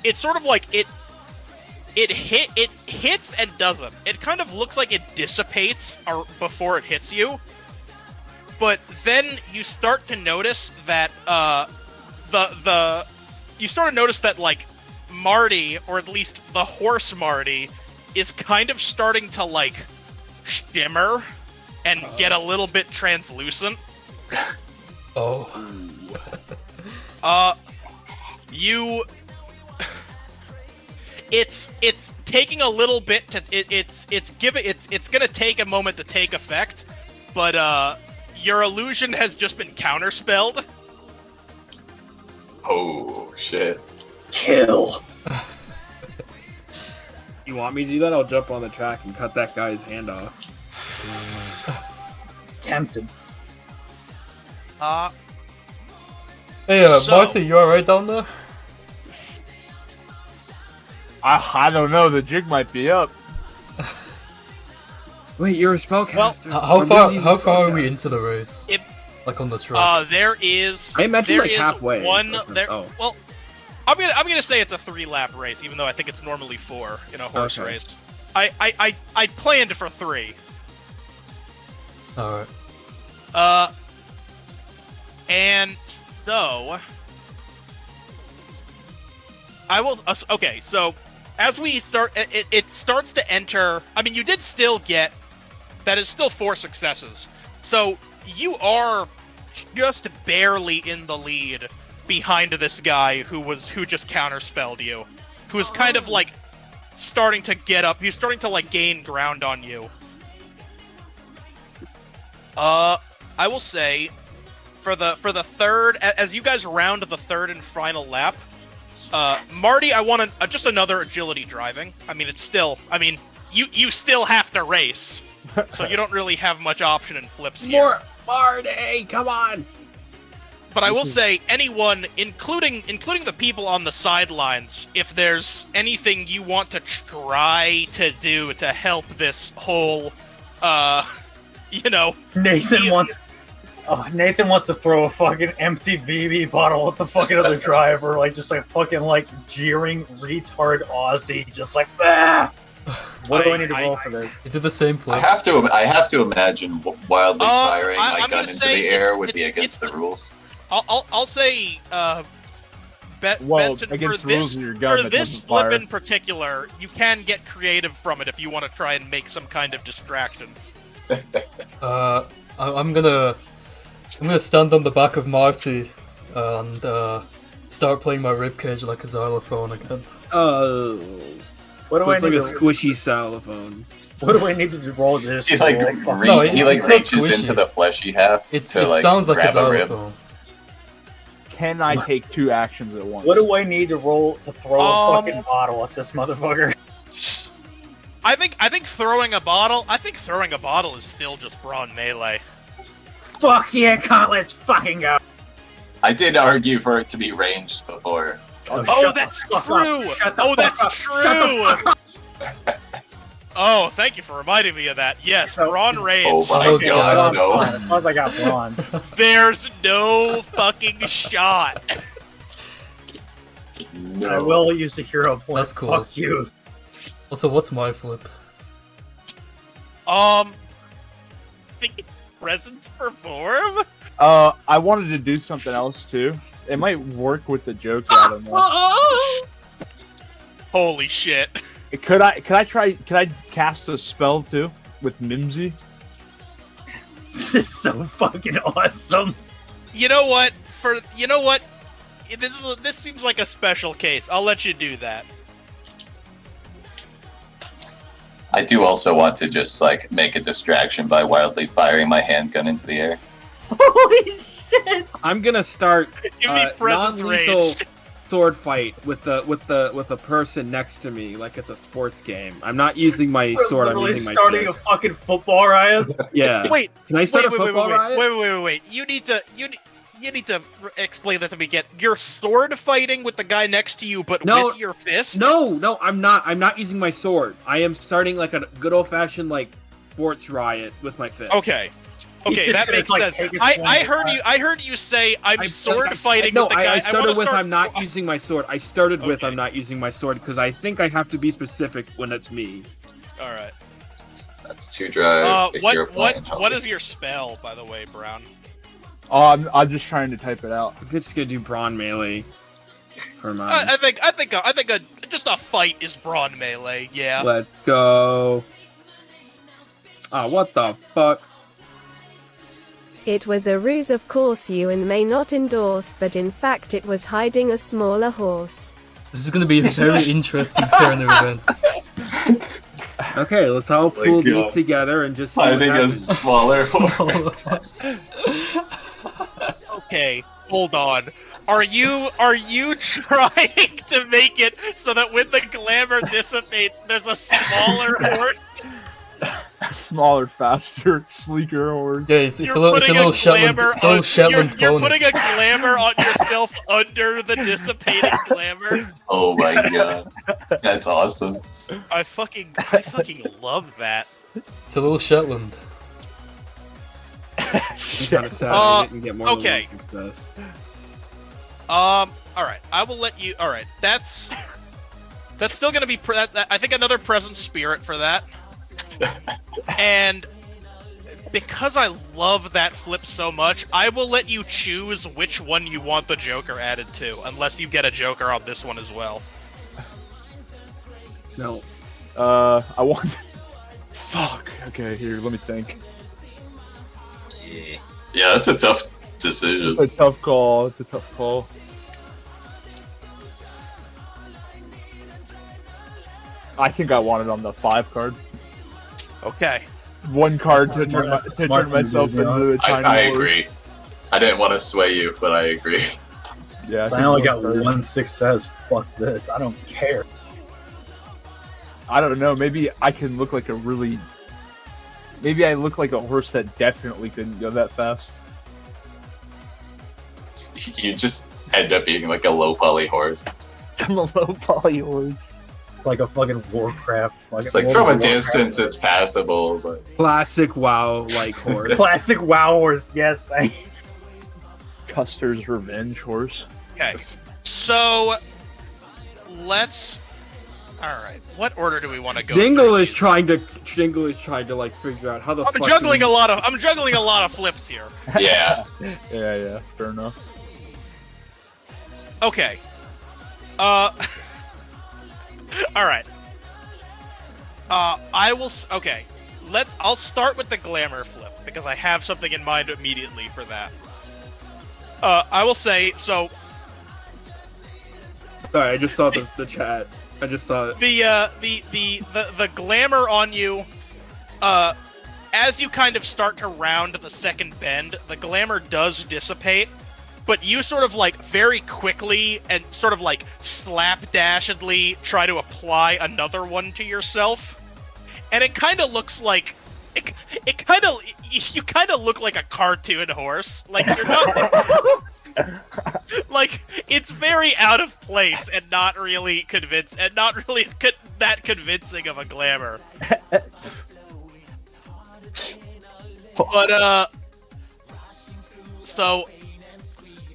it's sort of like it hits and doesn't. It kind of looks like it dissipates before it hits you, but then you start to notice that like Marty, or at least the horse Marty, is kind of starting to like shimmer and get a little bit translucent. Oh. It's taking a little bit to it's gonna take a moment to take effect, but your illusion has just been counterspelled. Oh shit. Kill. You want me to do that? I'll jump on the track and cut that guy's hand off. Tempted. Hey, So- Marty, you alright down there? I don't know, the jig might be up. Wait, you're a spellcaster. How far are we into the race? It- Like on the track? There is. I imagine there like is halfway. one there. Oh. Well, I'm gonna say it's a 3-lap race, even though I think it's normally 4 in a horse Okay. race. I planned for 3. Alright. And so I will. Okay, so as we start, it starts to enter. I mean, you did still get. That is still 4 successes. So you are just barely in the lead behind this guy who just counterspelled you, who is kind of like starting to get up. He's starting to like gain ground on you. I will say, for the third, as you guys round the third and final lap, Marty, I want just another agility driving. I mean, it's still. I mean, you still have to race, so you don't really have much option in flips here. More Marty, come on! But I will say, anyone, including the people on the sidelines, if there's anything you want to try to do to help this whole, Nathan wants to throw a fucking empty BB bottle at the fucking other driver, like just like fucking like jeering retard Aussie, just like ah. What do I need to roll for this? Is it the same flip? I have to imagine wildly firing my I'm gun gonna into say the air it's- would be it's- against the rules. I'll say, Well, Benson, against for the rules this, of your gun for that this doesn't flip fire. in particular, you can get creative from it if you want to try and make some kind of distraction. I'm gonna stand on the back of Marty and start playing my ribcage like a xylophone again. Oh. What do So I it's like need a to squishy xylophone. What do I need to roll this? He like for? No, he like it's not reaches squishy. into the fleshy half It to like sounds like a grab a rib. xylophone. Can I take 2 actions at once? What do I need to roll to throw a Um, fucking bottle at this motherfucker? I think throwing a bottle is still just brawn melee. Fuck yeah, cunt, let's fucking go. I did argue for it to be ranged before. Oh, shut that's the fuck true. up. Shut the Oh, fuck that's up. true. Oh, thank you for reminding me of that. Yes, Braun Rage. Oh my Oh, god, no. As long as I got Braun. There's no fucking shot. No. I will use a hero point. That's cool. Fuck you. Also, what's my flip? Presence perform? I wanted to do something else too. It might work with the joke. I don't know. Holy shit. Could I cast a spell too with Mimsy? This is so fucking awesome. You know what? This seems like a special case. I'll let you do that. I do also want to just like make a distraction by wildly firing my handgun into the air. Holy shit! I'm gonna start Give me presence non-lethal ranged. sword fight with the person next to me, like it's a sports game. I'm not using my sword. I'm using my starting fist. a fucking football riot. Yeah. Wait, Can I start a football riot? wait. You need to explain that to me again. You're sword fighting with the guy next to you, but No. with your fist? No, I'm not. I'm not using my sword. I am starting like a good old fashioned like sports riot with my fist. Okay. He's Okay, just that gonna, makes like, sense. take a I swing heard at you. I heard you say I'm sword fighting No, with the guy. I started with start I'm not using my sword. I started with I'm not using my sword because I think I have to be specific when it's me. All right. That's to drive a hero point and What is your spell, by the way, Brown? Oh, I'm just trying to type it out. I'm just gonna do brawn melee for mine. I think just a fight is brawn melee. Yeah. Let's go. Ah, what the fuck? It was a ruse, of course you and may not endorse, but in fact it was hiding a smaller horse. This is going to be a very interesting turn of events. Okay, let's all my pull these God. together and just see what Finding a happens. smaller horse. Okay, hold on. Are you trying to make it so that when the glamour dissipates, there's a smaller horse? Smaller, faster, sleeker horse. Yeah, it's a You're little putting a Shetland, glamour it's a little on- Shetland You're pony. putting a glamour on yourself under the dissipating glamour. Oh my god. That's awesome. I fucking love that. It's a little Shetland. I'm kind of sad I didn't get more okay. than one success. Alright, I will let you. Alright, that's still gonna be. I think another present spirit for that. And because I love that flip so much, I will let you choose which one you want the Joker added to, unless you get a Joker on this one as well. No. I want. Fuck. Okay, here. Let me think. Yeah, that's a tough decision. It's a tough call. It's a tough call. I think I want it on the 5 card. Okay. One card to That's turn, a smart to turn myself move, into the tiny I horse. agree. I didn't want to sway you, but I agree. Yeah, So think I only one got card. one success. Fuck this. I don't care. I don't know. Maybe I can look like a really. Maybe I look like a horse that definitely couldn't go that fast. You just end up being like a low poly horse. I'm a low poly horse. It's like a fucking Warcraft. It's like from a distance, it's passable, but Classic WoW like horse. Classic WoW horse. Yes, thank you. Custer's Revenge horse. Okay. So let's. All right. What order do we want to go? Dingle through is these? trying to like figure out how the I'm fuck juggling do a we- lot of flips here. yeah. Yeah, fair enough. Okay. All right. I will. Okay. I'll start with the glamour flip because I have something in mind immediately for that. I will say so. Sorry, I just saw the chat. I just saw it. The glamour on you, as you kind of start to round the second bend, the glamour does dissipate, but you sort of like very quickly and sort of like slapdashedly try to apply another one to yourself, and it kind of looks like you kind of look like a cartoon horse. Like you're not like it's very out of place and not really that convincing of a glamour.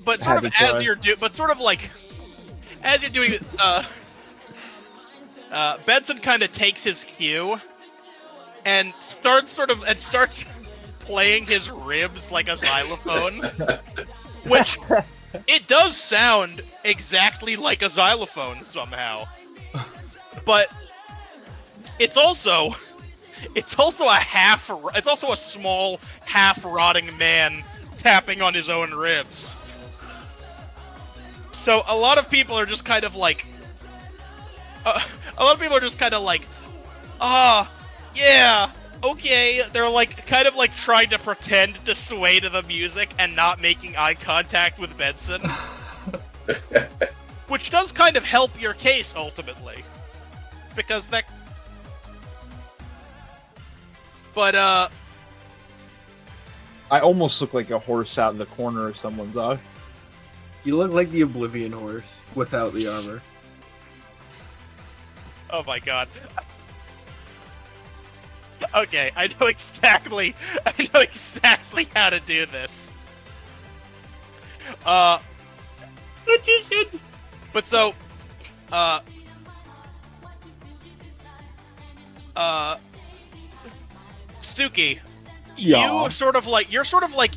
But sort of as you're doing Benson kind of takes his cue and starts playing his ribs like a xylophone, which it does sound exactly like a xylophone somehow. But it's also a small half-rotting man tapping on his own ribs. So a lot of people are just kind of like, yeah, okay. They're like kind of like trying to pretend to sway to the music and not making eye contact with Benson, which does kind of help your case ultimately, because that. But I almost look like a horse out in the corner of someone's eye. You look like the Oblivion horse without the armor. Oh my god. Okay, I know exactly how to do this. But so, Suki, Yeah. you're sort of like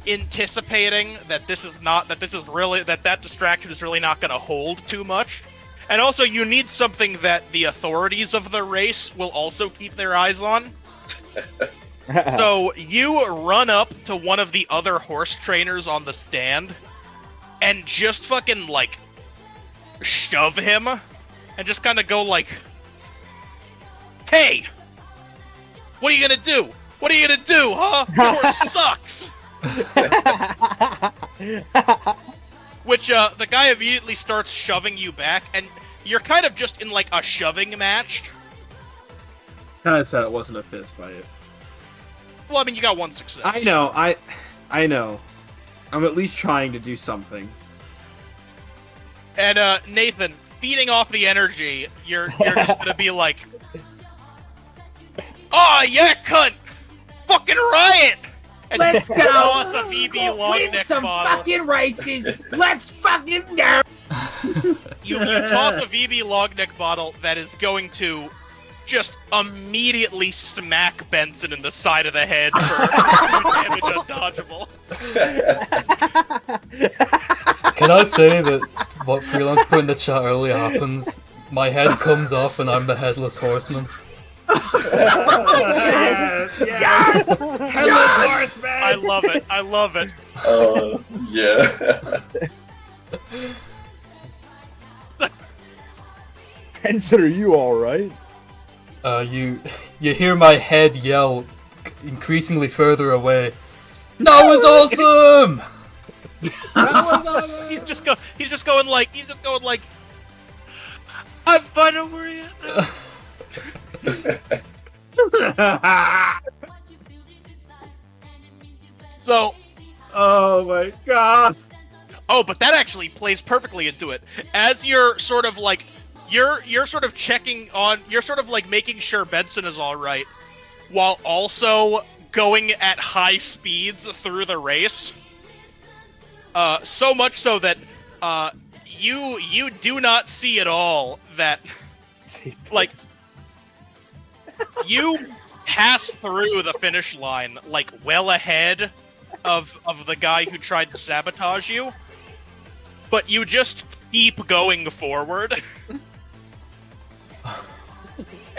anticipating that that distraction is really not going to hold too much. And also you need something that the authorities of the race will also keep their eyes on. So you run up to one of the other horse trainers on the stand and just fucking like shove him and just kind of go like, "Hey, what are you gonna do? What are you gonna do, huh? Your horse sucks!" Which, the guy immediately starts shoving you back, and you're kind of just in, like, a shoving match. Kind of said it wasn't a fist fight. Well, I mean, you got one success. I know, I know. I'm at least trying to do something. And, Nathan, feeding off the energy, you're just gonna be like, "Aw, yeah, cunt! Fucking riot!" And Let's you go! toss a VB long Win neck some bottle. fucking races! Let's fucking go! You toss a VB long neck bottle that is going to just immediately smack Benson in the side of the head for 2 damage undodgeable. Can I say that what Freelance put in the chat earlier happens? My head comes off and I'm the headless horseman. Yes! Headless horseman! I love it. Yeah. Benson, are you alright? You hear my head yell increasingly further away. That was awesome! He's just going like, I'm fine over you. So, Oh my god! oh, but that actually plays perfectly into it. As you're sort of like, you're sort of checking on, you're sort of like making sure Benson is all right, while also going at high speeds through the race. So much so that you do not see at all that, like, you pass through the finish line like well ahead of the guy who tried to sabotage you, but you just keep going forward.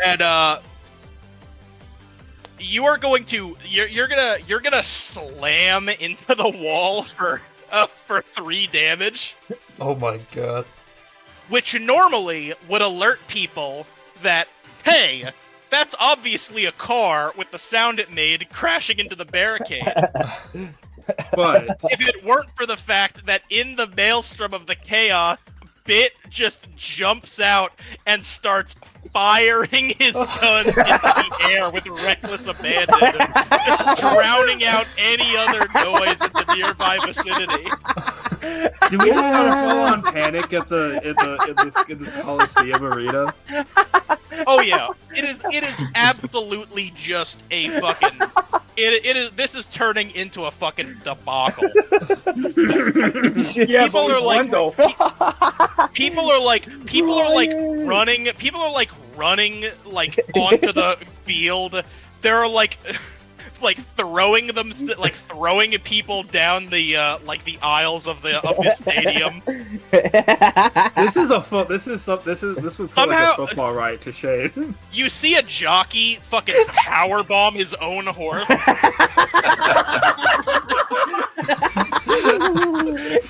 And you're gonna slam into the wall for 3 damage, Oh my god. which normally would alert people that, hey, that's obviously a car with the sound it made crashing into the barricade. But If it weren't for the fact that in the maelstrom of the chaos, Bit just jumps out and starts firing his gun into the air with reckless abandon, just drowning out any other noise in the nearby vicinity. Do we just sort of full on panic at in this Coliseum arena? Oh yeah, it is absolutely just a fucking. It is. This is turning into a fucking debacle. Yeah, People are like, people are like running like onto the field. They're like throwing people down the like the aisles of the stadium. This would put like a football riot to shame. You see a jockey fucking powerbomb his own horse.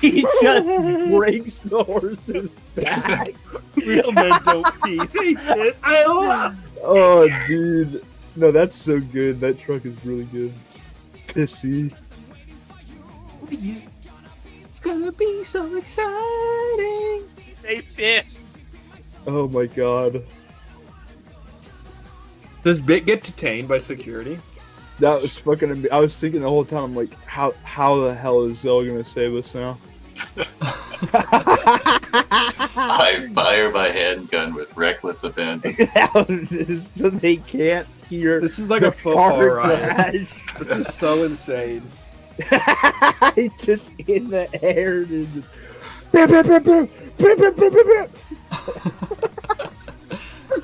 He just breaks the horse's back. Real men don't pee. They piss. I love. Oh, dude. No, that's so good. That truck is really good. Pissy. It's gonna be so exciting. They piss. Oh my god. Does Bit get detained by security? That was fucking. I was thinking the whole time. I'm like, how the hell is Zell gonna save us now? I fire my handgun with reckless abandon. So they can't hear. This is like the a football car riot. crash. This is so insane. Just in the air, dude. Just... Bip, bip, bip, bip. Bip, bip, bip, bip, bip.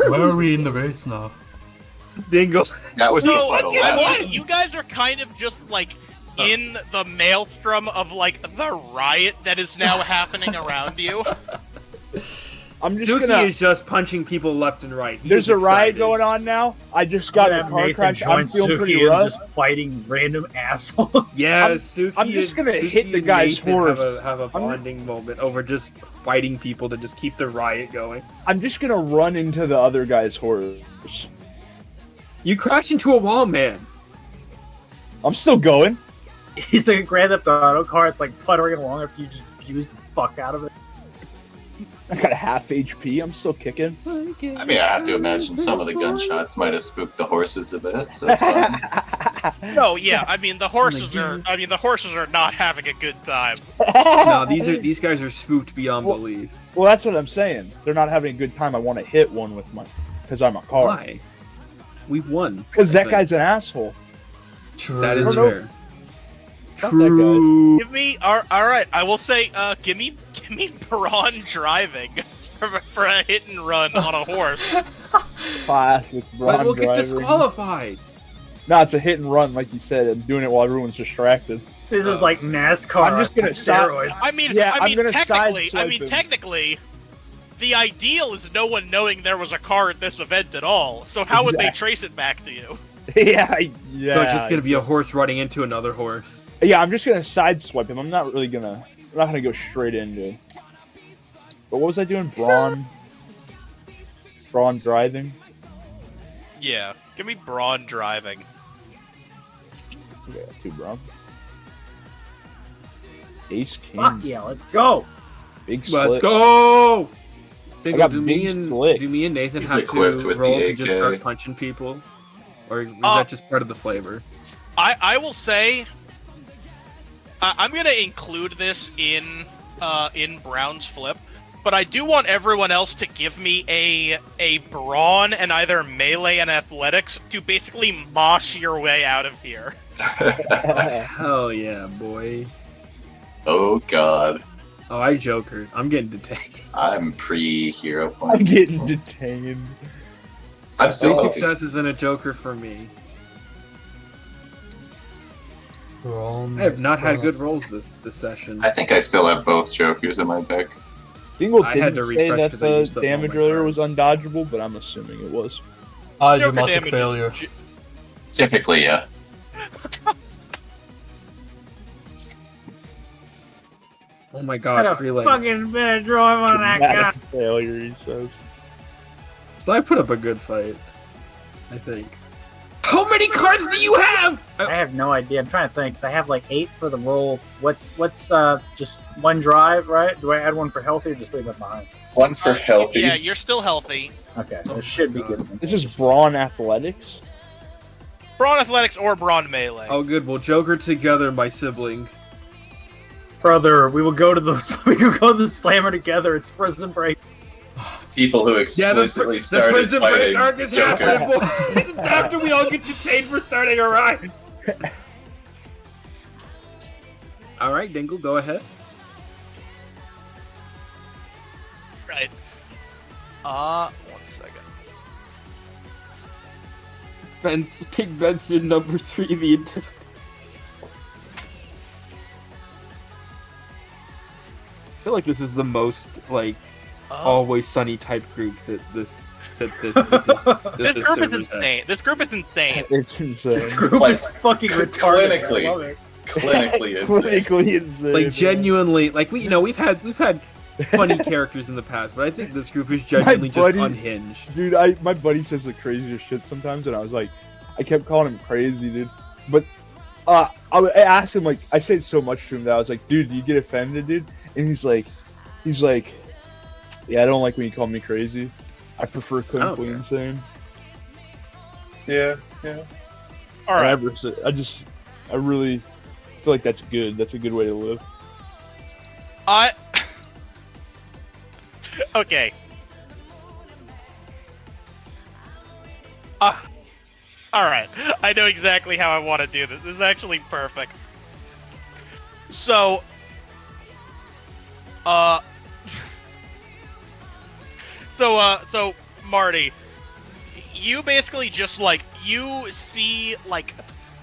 Where are we in the race now? Dingle. That was the So, final you know lap. what? You guys are kind of just like in the maelstrom of like the riot that is now happening around you. I'm just Suki gonna. is just punching people left and right. There's a riot going on now. I just got in a car crash. I'm feeling pretty rough. Just fighting random assholes. Yeah, I'm- Suki. I'm just gonna Suki hit the and guy's Nathan horse. Have a bonding moment over just fighting people to just keep the riot going. I'm just gonna run into the other guy's horse. You crashed into a wall, man. I'm still going. He's like a Grand Theft Auto car. It's like puttering along after you just abuse the fuck out of it. I got a half HP. I'm still kicking. I mean, I have to imagine some of the gunshots might have spooked the horses a bit, so it's fine. No, yeah, I mean the horses are not having a good time. No, these guys are spooked beyond Well- belief. Well, that's what I'm saying. They're not having a good time. I want to hit one with my, because I'm a car. Why? We've won. Because that I think. guy's an asshole. True. That is I don't know. fair. Fuck that True. Give me, all right, I will say, give me brawn driving for a hit and run on a horse. Classic But Braun we'll get driving. disqualified. No, it's a hit and run, like you said. I'm doing it while everyone's distracted. This is like NASCAR. I'm just gonna on stop- steroids. I mean, Yeah, I'm gonna technically, the ideal is no one knowing there was a car at this event at all. So how would they trace it back to you? yeah. So it's just gonna be a horse running into another horse. Yeah, I'm just gonna sideswipe him. I'm not gonna go straight into it. But what was I doing? Braun driving? Yeah, give me brawn driving. Yeah, two Braun. Ace King. Fuck yeah, let's go. Big slit. Let's go! I got do big slick. me and Nathan He's have equipped to with roll the to just AK. start punching people? Or is that just part of the flavor? I will say, I'm gonna include this in Brown's flip, but I do want everyone else to give me a brawn and either melee and athletics to basically mosh your way out of here. Hell yeah, boy. Oh god. Oh, I jokered. I'm getting detained. I'm pre-hero point. I'm getting detained. I'm still Three hoping. successes and a joker for me. Braun. I have not had good rolls this session. I think I still have both jokers in my deck. Dingle I had didn't to say refresh that 'cause I the used up all damage my earlier was cards. undodgeable, but I'm assuming it was. Joker Dramatic damage is failure. Typically, yeah. Oh my Had god, a free legs. fucking better drive on that guy. Dramatic failure, he says. So I put up a good fight. I think. How many cards do you have? I have no idea. I'm trying to think. 'Cause I have like 8 for the roll. What's just one drive, right? Do I add one for healthy or just leave it behind? One for healthy. Yeah, you're still healthy. Okay, this should be good. This is Brawn Athletics. Brawn Athletics or Brawn Melee. Oh, good. We'll joker together, my sibling. Brother, we will go to the slammer together. It's Prison Break. People who explicitly started Prison Break fighting arc is Joker. happening, boys. It's after we all get detained for starting a ride. All right, Dingle, go ahead. Right. 1 second. King Benson, number 3, the Intimidator. I feel like this is the most, like, Always Sunny type group that this This group is server's insane. This group is insane. It's insane. This group Like, is fucking retarded. clinically. I love it. Clinically insane. Clinically insane. Like genuinely, like we've had funny characters in the past, but I think this group is genuinely just unhinged. Dude, my buddy says the craziest shit sometimes, and I was like, I kept calling him crazy, dude. But I asked him, like, I said so much to him that I was like, dude, do you get offended, dude? And he's like, yeah, I don't like when you call me crazy. I prefer clinically insane. Yeah. All right. I really feel like that's good. That's a good way to live. Okay. Alright. I know exactly how I want to do this. This is actually perfect. So, so Marty, you basically just, like, you see, like,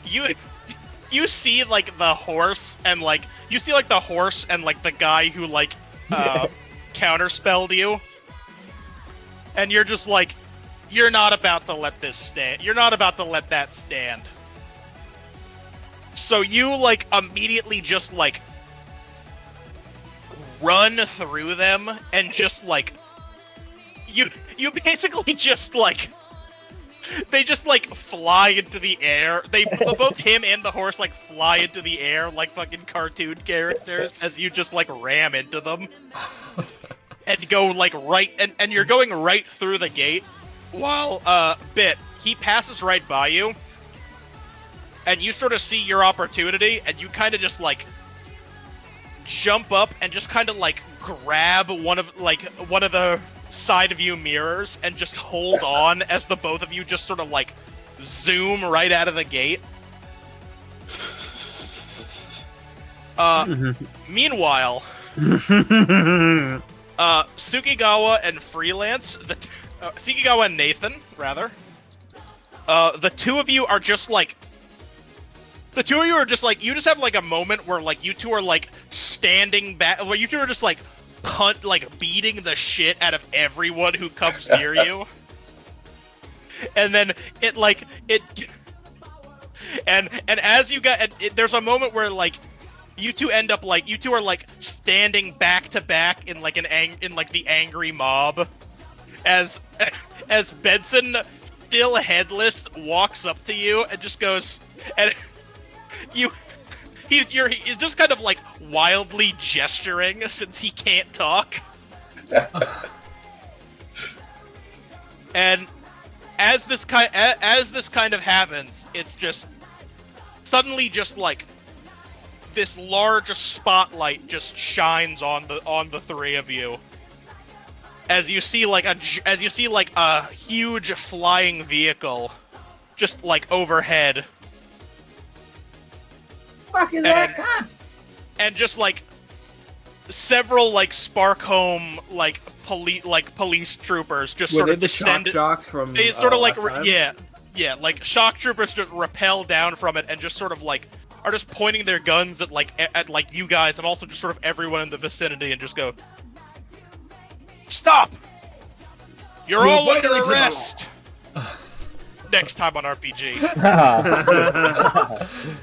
you see, like, the horse, and, like, the guy who, like, counterspelled you, and you're just like, you're not about to let this stand. You're not about to let that stand. So you, like, immediately just, like, run through them, and just, like, you basically just, like, they just, like, fly into the air. Both him and the horse, like, fly into the air like fucking cartoon characters as you just, like, ram into them. And go, like, and you're going right through the gate, while, Bit, he passes right by you, and you sort of see your opportunity, and you kind of just, like, jump up and just kind of, like, grab one of the side view mirrors and just hold on as the both of you just sort of, like, zoom right out of the gate. Meanwhile, Tsukigawa and Freelance, Tsukigawa and Nathan, rather, the two of you are just like, you just have, like, a moment where, like, you two are, like, standing back, where you two are just, like, beating the shit out of everyone who comes near you. And then and as you got, there's a moment where, like, you two are, like, standing back to back in, like, the angry mob, as Benson, still headless, walks up to you and just goes, and he's just kind of, like, wildly gesturing since he can't talk. And as this kind of happens, it's just suddenly just, like, this large spotlight just shines on the three of you, as you see like a huge flying vehicle just, like, overhead. Fuck is that? God. And just, like, several, like, Sparkholme, like, police troopers just sort of descend. Shock jocks from they sort of, like, last time? yeah, like, shock troopers just rappel down from it and just sort of, like, are just pointing their guns at you guys, and also just sort of everyone in the vicinity, and just go, "Stop! You're all under arrest!" Next time on RPG.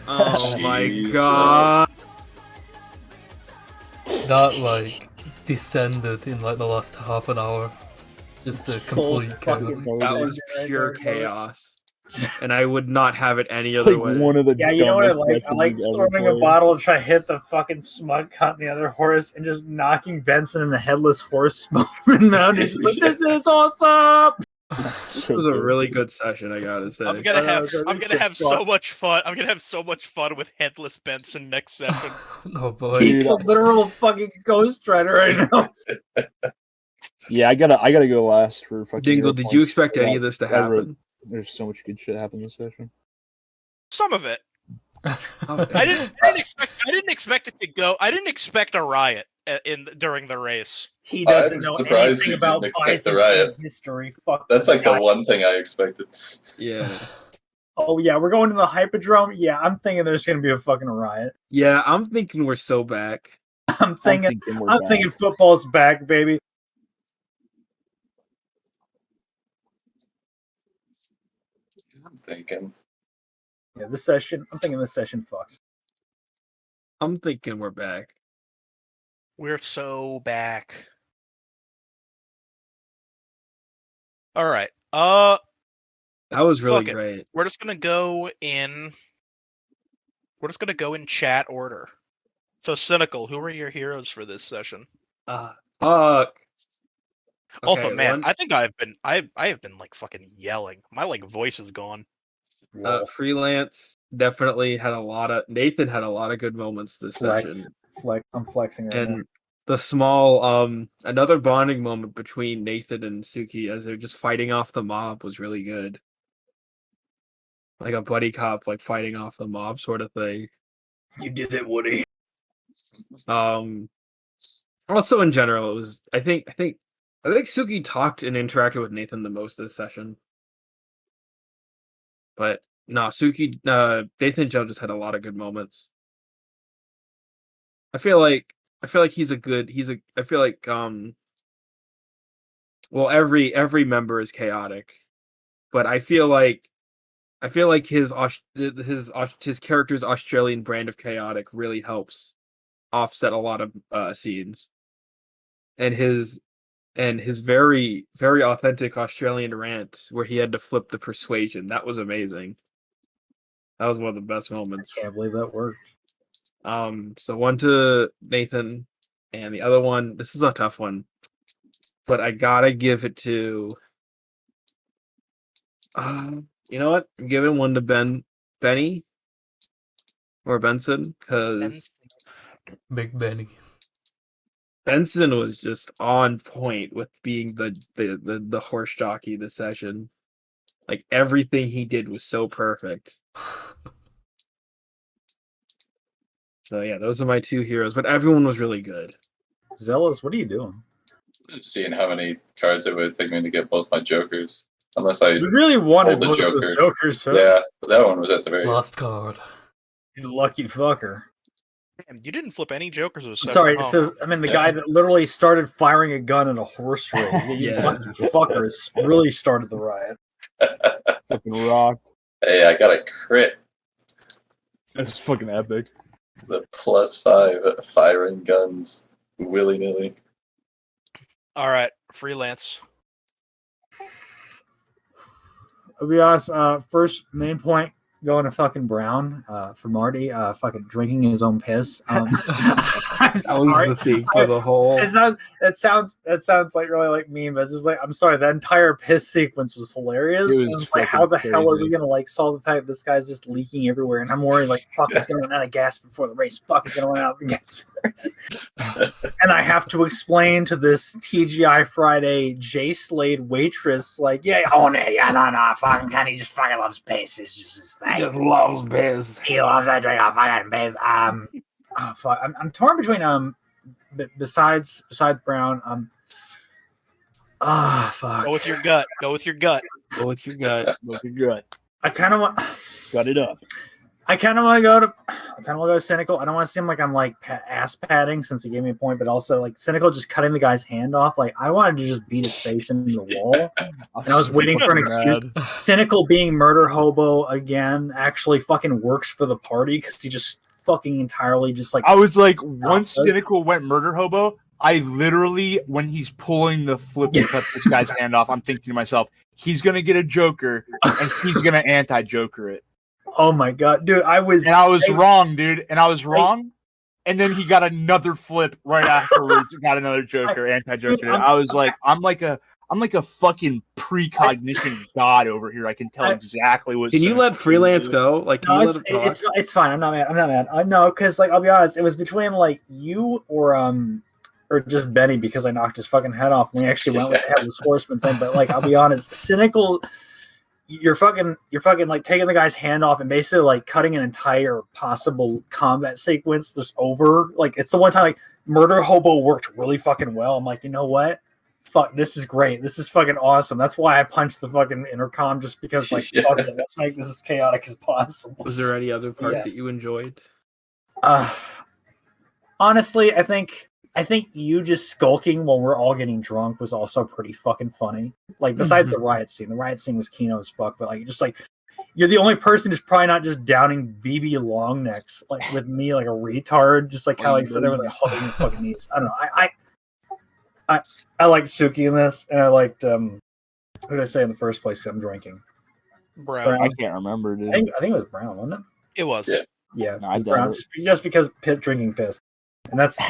Oh my god. That, like, descended in, like, the last half an hour. Just a complete chaos. That was pure chaos. and I would not have it any It's other like way. one of the Yeah, you know what I dumbest like? I like sessions ever throwing a played. bottle and try to hit the fucking smug cunt in the other horse and just knocking Benson in the headless horse moment out. He's just like, this is awesome! This was a really good session, I gotta say. I'm gonna have shit's so much fun. I'm gonna have so much fun with Headless Benson next session. Oh boy. He's Dude, the literal fucking Ghost Rider right now. Yeah, I gotta go last for fucking. Dingle, hero did you points. expect any Yeah, of this to I wrote- happen? There's so much good shit happened this session. Some of it. Okay. I didn't expect it to go. I didn't expect a riot during the race. He doesn't I'm know surprised anything you about didn't expect the Bison riot. history. Fuck That's this like the guy. one thing I expected. Yeah. Oh yeah, we're going to the Hypodrome. Yeah, I'm thinking there's gonna be a fucking riot. Yeah, I'm thinking we're so back. I'm thinking we're I'm back. thinking football's back, baby. I'm thinking. Yeah, I'm thinking this session fucks. I'm thinking we're back. We're so back. All right. That was really Fuck it. great. We're just gonna go in. We're just gonna go in chat order. So Cynical, who are your heroes for this session? Fuck. Alpha Okay, man, one- I think I have been like fucking yelling. My like voice is gone. Freelance definitely had a lot of. Nathan had a lot of good moments this session. I'm flexing right now. And the small another bonding moment between Nathan and Suki as they're just fighting off the mob was really good. Like a buddy cop like fighting off the mob sort of thing. You did it, Woody. Also in general it was I think Suki talked and interacted with Nathan the most this session. But no, Nathan Joe just had a lot of good moments. I feel like well every member is chaotic, but I feel like his character's Australian brand of chaotic really helps offset a lot of scenes. And his very very authentic Australian rant where he had to flip the persuasion, that was amazing. That was one of the best moments. I can't believe that worked. So one to Nathan, and the other one, this is a tough one, but I gotta give it to. You know what? I'm giving one to Benny, or Benson, because Big Benny. Benson was just on point with being the horse jockey this session. Like everything he did was so perfect. So yeah, those are my two heroes, but everyone was really good. Zealous, what are you doing? Seeing how many cards it would take me to get both my jokers. Unless I You really wanted pulled the both of those joker. jokers, huh? Yeah, but that one was at the very end. Last card. You lucky fucker. Damn, you didn't flip any jokers this session. Sorry, huh? it says the guy that literally started firing a gun in a horse race. You Yeah. lucky fucker has really started the riot. Fucking rock. Hey, I got a crit. That's fucking epic. The +5 firing guns willy-nilly. All right, freelance. I'll be honest, first main point going to fucking Brown for Marty, fucking drinking his own piss. I'm That sorry. was the theme for the whole. It sounds like really like mean, but it's just like I'm sorry. That entire piss sequence was hilarious. It was And it's like, how the fucking hell are we crazy. gonna like solve the fact that this guy's just leaking everywhere? And I'm worried like, fuck, he's gonna run out of gas before the race. Fuck, he's gonna run out of gas before the race. And I have to explain to this TGI Friday J Slade waitress, like, yeah, oh no, fucking Kenny just fucking loves piss. It's just his thing. Just loves biz. He loves that drink off fucking piss. Oh, fuck. I'm torn between besides Brown. Fuck. Go with your gut. Go with your gut. Go with your gut. Looking good. I kind of want. Got it up. I kind of want to go to Cynical. I don't want to seem like I'm like ass padding since he gave me a point, but also like Cynical just cutting the guy's hand off. Like I wanted to just beat his face into the wall, and I was waiting for an excuse. Cynical being murder hobo again actually fucking works for the party because he just fucking entirely just like I was like, once does. Cynical went murder hobo, I literally, when he's pulling the flip to cut this guy's hand off, I'm thinking to myself, he's gonna get a Joker, and he's gonna anti-Joker it. Oh my god, dude! I was wrong, dude. And I was wrong. And then he got another flip right afterwards. Got another Joker, anti-Joker. I was like, I'm like a fucking precognition god over here. I can tell exactly what's. Can you let Freelance go? Like, can you let him talk? It's fine. I'm not mad. I know, because like I'll be honest, it was between like you or just Benny, because I knocked his fucking head off when we actually went with the Headless Horseman thing. But like I'll be honest, cynical. You're fucking like taking the guy's hand off and basically like cutting an entire possible combat sequence just over. Like it's the one time like Murder Hobo worked really fucking well. I'm like, you know what? Fuck, this is great. This is fucking awesome. That's why I punched the fucking intercom, just because like fuck it, let's make this as chaotic as possible. Was there any other part that you enjoyed? Honestly, I think you just skulking while we're all getting drunk was also pretty fucking funny. Like, besides the riot scene was keynote as fuck, but like, just like, you're the only person who's probably not just downing BB long necks, like with me, like a retard, just like how like so they were like hugging the fucking knees. I don't know. I liked Suki in this, and I liked who did I say in the first place? 'Cause I'm drinking. Brown. I can't remember, dude. I think it was Brown, wasn't it? It was. Yeah, No, it was Brown. Just because drinking piss. And that's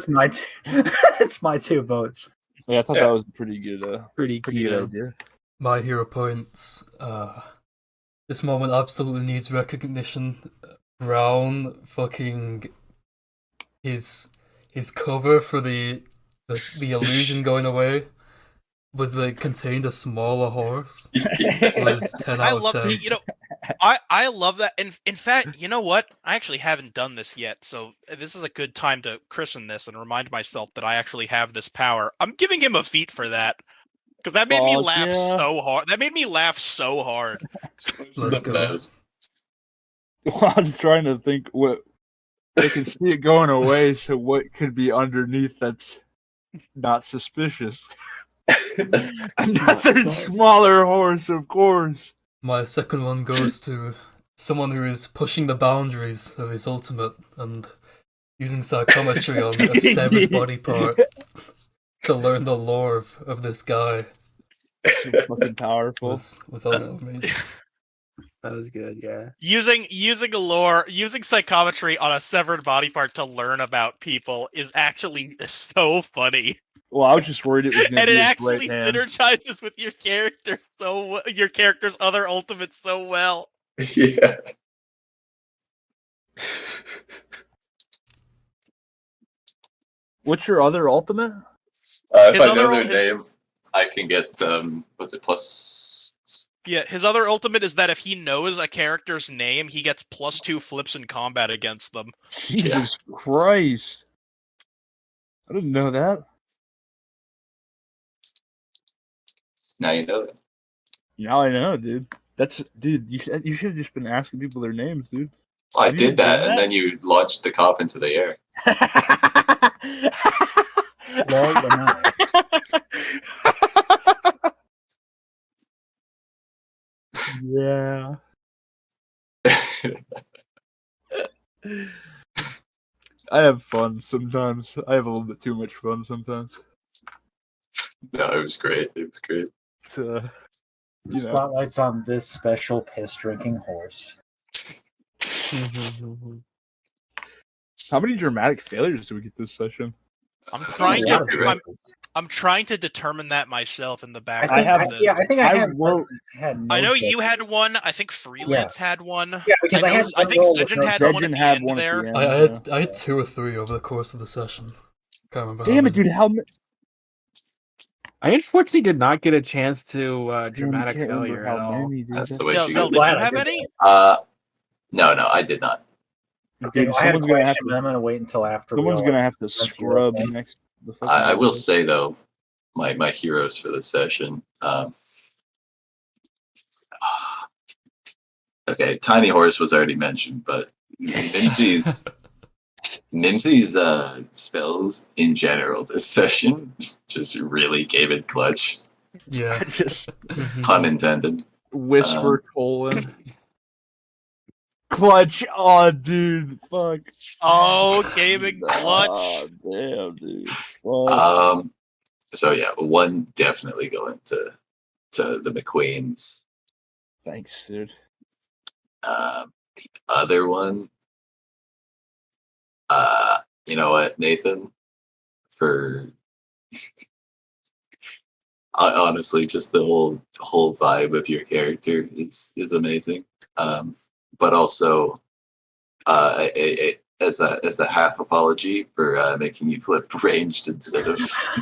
my it's my 2 votes. Yeah, I thought that was pretty good good idea. My hero points. This moment absolutely needs recognition. Brown fucking his cover for the illusion going away was that it contained a smaller horse. It was 10 out of 10. You know, I love that. And in fact, you know what? I actually haven't done this yet, so this is a good time to christen this and remind myself that I actually have this power. I'm giving him a feat for that, because that made me laugh so hard. That made me laugh so hard. It's the best. Well, I was trying to think what I can see it going away. So what could be underneath that's not suspicious? Another smaller horse, of course. My second one goes to someone who is pushing the boundaries of his ultimate and using psychometry on a severed body part to learn the lore of this guy. So fucking powerful. Was also amazing. That was good, yeah. Using psychometry on a severed body part to learn about people is actually so funny. Well, I was just worried it was going to be and it his actually right hand. synergizes with your character's other ultimate so well. Yeah. What's your other ultimate? If I know their name, I can get what's it, plus? Yeah, his other ultimate is that if he knows a character's name, he gets +2 flips in combat against them. Jesus Christ! I didn't know that. Now you know that. Now I know, dude. Dude. You should have just been asking people their names, dude. I did that, and then you launched the cop into the air. Yeah. I have fun sometimes. I have a little bit too much fun sometimes. No, it was great. It was great. Spotlight's on this special piss drinking horse. How many dramatic failures do we get this session? I'm trying to determine that myself in the back. I think I had no I know you had one. I think Freelance had one. Yeah, because I think Zedgen had one at the end there. I had 2 or 3 over the course of the session. Can't remember. Damn it, dude! I unfortunately did not get a chance to dramatic failure at all. That's the way she did you have any? No, I did not. Dude, I had a question, but I'm gonna wait until after. Someone's gonna have to scrub next. I will say though, my heroes for this session. Okay, Tiny Horse was already mentioned, but Mimsy's spells in general this session just really came in clutch. Yeah, just pun intended. Whisper colon. Clutch. Oh, dude. Fuck. Oh, gaming clutch. Oh, damn, dude. Fuck. So yeah, one definitely going to the McQueens. Thanks, dude. The other one, you know what, Nathan, for honestly, just the whole vibe of your character is amazing. But also, as a half apology for making you flip ranged instead of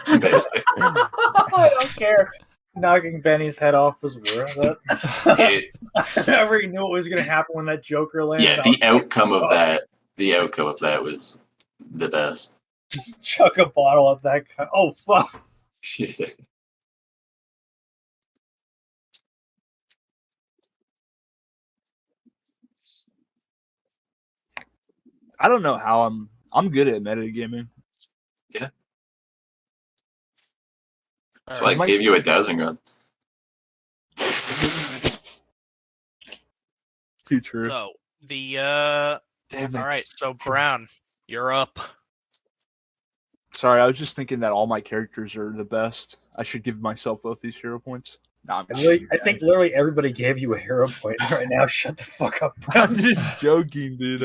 melee. I don't care. Knocking Benny's head off was worth it. I never knew what was going to happen when that Joker landed. Yeah, the outcome of that was the best. Just chuck a bottle at that guy. Oh, fuck. I don't know how I'm good at metagaming. Yeah. That's why I gave you a dowsing rod. Too true. So Damn it. all right. So Brown, you're up. Sorry, I was just thinking that all my characters are the best. I should give myself both these hero points. Nah, I think literally everybody gave you a hero point right now. Shut the fuck up, bro. I'm just joking, dude.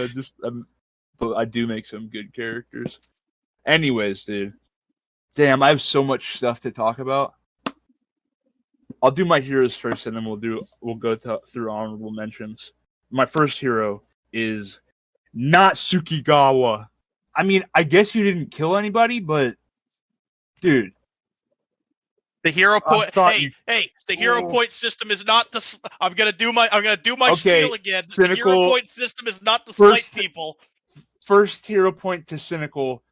But I do make some good characters. Anyways, dude. Damn, I have so much stuff to talk about. I'll do my heroes first, and then we'll go through honorable mentions. My first hero is not Tsukigawa. I mean, I guess you didn't kill anybody, but dude, the hero point. Hey, the hero Oh. point system is not to. I'm gonna do my Okay, spiel again. Cynical, the hero point system is not to slight people. First hero point to Cynical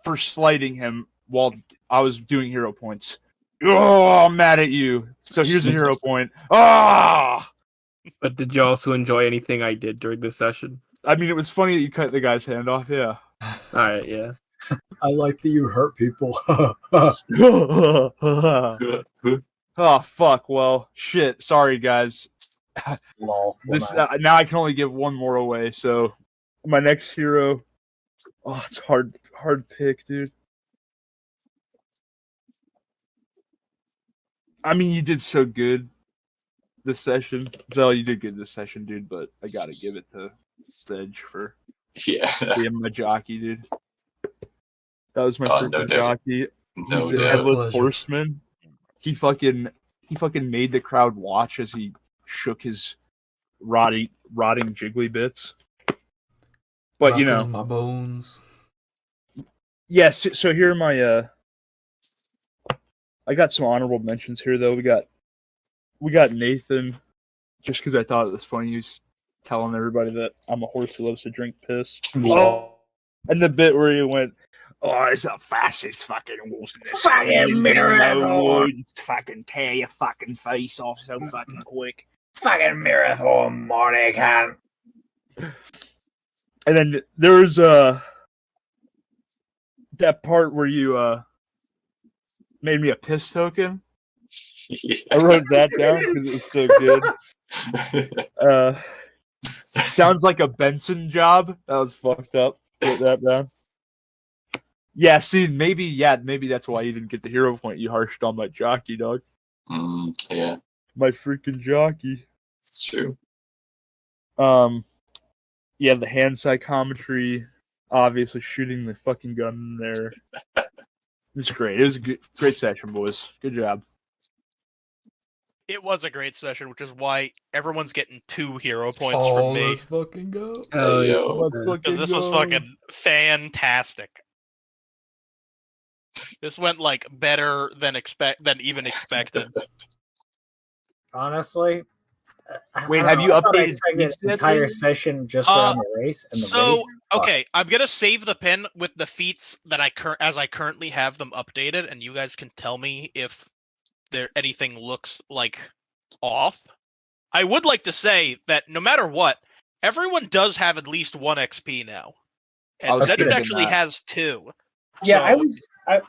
for slighting him while I was doing hero points. Oh, I'm mad at you. So here's a hero point. Ah! But did you also enjoy anything I did during this session? I mean, it was funny that you cut the guy's hand off. Yeah. Alright, yeah. I like that you hurt people. Oh fuck! Well, shit. Sorry, guys. Lol. Now I can only give one more away. So my next hero. Oh, it's hard pick, dude. I mean, you did so good this session. Zell, you did good this session, dude. But I gotta give it to Sedge for being my jockey, dude. That was my freaking jockey. No He's a headless horseman. He fucking made the crowd watch as he shook his rotting jiggly bits. But you know, my bones. Yes. So here are my. I got some honorable mentions here, though. We got Nathan, just because I thought it was funny. He was telling everybody that I'm a horse who loves to drink piss. Oh, and the bit where he went, "Oh, it's the fastest fucking horse in the fucking marathon. Fucking tear your fucking face off so fucking quick. Fucking marathon, money can." And then there's that part where you made me a piss token. I wrote that down because it was so good. Sounds like a Benson job. That was fucked up. Put that down. Yeah, see, maybe that's why you didn't get the hero point. You harshed on my jockey, dog. Yeah. My freaking jockey. It's true. Yeah, the hand psychometry, obviously shooting the fucking gun in there. It's great. It was a great session, boys. Good job. It was a great session, which is why everyone's getting 2 hero points from me. Let's fucking go. Because this was fucking fantastic. This went like better than even expected. Honestly, wait, have you updated the entire session just around the race? And okay, I'm gonna save the pin with the feats that as I currently have them updated, and you guys can tell me if anything looks like off. I would like to say that no matter what, everyone does have at least 1 XP now, and Zedric actually has 2. Yeah,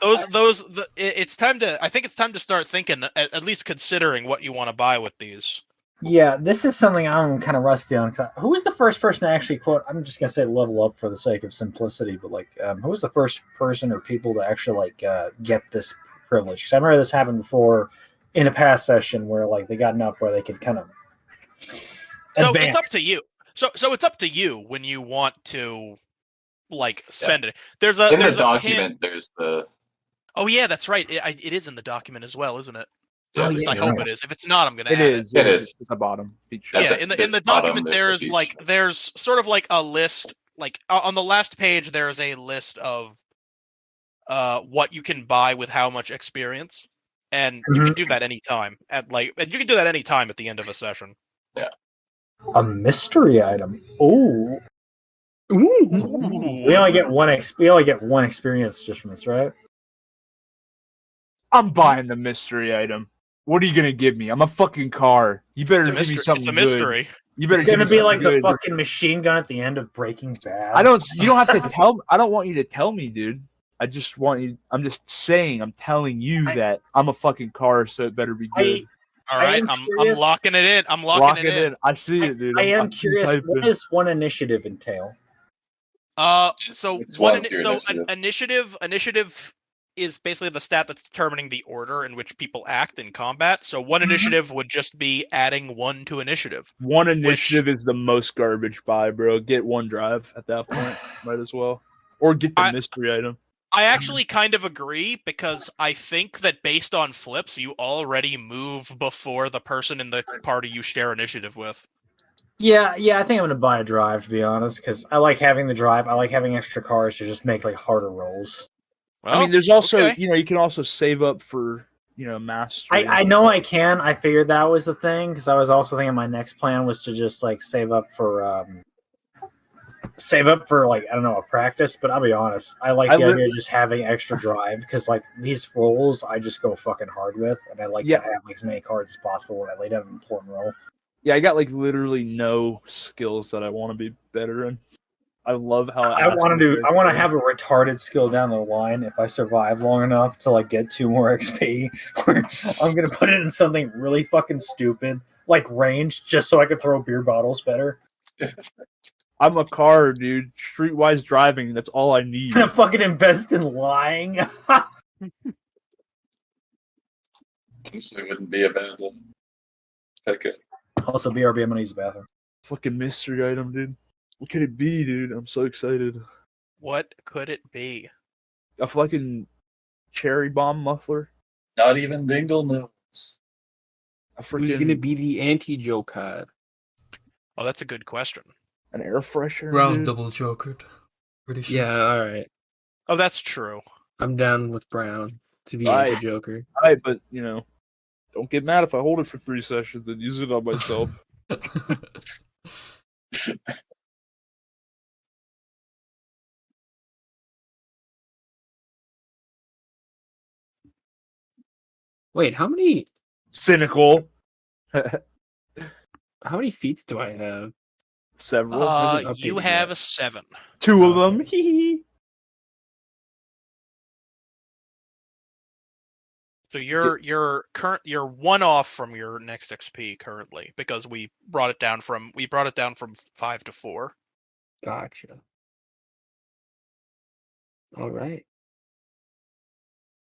so it's time to. I think it's time to start thinking, at least considering what you want to buy with these. Yeah, this is something I'm kind of rusty on. Who was the first person to actually quote? I'm just gonna say level up for the sake of simplicity, but like, who was the first person or people to actually get this privilege? Because I remember this happened before in a past session where like they got enough where they could kind of. So it's up to you. So it's up to you when you want to like spend it. There's a In the there's a document, there's the Oh yeah, that's right. It is in the document as well, isn't it? Yeah, At least I you're hope right. it is. If it's not, I'm gonna It add is. It It's is. at the bottom feature. Yeah, At in the the bottom, document there's a feature. there's sort of like a list, like on the last page there's a list of what you can buy with how much experience, and you can do that anytime and you can do that anytime at the end of a session. A mystery item. Ooh. We only get one. We only get one experience just from this, right? I'm buying the mystery item. What are you gonna give me? I'm a fucking car. You better It's a give me mystery. something It's a good. mystery. You better It's give gonna me be something like the good. fucking machine gun at the end of Breaking Bad. I don't. You don't have to tell. I don't want you to tell me, dude. I just want you. I'm just saying. I'm telling you that I'm a fucking car, so it better be good. All I right, am I'm curious- locking it in. I'm locking Lock it it in. in. I see it, dude. I am I'm curious. typing. What does one initiative entail? So It's one one tier initiative is basically the stat that's determining the order in which people act in combat. So one Mhm. initiative would just be adding 1 to initiative. One initiative is the most garbage buy, bro. Get one drive at that point. Might as well, or get the mystery item. I actually kind of agree, because I think that based on flips, you already move before the person in the party you share initiative with. Yeah, I think I'm gonna buy a drive to be honest, because I like having the drive. I like having extra cars to just make like harder rolls. Well, I mean, there's also okay. you can also save up for mastery. I know I can. I figured that was the thing because I was also thinking my next plan was to just like save up for like I don't know a practice. But I'll be honest, I like the idea of just having extra drive because like these rolls I just go fucking hard with, and I like to have like as many cards as possible when I lay down an important roll. Yeah, I got like literally no skills that I want to be better in. I love how I want to have a retarded skill down the line if I survive long enough to like get 2 more XP. I'm gonna put it in something really fucking stupid like range, just so I can throw beer bottles better. I'm a car, dude. Streetwise driving. That's all I need. I'm gonna fucking invest in lying. Honestly, wouldn't be a bad one. Okay. Also, BRB, I'm gonna use the bathroom. Fucking mystery item, dude. What could it be, dude? I'm so excited. What could it be? A fucking cherry bomb muffler. Not even Dingle knows. Who's gonna be the anti-Joe card? Oh, that's a good question. An air freshener. Brown dude? double jokered. Pretty sure. Yeah, all right. Oh, that's true. I'm down with Brown to be Right. anti-Joker. Right, but don't get mad if I hold it for 3 sessions and use it on myself. Wait, how many Cynical. feats do I have? Several. Hasn't You updated have yet. 7. 2 of them. Hee. So you're 1 off from your next XP currently, because we brought it down from 5 to 4. Gotcha. All right.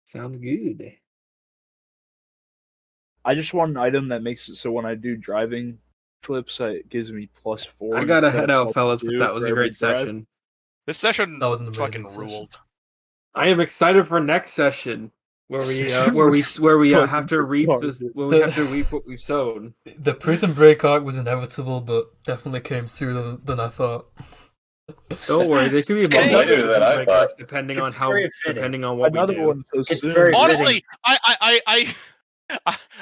Sounds good. I just want an item that makes it so when I do driving flips, it gives me +4. I gotta instead head of out, fellas, +2 but that was for a every great drive. session. This session That was an amazing fucking session. ruled. I am excited for next session where we have to reap this, where we have to reap what we sowed. The prison break arc was inevitable, but definitely came sooner than I thought. Don't worry, there could be Hey, multiple later than I break thought. arcs depending on It's how very fitting. depending on what Another we do. one so It's soon. very Honestly,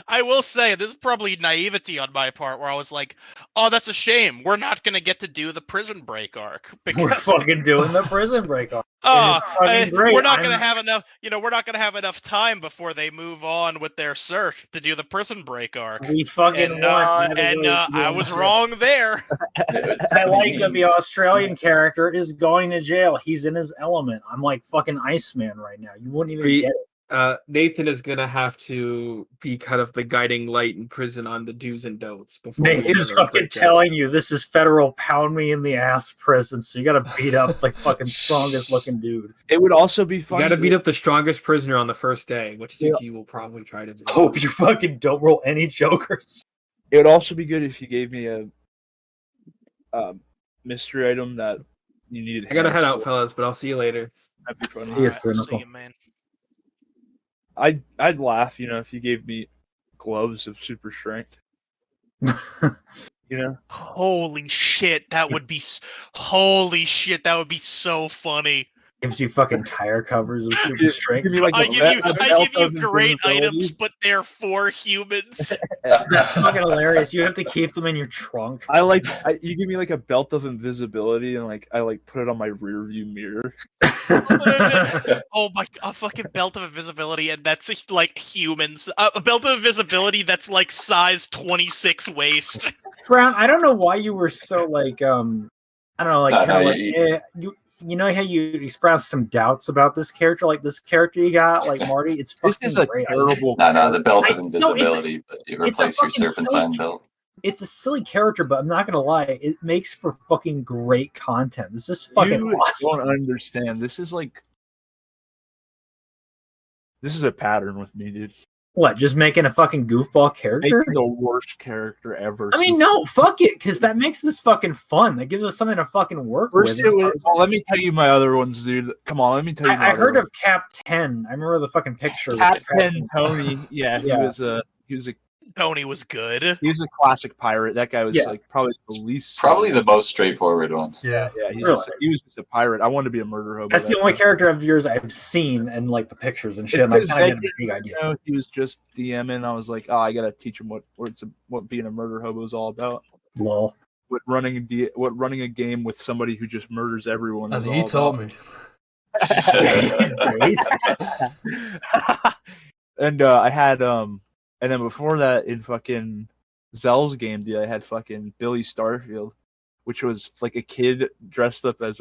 I will say this is probably naivety on my part, where I was like, "Oh, that's a shame. We're not gonna get to do the prison break arc because We're fucking doing the prison break arc. Ah, it's fucking great. we're not gonna have enough. We're not gonna have enough time before they move on with their search to do the prison break arc." We fucking And want. I was wrong there. I like that the Australian character is going to jail. He's in his element. I'm like fucking Iceman right now. You wouldn't even get it. Nathan is gonna have to be kind of the guiding light in prison on the do's and don'ts before Nathan's fucking telling you this is federal pound me in the ass prison, so you gotta beat up like fucking strongest looking dude. It would also be You funny. gotta beat up the strongest prisoner on the first day, which Yeah. Suki will probably try to do. Hope you fucking don't roll any jokers. It would also be good if you gave me a mystery item that you needed. I gotta hands head out, for. fellas, but I'll see you later. That'd be funny. See ya, Alright, I'll cynical. see you, man. I'd laugh, if you gave me gloves of super strength. Holy shit, that would be holy shit, that would be so funny. Gives you fucking tire covers of super strength. Give me like I a give belt you of great invisibility. items, but they're for humans. That's fucking hilarious. You have to keep them in your trunk. You give me like a belt of invisibility and I put it on my rear view mirror. Oh my, a fucking belt of invisibility, and that's like humans. A belt of invisibility that's like size 26 waist. Brown, I don't know why you were so like I don't know, like No, kind of no, like you know how you expressed some doubts about this character, like this character you got, like Marty. It's This fucking is a great. terrible. No, the belt of No, invisibility, but you it's a replace your fucking serpentine silk- belt. It's a silly character, but I'm not gonna lie, it makes for fucking great content. This is fucking You awesome. don't understand. This is a pattern with me, dude. What? Just making a fucking goofball character? Making the worst character ever. I mean, since- no, fuck it, because that makes this fucking fun. That gives us something to fucking work First, with. it was. Oh, let me tell you my other ones, dude. Come on, let me tell you. I heard of Cap 10. I remember the fucking picture. Captain Tony. Yeah, he Yeah. was a Tony was good. he was a classic pirate. That guy was Yeah. like probably the least. Probably the most straightforward one. Yeah. Yeah, he Really? was just a pirate. I wanted to be a murder hobo. That's the that only time. character of yours I've seen and like the pictures and shit. It's And I 'cause kind of Zed get a big idea. He was just DMing. I was like, oh, I gotta teach him what being a murder hobo is all about. Lol. What running a game with somebody who just murders everyone. And is he all taught about. me. And I had and then before that in fucking Zell's game, dude, I had fucking Billy Starfield, which was like a kid dressed up as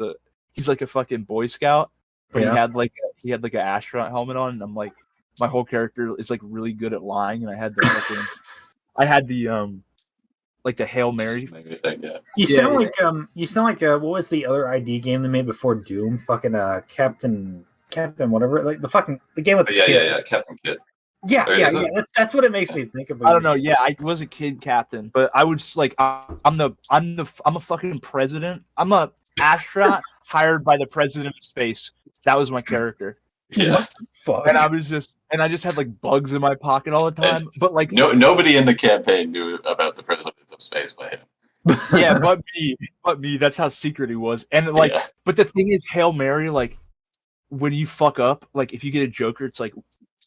he's like a fucking Boy Scout, but Yeah. he had like an astronaut helmet on, and I'm like, my whole character is like really good at lying, and I had the like the Hail Mary. Everything, yeah. You Yeah, sound yeah. like you sound like what was the other ID game they made before Doom? Fucking Captain whatever, like the game with the kid. Yeah, Captain Kid. Yeah, Or yeah, is yeah. it? That's what it makes me think of. I don't know. Yeah, I was a kid captain, but I was like, I'm a fucking president. I'm a astronaut hired by the president of space. That was my character, Yeah. Fuck. and I just had like bugs in my pocket all the time. But like, Nobody in the campaign knew about the presidents of space but him. yeah, but me. That's how secret he was. And like, Yeah. but the thing is, Hail Mary, like, when you fuck up, like, if you get a Joker, it's like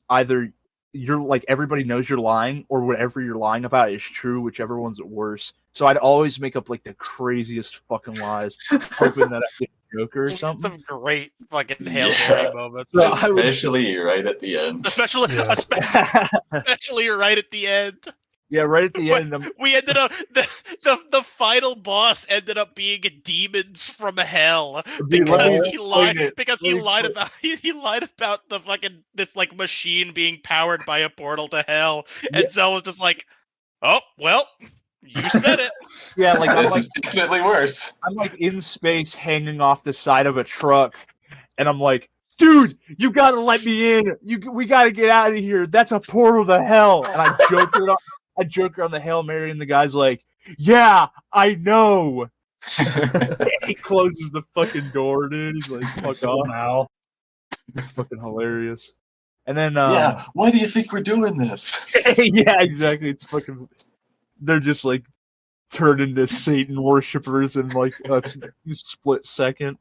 either you're like everybody knows you're lying, or whatever you're lying about is true, whichever one's worse. So I'd always make up like the craziest fucking lies, hoping that I get a Joker or something. Some great fucking Hail Yeah. Mary moments. So I would- Especially right at the end. Especially right at the end. Yeah, right at the end. We ended up the final boss ended up being demons from hell Dude, let me because he explain lied it. because Let he me lied explain- about he lied about the fucking this like machine being powered by a portal to hell, and Zell was just like, oh well, you said it. Yeah, like This is definitely worse. I'm like in space, hanging off the side of a truck, and I'm like, dude, you gotta let me in. We gotta get out of here. That's a portal to hell. And I joke her on the Hail Mary, and the guy's like, yeah, I know. He closes the fucking door, dude. He's like, fuck off. Now. It's fucking hilarious. And then, Yeah, why do you think we're doing this? yeah, exactly. It's fucking. They're just like turned into Satan worshippers in like a split second.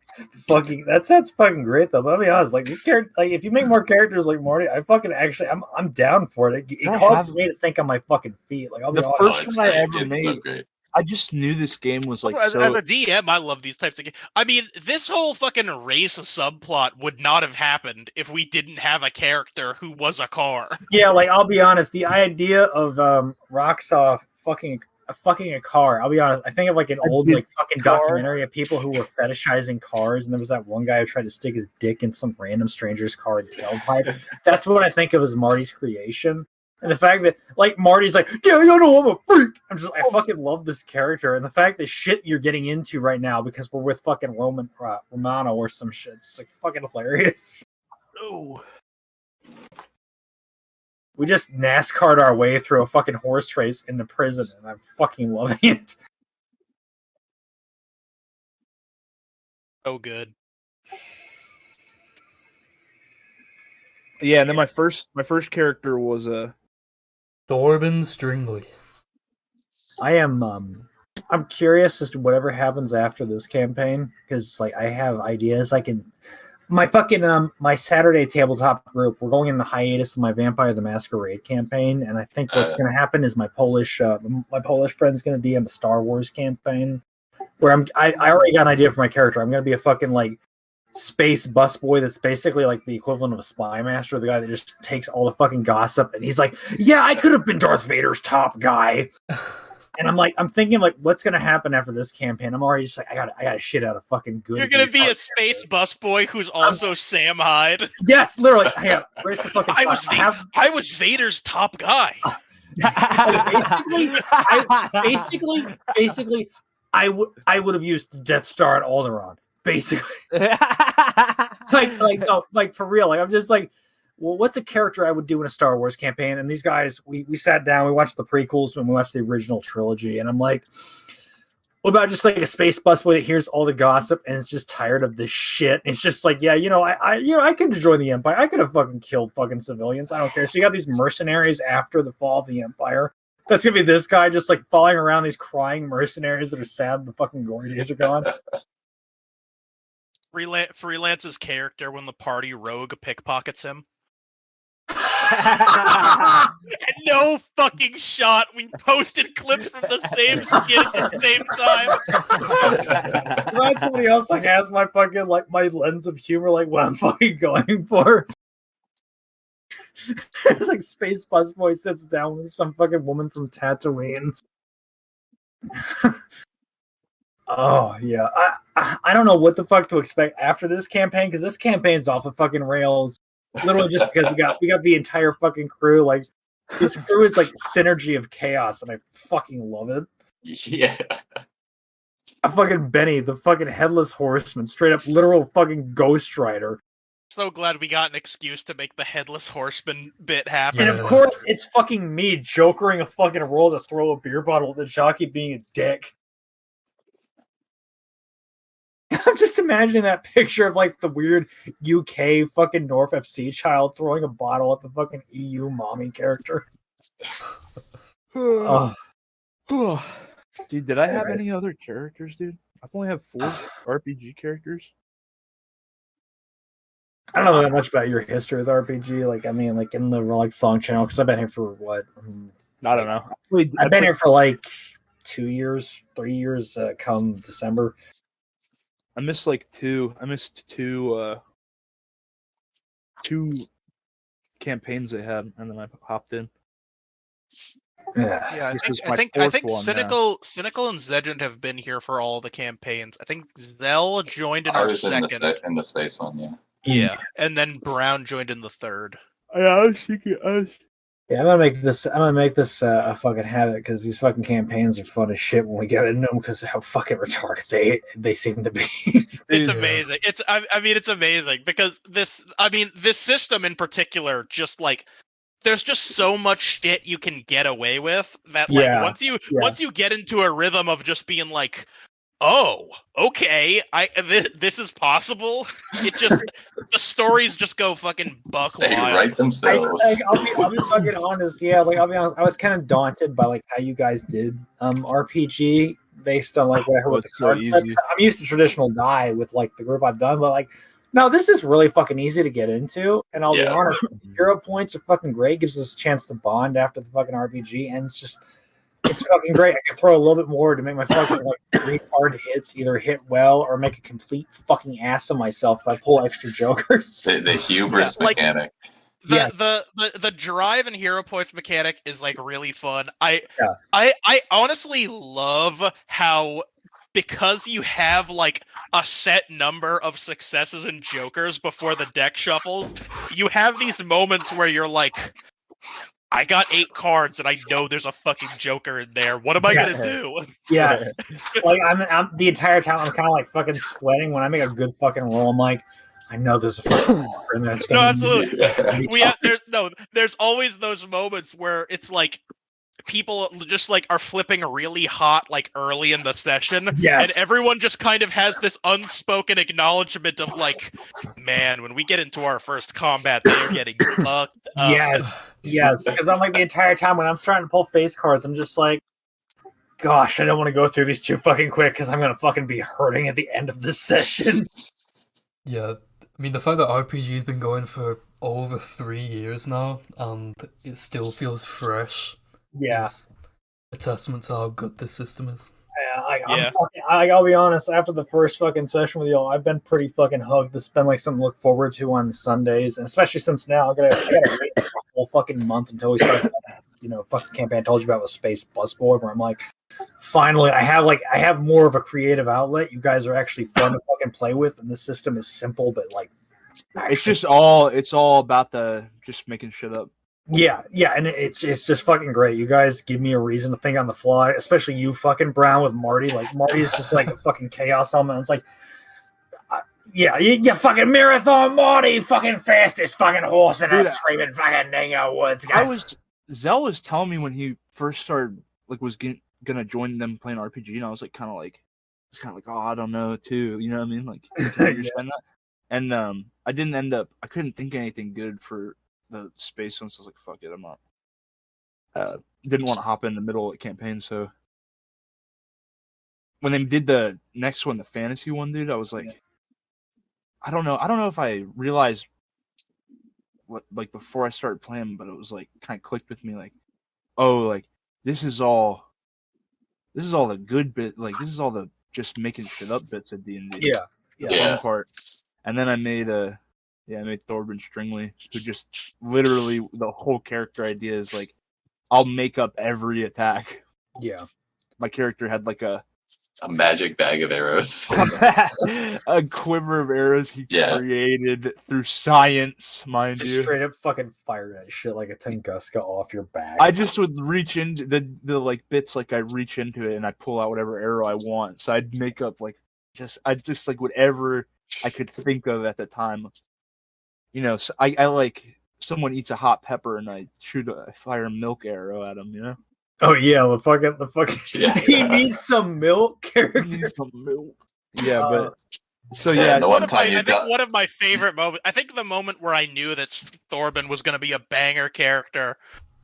Fucking that sounds fucking great though. But I'll be honest, like these characters, like if you make more characters like Marty, I'm down for it. It I causes have- me to think on my fucking feet. Like I'll be The honest. first it's one I great. ever It's so made. great. I just knew this game was like as so. a DM, I love these types of games. I mean, this whole fucking race subplot would not have happened if we didn't have a character who was a car. Yeah, like I'll be honest, the idea of Roxoff fucking fucking a car. I'll be honest. I think of like an old like fucking car? documentary of people who were fetishizing cars, and there was that one guy who tried to stick his dick in some random stranger's car and tailpipe. That's what I think of as Marty's creation. And the fact that like Marty's like, yeah, you know, I'm a freak. I fucking love this character, and the fact that shit you're getting into right now because we're with fucking Romano or some shit. It's like fucking hilarious. Oh. We just NASCAR'd our way through a fucking horse race into prison, and I'm fucking loving it. Oh, good. Yeah, and then my first character was Thorben Stringley. I'm curious as to whatever happens after this campaign, because like I have ideas. My fucking my Saturday tabletop group, we're going in the hiatus of my Vampire the Masquerade campaign, and I think what's going to happen is my Polish friend's going to DM a Star Wars campaign where I already got an idea for my character. I'm going to be a fucking like space busboy that's basically like the equivalent of a spy master, the guy that just takes all the fucking gossip, and he's like, yeah, I could have been Darth Vader's top guy. And I'm thinking like, what's gonna happen after this campaign? I'm already just like, I got shit out of fucking good. You're gonna be a space busboy who's also Sam Hyde. Yes, literally. Hang on, where's the fucking? I was Vader's top guy. Basically, I would have used the Death Star at Alderaan. Basically, like for real. Like I'm just like, well, what's a character I would do in a Star Wars campaign? And these guys, we sat down, we watched the prequels when we watched the original trilogy, and I'm like, what about just like a space busboy that hears all the gossip and is just tired of this shit? It's just like, yeah, I could join the Empire. I could have fucking killed fucking civilians. I don't care. So you got these mercenaries after the fall of the Empire. That's gonna be this guy just like following around these crying mercenaries that are sad the fucking glory days are gone. Freelance's character when the party rogue pickpockets him. No fucking shot. We posted clips from the same skit at the same time. Glad somebody else like has my fucking like my lens of humor, like what I'm fucking going for. It's like Space Busboy sits down with some fucking woman from Tatooine. Oh yeah, I don't know what the fuck to expect after this campaign, because this campaign's off the fucking rails. Literally just because we got the entire fucking crew. Like this crew is like synergy of chaos, and I fucking love it. Yeah. I fucking Benny, the fucking headless horseman, straight up literal fucking Ghost Rider. So glad we got an excuse to make the headless horseman bit happen. And of course, it's fucking me jokering a fucking roll to throw a beer bottle at the jockey being a dick. I'm just imagining that picture of like the weird UK fucking North FC child throwing a bottle at the fucking EU mommy character. Dude, did I have any other characters, dude? I've only have 4 RPG characters. I don't know that much about your history with RPG. Like, I mean, like in the like song channel, because I've been here for what? I don't know. I've been here for like 2 years, 3 years. Come December. I missed like 2. I missed two campaigns they had, and then I hopped in. Yeah, I think Cynical and Zegent have been here for all the campaigns. I think Zell joined in our second. In the space one, yeah. Yeah, and then Brown joined in the third. Yeah, I was thinking. Yeah, I'm gonna make this a fucking habit, because these fucking campaigns are fun as shit when we get into them, because of how fucking retarded they seem to be. It's amazing. It's amazing because this system in particular, just like there's just so much shit you can get away with that like once you get into a rhythm of just being like, oh, okay, this is possible. It just the stories just go fucking buck They wild. write themselves. I'll be fucking honest. Yeah, like I'll be honest. I was kind of daunted by like how you guys did RPG based on like what I heard with the so concept. easy. I'm used to traditional die with like the group I've done, but like no, this is really fucking easy to get into. And I'll be honest, hero points are fucking great. Gives us a chance to bond after the fucking RPG, and it's fucking great. I can throw a little bit more to make my fucking like 3 hard hits either hit well or make a complete fucking ass of myself if I pull extra jokers. The hubris mechanic. the drive and hero points mechanic is like really fun. Yeah. I honestly love how, because you have like a set number of successes and jokers before the deck shuffles, you have these moments where you're like, I got 8 cards and I know there's a fucking joker in there. What am I gonna do? Yes. Like I'm the entire time I'm kind of like fucking sweating when I make a good fucking roll. I'm like, I know there's a fucking joker in there. It's No, gonna absolutely. There's always those moments where it's like people just like are flipping really hot like early in the session, Yes. and everyone just kind of has this unspoken acknowledgement of like, man, when we get into our first combat, they're getting fucked up. Yes, because I'm like the entire time when I'm starting to pull face cards, I'm just like, gosh, I don't want to go through these too fucking quick because I'm gonna fucking be hurting at the end of this session. Yeah, I mean, the fact that RPG's been going for over 3 years now, and it still feels fresh, Yeah. is a testament to how good this system is. Yeah. I'll be honest, after the first fucking session with y'all, I've been pretty fucking hugged. This has been like something to look forward to on Sundays, and especially since now I gotta wait a whole fucking month until we start, fucking campaign I told you about with Space Busboy, where I'm like, finally, I have more of a creative outlet. You guys are actually fun to fucking play with, and this system is simple, but like, it's all about the just making shit up. Yeah, and it's just fucking great. You guys give me a reason to think on the fly, especially you fucking Brown with Marty. Like, Marty is just like a fucking chaos element. It's like, you fucking marathon Marty, fucking fastest fucking horse in a screaming fucking dingo woods. Zell was telling me when he first started, like, was gonna join them playing RPG, and I was like, kind of like, oh, I don't know, too. You know what I mean? Like, I understand that. And I couldn't think of anything good for the space one, so I was like, fuck it, I'm not. Didn't want to hop in the middle of the campaign, so when they did the next one, the fantasy one, dude, I was like, I don't know if I realized what, like, before I started playing, but it was like kind of clicked with me, like, oh, like this is all the good bit, like this is all the just making shit up bits at D&D. The fun part. And then I made Thorben Stringley, who just literally the whole character idea is like, I'll make up every attack. Yeah. My character had like a magic bag of arrows. A quiver of arrows he created through science, mind you. Straight up fucking fire that shit like a Tunguska off your back. I just would reach into the like bits, like I reach into it and I pull out whatever arrow I want. So I'd make up like just like whatever I could think of at the time. So I like someone eats a hot pepper and I fire a milk arrow at him, Oh yeah, the fucking he needs some milk, character. He needs some milk. Yeah, but so one of my favorite moments. I think the moment where I knew that Thorben was going to be a banger character,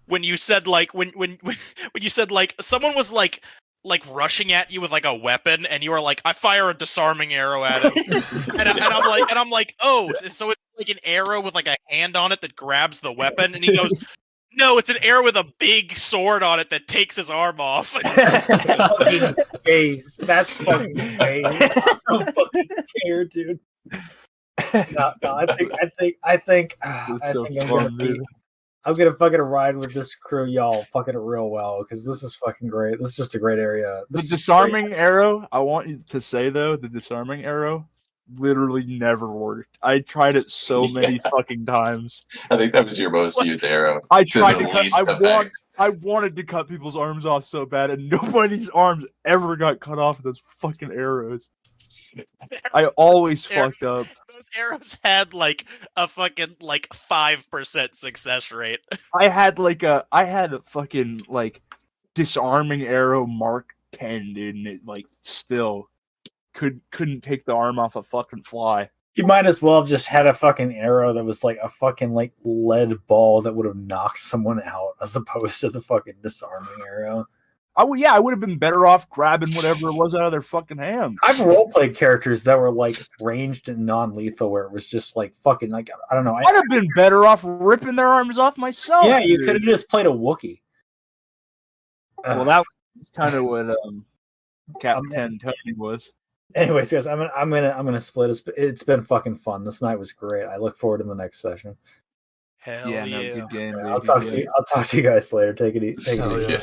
when you said like when you said like someone was like rushing at you with like a weapon, and you were like, I fire a disarming arrow at him, and I'm like, oh, so it's like an arrow with like a hand on it that grabs the weapon, and he goes, no, it's an arrow with a big sword on it that takes his arm off. That's fucking gaze. That's fucking gaze. I don't fucking care, dude. No, I think I'm gonna fucking ride with this crew, y'all, fucking real well, because this is fucking great. This is just a great area. The disarming arrow, I want you to say though, the disarming arrow literally never worked. I tried it so many fucking times. I think that was your most used arrow. I tried to cut. I wanted to cut people's arms off so bad, and nobody's arms ever got cut off with those fucking arrows. I always fucked up. Those arrows had like a fucking 5% success rate. I had a fucking like disarming arrow Mark 10, dude, and it like still couldn't take the arm off a fucking fly. You might as well have just had a fucking arrow that was like a fucking like lead ball that would have knocked someone out, as opposed to the fucking disarming arrow. I would have been better off grabbing whatever it was out of their fucking hand. I've roleplayed characters that were like ranged and non-lethal, where it was just like fucking like, I don't know. I'd have been better off ripping their arms off myself. Yeah, you could have just played a Wookiee. Well, that was kind of what Captain Tony was. Anyways, guys, I'm gonna split. It's been fucking fun. This night was great. I look forward to the next session. Hell Yeah, yeah. no, good game, I'll baby. talk to you. I'll talk to you guys later. Take it easy. Hell yeah.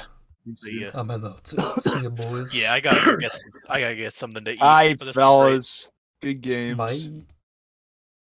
See ya. I'm out. See you, boys. Yeah, I gotta go get. I gotta get something to eat. All right, but this was great. fellas. Good games. Bye.